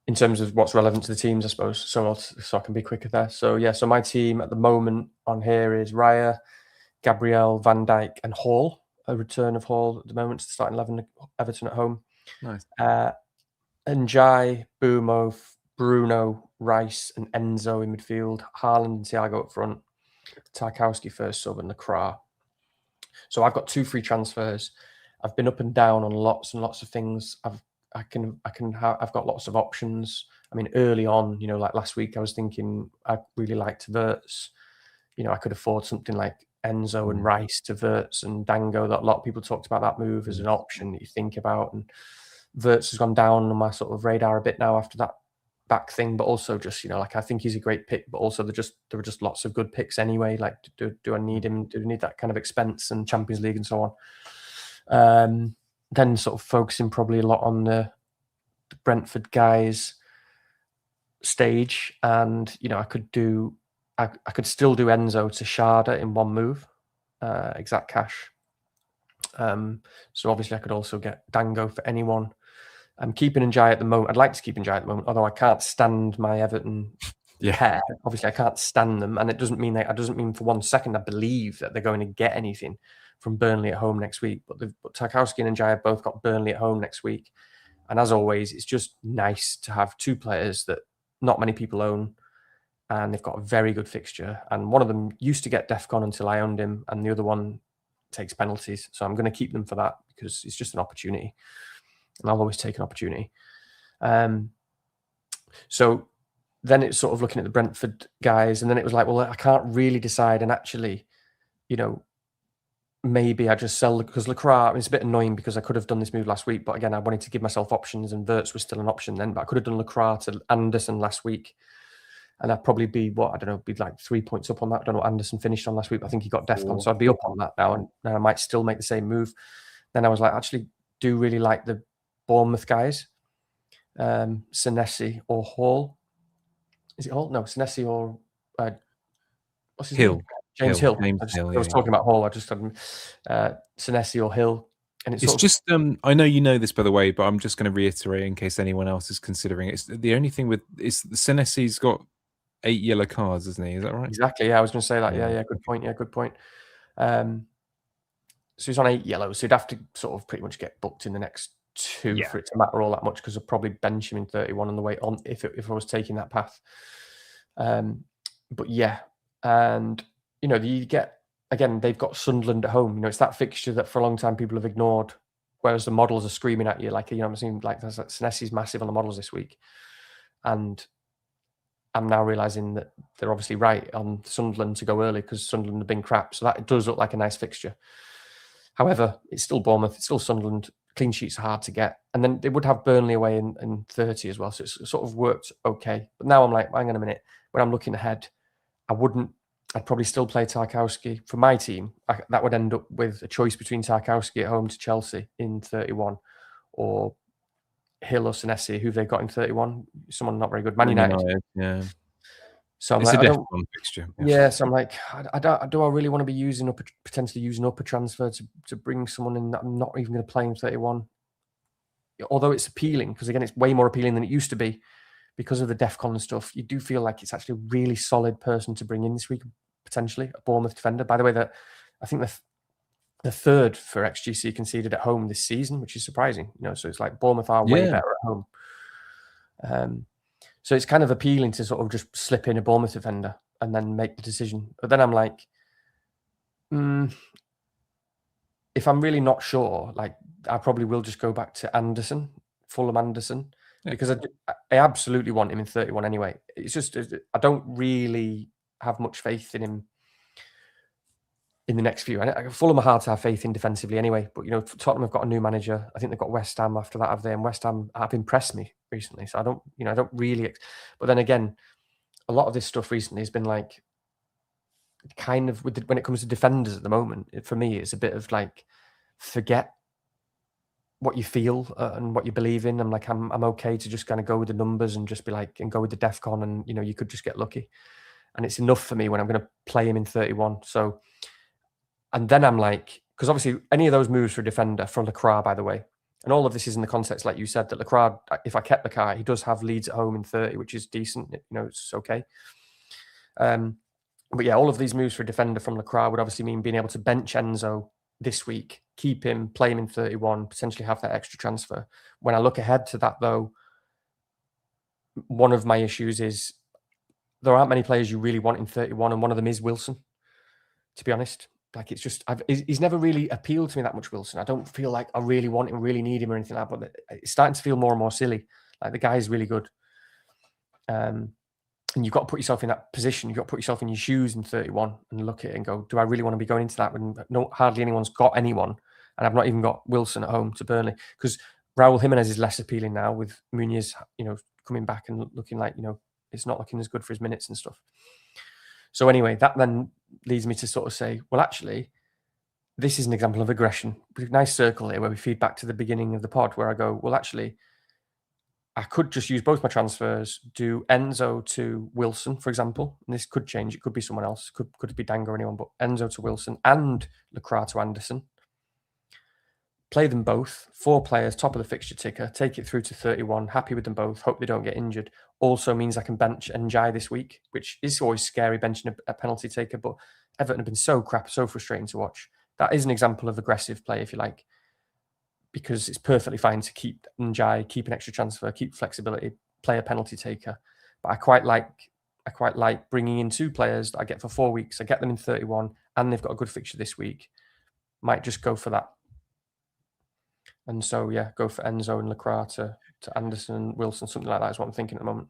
in terms of what's relevant to the teams, I suppose. So I can be quicker there. So yeah, so my team at the moment on here is Raya, Gabriel, Van Dijk, and Hall. A return of Hall at the moment to starting 11, Everton at home. Nice. Njai, Bumo, Bruno, Rice, and Enzo in midfield. Haaland and Thiago up front. Tarkowski first sub, and Lacroix. So I've got 2 free transfers. I've been up and down on lots and lots of things. I've got lots of options. I mean, early on, like last week, I was thinking I really liked Verts. I could afford something like Enzo and Rice to Verts and Dango. That a lot of people talked about that move as an option that you think about. And Verts has gone down on my sort of radar a bit now after that back thing, but also just like I think he's a great pick, but also there were just lots of good picks anyway. Like, do I need him? Do I need that kind of expense and Champions League and so on? Then sort of focusing probably a lot on the Brentford guys stage, and I could still do Enzo to Sharda in one move, exact cash. So obviously I could also get Dango for anyone. I'm keeping Njai at the moment. I'd like to keep Njai at the moment, although I can't stand my Everton pair. Obviously, I can't stand them, and it doesn't mean for 1 second I believe that they're going to get anything from Burnley at home next week. But Tarkowski and Njai have both got Burnley at home next week, and as always, it's just nice to have 2 players that not many people own, and they've got a very good fixture. And one of them used to get DEFCON until I owned him, and the other one takes penalties. So I'm going to keep them for that, because it's just an opportunity. And I'll always take an opportunity. So then it's sort of looking at the Brentford guys, and then it was like, well, I can't really decide. And actually, maybe I just sell, because Lacroix, it's a bit annoying because I could have done this move last week, but again, I wanted to give myself options, and Verts was still an option then, but I could have done Lacroix to Anderson last week, and I'd probably be like 3 points up on that. I don't know what Anderson finished on last week, but I think he got DEFCON, so I'd be up on that now, and I might still make the same move. Then I was like, actually, do really like the Bournemouth guys, Senesi or Hall. Is it Hall? No, Senesi or what's his name? James Hill. I was talking about Hall. I just had Senesi or Hill. And it's just I know you know this, by the way, but I'm just going to reiterate in case anyone else is considering it. It's the only thing with Senesi's got 8 yellow cards, isn't he? Is that right? Exactly. Yeah, I was going to say that. Yeah, good point. Yeah, good point. So he's on 8 yellows, so he'd have to sort of pretty much get booked in the next 2 for it to matter all that much, because I'd probably bench him in 31 on the way on if I was taking that path. But yeah, And you get, again, they've got Sunderland at home. It's that fixture that for a long time people have ignored, whereas the models are screaming at you. Like, I'm seeing like Senesi's massive on the models this week, and I'm now realizing that they're obviously right on Sunderland to go early because Sunderland have been crap. So that does look like a nice fixture. However, it's still Bournemouth, it's still Sunderland. Clean sheets are hard to get. And then they would have Burnley away in 30 as well. So it's sort of worked okay. But now I'm like, hang on a minute. When I'm looking ahead, I'd probably still play Tarkowski. For my team, that would end up with a choice between Tarkowski at home to Chelsea in 31 or Hill or Senesi, who they've got in 31. Someone not very good. Man United. Yeah. So I'm it's like, a difficult fixture. Yeah, so I'm like, do I really want to be potentially using up a transfer to bring someone in that I'm not even going to play in 31? Although it's appealing, because again, it's way more appealing than it used to be because of the DEFCON and stuff. You do feel like it's actually a really solid person to bring in this week, potentially a Bournemouth defender. By the way, that I think the third for XGC conceded at home this season, which is surprising. So it's like Bournemouth are way better at home. So it's kind of appealing to sort of just slip in a Bournemouth defender and then make the decision. But then I'm like, if I'm really not sure, like I probably will just go back to Anderson, Fulham Anderson, because I absolutely want him in 31 anyway. It's just I don't really have much faith in him in the next few. And Fulham are hard to have faith in defensively anyway. But Tottenham have got a new manager. I think they've got West Ham after that, have they? And West Ham have impressed me recently. So I don't really. But then again, a lot of this stuff recently has been like kind of when it comes to defenders at the moment. For me, it's a bit of like forget what you feel and what you believe in. I'm like, I'm okay to just kind of go with the numbers and just be like, and go with the DEFCON, and you could just get lucky. And it's enough for me when I'm going to play him in 31. So, and then I'm like, because obviously any of those moves for a defender, for Lacroix, by the way, and all of this is in the context, like you said, that Lacroix, if I kept Lacroix, he does have Leeds at home in 30, which is decent. It's okay. But yeah, all of these moves for a defender from Lacroix would obviously mean being able to bench Enzo this week, keep him, play him in 31, potentially have that extra transfer. When I look ahead to that, though, one of my issues is there aren't many players you really want in 31, and one of them is Wilson, to be honest. Like, it's just, he's never really appealed to me that much, Wilson. I don't feel like I really want him, really need him or anything like that, but it's starting to feel more and more silly. Like, the guy is really good. And you've got to put yourself in that position. You've got to put yourself in your shoes in 31 and look at it and go, do I really want to be going into that when hardly anyone's got anyone? And I've not even got Wilson at home to Burnley, because Raul Jimenez is less appealing now with Muniz, coming back and looking like, it's not looking as good for his minutes and stuff. So anyway, that then leads me to sort of say, well, actually, this is an example of aggression. Nice circle here where we feed back to the beginning of the pod where I go, well, actually, I could just use both my transfers, do Enzo to Wilson, for example. And this could change. It could be someone else. Could be Dango or anyone, but Enzo to Wilson and Lacroix to Anderson. Play them both. 4 players, top of the fixture ticker. Take it through to 31. Happy with them both. Hope they don't get injured. Also means I can bench Njai this week, which is always scary, benching a penalty taker. But Everton have been so crap, so frustrating to watch. That is an example of aggressive play, if you like, because it's perfectly fine to keep Njai, keep an extra transfer, keep flexibility, play a penalty taker. But I quite like bringing in 2 players that I get for 4 weeks. I get them in 31, and they've got a good fixture this week. Might just go for that. And so, yeah, go for Enzo and Lacroix to Anderson and Wilson, something like that is what I'm thinking at the moment.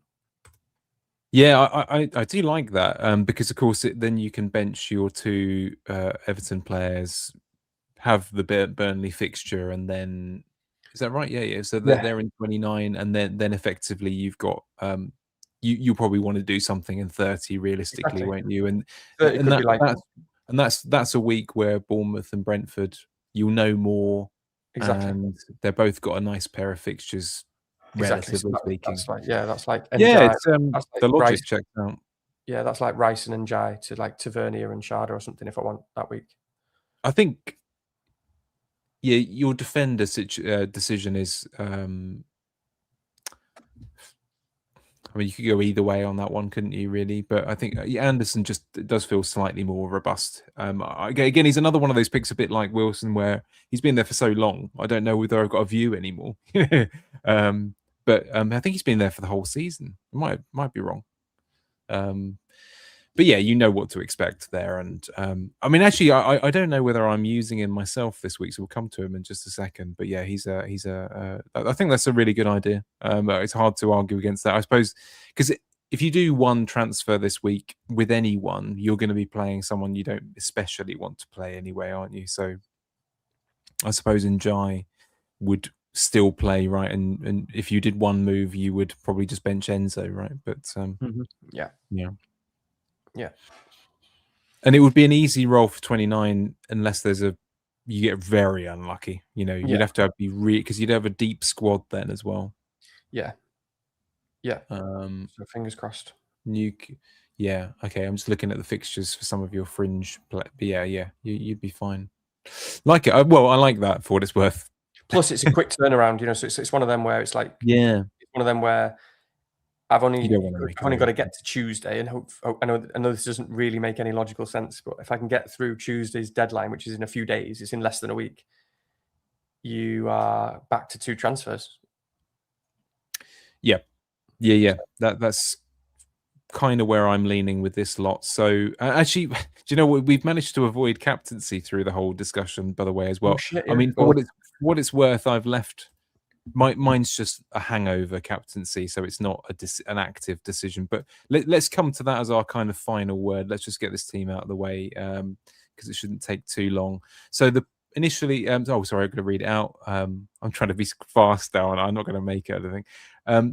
Yeah, I do like that, because, of course, then you can bench your 2 Everton players, have the Burnley fixture, and then... Is that right? Yeah. So they're in 29, and then effectively you've got... you probably want to do something in 30 realistically, won't you? And that's a week where Bournemouth and Brentford, you'll know more. Exactly. And they've both got a nice pair of fixtures, relatively speaking. That's like yeah, it's, that's like the logic Rice. checks out. Yeah, that's like Rice and Njai to like Tavernier and Sharda or something if I want that week. I think, yeah, your defender decision is... I mean, you could go either way on that one, couldn't you, really? But I think Anderson just does feel slightly more robust. Again, he's another one of those picks, a bit like Wilson, where he's been there for so long. I don't know whether I've got a view anymore. But I think he's been there for the whole season. Might be wrong. but yeah, you know what to expect there. And I mean, actually, I don't know whether I'm using him myself this week, so we'll come to him in just a second. But yeah, I think that's a really good idea. It's hard to argue against that, I suppose, because if you do one transfer this week with anyone, you're going to be playing someone you don't especially want to play anyway, aren't you? So I suppose Njai would still play, right? And if you did one move, you would probably just bench Enzo, right? But yeah. And it would be an easy roll for 29 unless you get very unlucky. You'd have to be because you'd have a deep squad then as well. Yeah. So fingers crossed. Yeah. Okay. I'm just looking at the fixtures for some of your fringe. But yeah. You'd be fine. Like it. Well, I like that for what it's worth. Plus, it's a quick turnaround. So it's one of them where it's like, yeah, it's one of them where I've only got to get to Tuesday, and I know this doesn't really make any logical sense, but if I can get through Tuesday's deadline, which is in a few days, it's in less than a week, you are back to 2 transfers. Yeah. That's kind of where I'm leaning with this lot. So actually, do you know what? We've managed to avoid captaincy through the whole discussion, by the way, as well. Oh, shit, I mean, for what it's worth, I've left. Mine's just a hangover captaincy, so it's not an active decision. But let's come to that as our kind of final word. Let's just get this team out of the way because it shouldn't take too long. So initially, sorry, I'm going to read it out. I'm trying to be fast now, and I'm not going to make it. I don't think.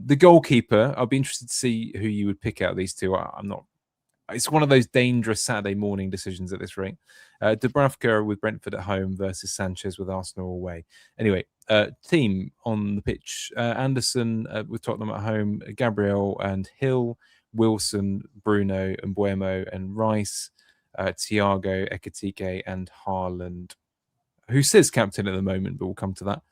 The goalkeeper. I'll be interested to see who you would pick out of these two. I'm not. It's one of those dangerous Saturday morning decisions at this rate. Dubravka with Brentford at home versus Sanchez with Arsenal away. Anyway, team on the pitch. Anderson with Tottenham at home. Gabriel and Hill. Wilson, Bruno, and Mbuemo and Rice. Thiago, Ekitike, and Haaland, who says captain at the moment, but we'll come to that.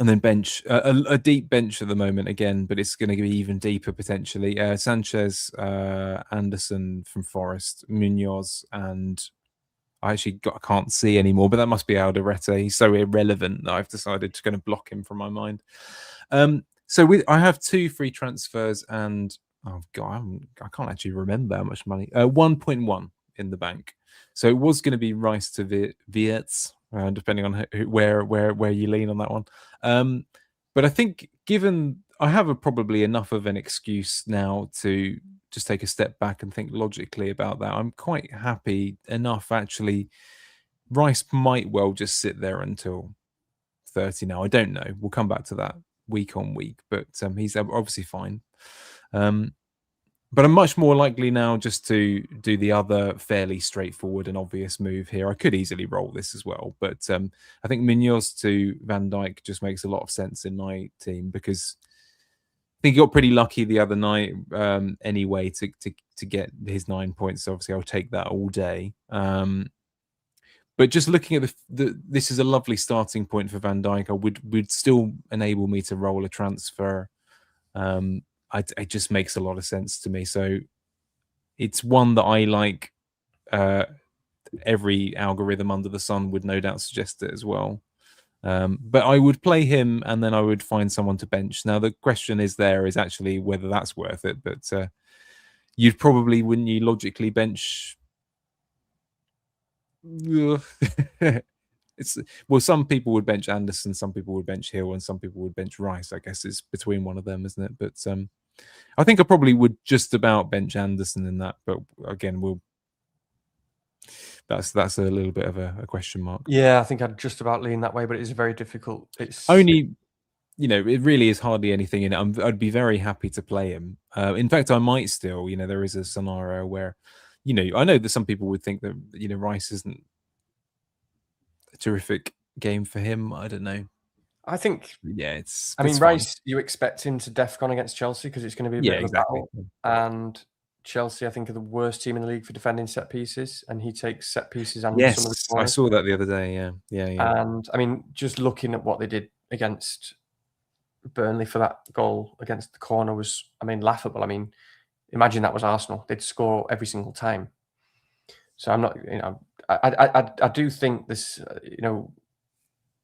And then bench, a deep bench at the moment again, but it's going to be even deeper potentially. Sanchez, Anderson from Forest, Munoz, and I can't see anymore, but that must be Alderete. He's so irrelevant that I've decided to kind of block him from my mind. So I have 2 free transfers, and oh god, I can't actually remember how much money. 1.1 in the bank. So it was going to be Rice to Wirtz. Depending on where you lean on that one. But I think given I have probably enough of an excuse now to just take a step back and think logically about that, I'm quite happy enough actually. Rice might well just sit there until 30 now. I don't know. We'll come back to that week on week, but he's obviously fine. But I'm much more likely now just to do the other fairly straightforward and obvious move here. I could easily roll this as well, but I think Munoz to Van Dijk just makes a lot of sense in my team because I think he got pretty lucky the other night anyway to get his 9 points. Obviously, I'll take that all day. But just looking at this is a lovely starting point for Van Dijk. Would still enable me to roll a transfer. It just makes a lot of sense to me. So it's one that I like. Every algorithm under the sun would no doubt suggest it as well. But I would play him and then I would find someone to bench. Now, the question is actually whether that's worth it. But wouldn't you logically bench? Some people would bench Anderson, some people would bench Hill, and some people would bench Rice. I guess it's between one of them, isn't it? But I think I probably would just about bench Anderson in that. But again, that's a little bit of a question mark. Yeah, I think I'd just about lean that way, but it is very difficult. It's only, it really is hardly anything in it. I'd be very happy to play him. In fact, I might still. There is a scenario where, I know that some people would think that Rice isn't a terrific game for him. I don't know. I think, it's. I mean, Rice, you expect him to DEFCON against Chelsea because it's going to be a bit of a battle. And Chelsea, I think, are the worst team in the league for defending set pieces, and he takes set pieces and some of the corners. I saw that the other day. Yeah. And I mean, just looking at what they did against Burnley for that goal against the corner was, laughable. I mean, imagine that was Arsenal; they'd score every single time. So I'm not, I do think this,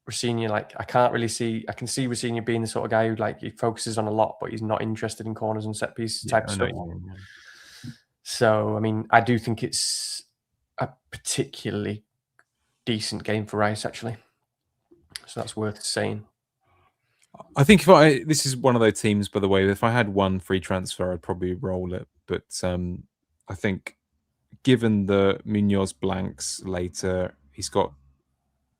Rosenior, I can't really see. I can see Rosenior being the sort of guy who he focuses on a lot, but he's not interested in corners and set piece type stuff. So, I mean, I do think it's a particularly decent game for Rice, actually. So that's worth saying. I think this is one of those teams, by the way, if I had one free transfer, I'd probably roll it. But I think given the Munoz blanks later, he's got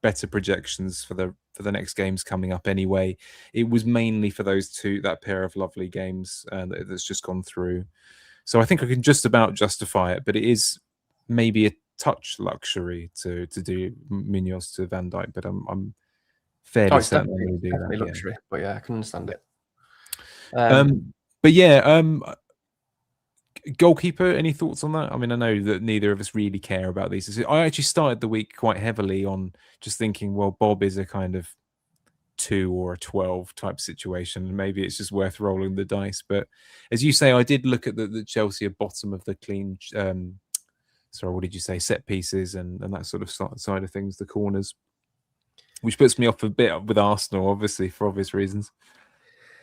better projections for the next games coming up anyway. It was mainly for that pair of lovely games that's just gone through. So I think I can just about justify it, but it is maybe a touch luxury to do Munoz to Van Dijk, but I'm fairly certain I'm going to do definitely that. luxury, but yeah, I can understand it. But yeah, goalkeeper, any thoughts on that? I mean, I know that neither of us really care about these. I actually started the week quite heavily on just thinking, well, Bob is a kind of 2 or a 12 type situation, and maybe it's just worth rolling the dice. But as you say, I did look at the Chelsea at bottom of the clean sorry, what did you say, set pieces and that sort of side of things, the corners, which puts me off a bit with Arsenal, obviously, for obvious reasons.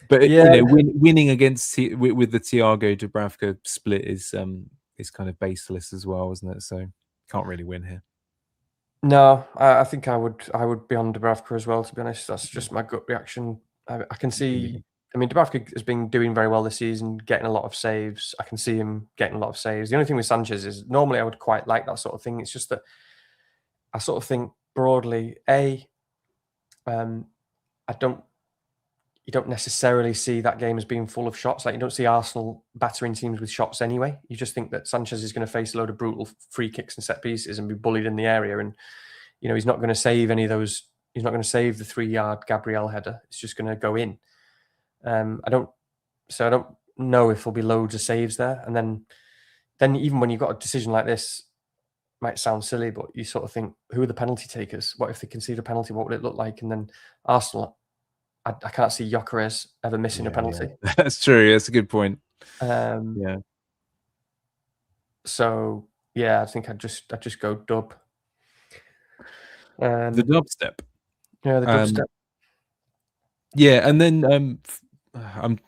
But yeah, winning against with the Thiago Dubravka split is kind of baseless as well, isn't it? So can't really win here. no, I think I would be on Dubravka as well. To be honest, that's just my gut reaction. I can see. I mean, Dubravka has been doing very well this season, getting a lot of saves. I can see him getting a lot of saves. The only thing with Sanchez is normally I would quite like that sort of thing. It's just that I sort of think broadly, you don't necessarily see that game as being full of shots. Like, you don't see Arsenal battering teams with shots anyway. You just think that Sanchez is going to face a load of brutal free kicks and set pieces and be bullied in the area. And, he's not going to save any of those. He's not going to save the 3-yard Gabriel header. It's just going to go in. I don't know if there'll be loads of saves there. And then even when you've got a decision like this, might sound silly, but you sort of think, who are the penalty takers? What if they concede a penalty? What would it look like? And then Arsenal, I can't see Gyökeres ever missing a penalty. Yeah. That's true. That's a good point. Yeah. So yeah, I think I'd just go dub. The dubstep. Yeah, the dubstep. Yeah, and then this is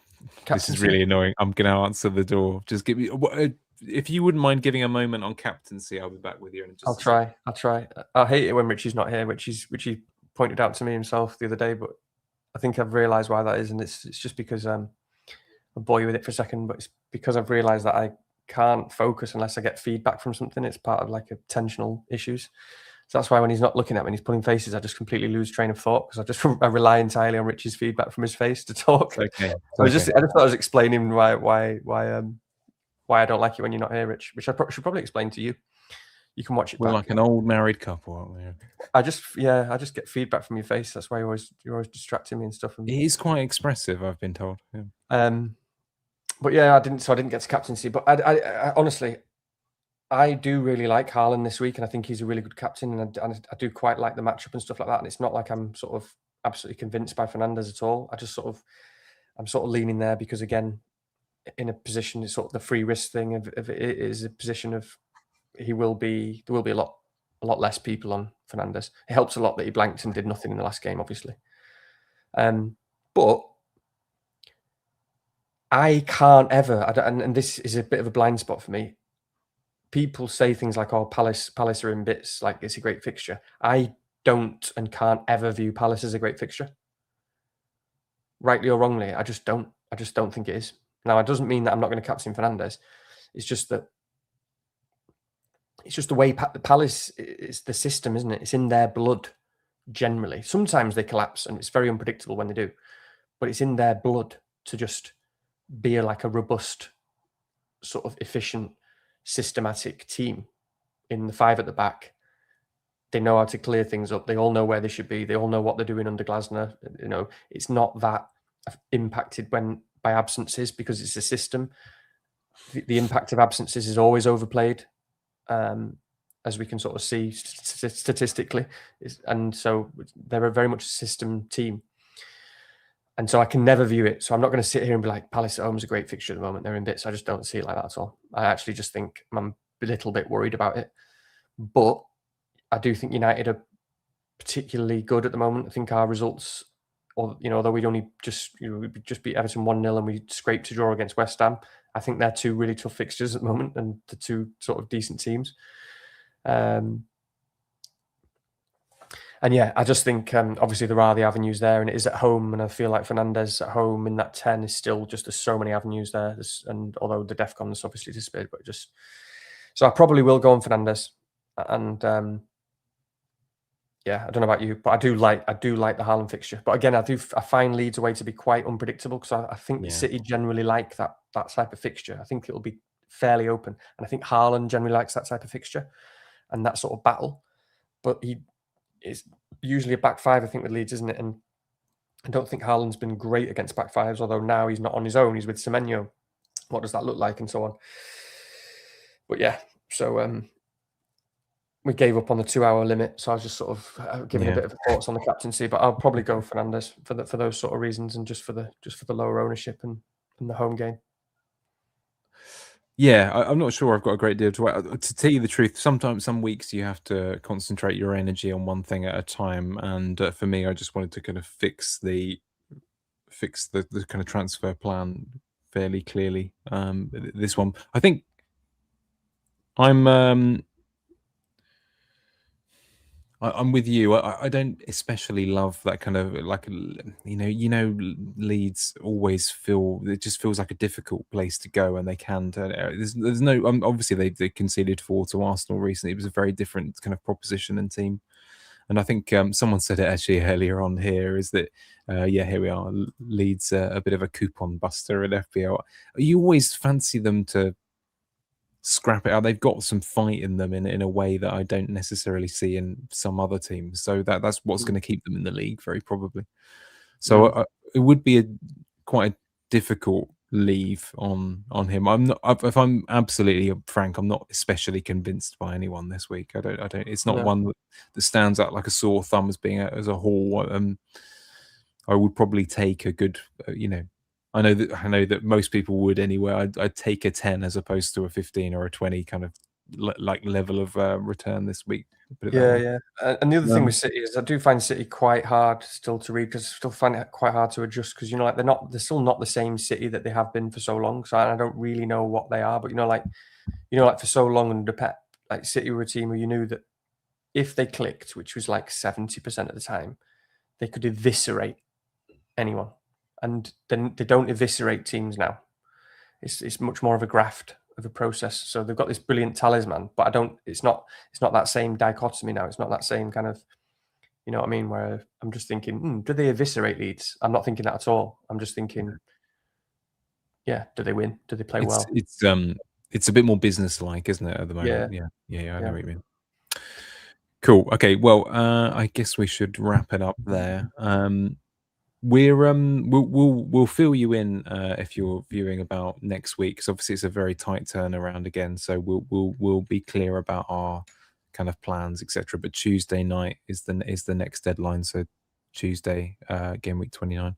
Captaincy. really annoying. I'm going to answer the door. Just give me if you wouldn't mind giving a moment on captaincy, I'll be back with you. I'll try. I hate it when Richie's not here, which he pointed out to me himself the other day, but I think I've realised why that is, and it's just because I'll bore you with it for a second, but it's because I've realised that I can't focus unless I get feedback from something. It's part of like attentional issues. So that's why when he's not looking at me and he's pulling faces, I just completely lose train of thought because I rely entirely on Richie's feedback from his face to talk. Okay. I just thought I was explaining why I don't like it when you're not here, Rich, which I should probably explain to you. You can watch it. We're like an old married couple, aren't we? I just get feedback from your face. That's why you're always distracting me and stuff. It is quite expressive, I've been told. Yeah. But yeah, I didn't get to captaincy. But I honestly, I do really like Haaland this week, and I think he's a really good captain, and I do quite like the matchup and stuff like that. And it's not like I'm sort of absolutely convinced by Fernandes at all. I'm sort of leaning there because, again, in a position, it's sort of the free risk thing of it is a position of there will be a lot less people on Fernandes. It helps a lot that he blanked and did nothing in the last game, obviously. But I can't ever, and this is a bit of a blind spot for me. People say things like, "Oh, Palace are in bits, like it's a great fixture." I don't and can't ever view Palace as a great fixture. Rightly or wrongly, I just don't think it is. Now, it doesn't mean that I'm not going to captain Fernandes. It's just the way Palace is the system, isn't it? It's in their blood, generally. Sometimes they collapse, and it's very unpredictable when they do. But it's in their blood to just be like a robust, sort of efficient, systematic team in the 5 at the back. They know how to clear things up. They all know where they should be. They all know what they're doing under Glasner. It's not that impacted by absences because it's a system. The impact of absences is always overplayed, as we can sort of see statistically. And so they're very much a system team. And so I can never view it. So I'm not going to sit here and be like, Palace at home is a great fixture at the moment. They're in bits. I just don't see it like that at all. I actually just think I'm a little bit worried about it. But I do think United are particularly good at the moment. I think our results, although we'd only just beat Everton 1-0 and we scraped to draw against West Ham, I think they're two really tough fixtures at the moment, and the two sort of decent teams. And yeah, I just think obviously there are the avenues there, and it is at home, and I feel like Fernandez at home in that 10 is still just, there's so many avenues there. And although the DEFCON is obviously disappeared, but just, so I probably will go on Fernandez. And yeah, I don't know about you, but I do like the Haaland fixture. But again, I find Leeds away to be quite unpredictable, because I think City generally like that type of fixture. I think it'll be fairly open, and I think Haaland generally likes that type of fixture and that sort of battle. But it's usually a back five, I think, with Leeds, isn't it? And I don't think Haaland's been great against back fives, although now he's not on his own. He's with Semenyo. What does that look like, and so on? But yeah, so we gave up on the 2-hour limit, so I was just sort of giving a bit of thoughts on the captaincy. But I'll probably go Fernandez for those sort of reasons, and just for the lower ownership and the home game. Yeah, I'm not sure I've got a great deal to tell you the truth. Sometimes, some weeks you have to concentrate your energy on one thing at a time, and for me, I just wanted to kind of fix the kind of transfer plan fairly clearly. This one, I think, I'm with you. I don't especially love that kind of, like, Leeds always it just feels like a difficult place to go, and they can turn it. There's no, obviously they conceded 4 to Arsenal recently. It was a very different kind of proposition and team. And I think someone said it actually earlier on here, is that, yeah, here we are, Leeds a bit of a coupon buster at FPL. You always fancy them to scrap it out. They've got some fight in them in a way that I don't necessarily see in some other teams. So that's what's going to keep them in the league, very probably. So it would be quite a difficult leave on him. I'm not, if I'm absolutely frank, I'm not especially convinced by anyone this week. I don't. It's not one that stands out like a sore thumb as being as a whole. I would probably take a good, I know that most people would anyway. I'd take a 10 as opposed to a 15 or a 20 kind of like level of return this week. Yeah. And the other thing with City is I do find City quite hard still to read, because I still find it quite hard to adjust, because like they're still not the same City that they have been for so long. So I don't really know what they are, but like for so long under Pep, like City were a team where you knew that if they clicked, which was like 70% of the time, they could eviscerate anyone. And then they don't eviscerate teams now. It's much more of a graft of a process. So they've got this brilliant talisman, but it's not that same dichotomy now. It's not that same kind of, you know what I mean? Where I'm just thinking, do they eviscerate Leeds? I'm not thinking that at all. I'm just thinking, yeah, do they win? Do they play well? It's a bit more business-like, isn't it, at the moment? Yeah. I know what you mean. Cool. Okay. Well, I guess we should wrap it up there. We'll fill you in if you're viewing about next week, because obviously it's a very tight turnaround again. So we'll be clear about our kind of plans, etc. But Tuesday night is the next deadline. So Tuesday, game week 29.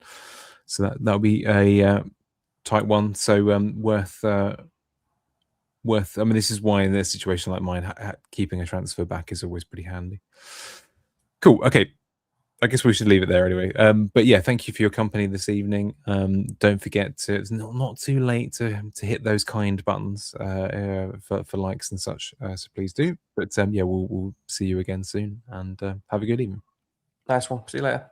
So that'll be a tight one. So worth. I mean, this is why in a situation like mine, keeping a transfer back is always pretty handy. Cool. Okay. I guess we should leave it there anyway. But yeah, thank you for your company this evening. Don't forget to, it's not too late to hit those kind buttons for likes and such. So please do. But yeah, we'll see you again soon, and have a good evening. Nice one. See you later.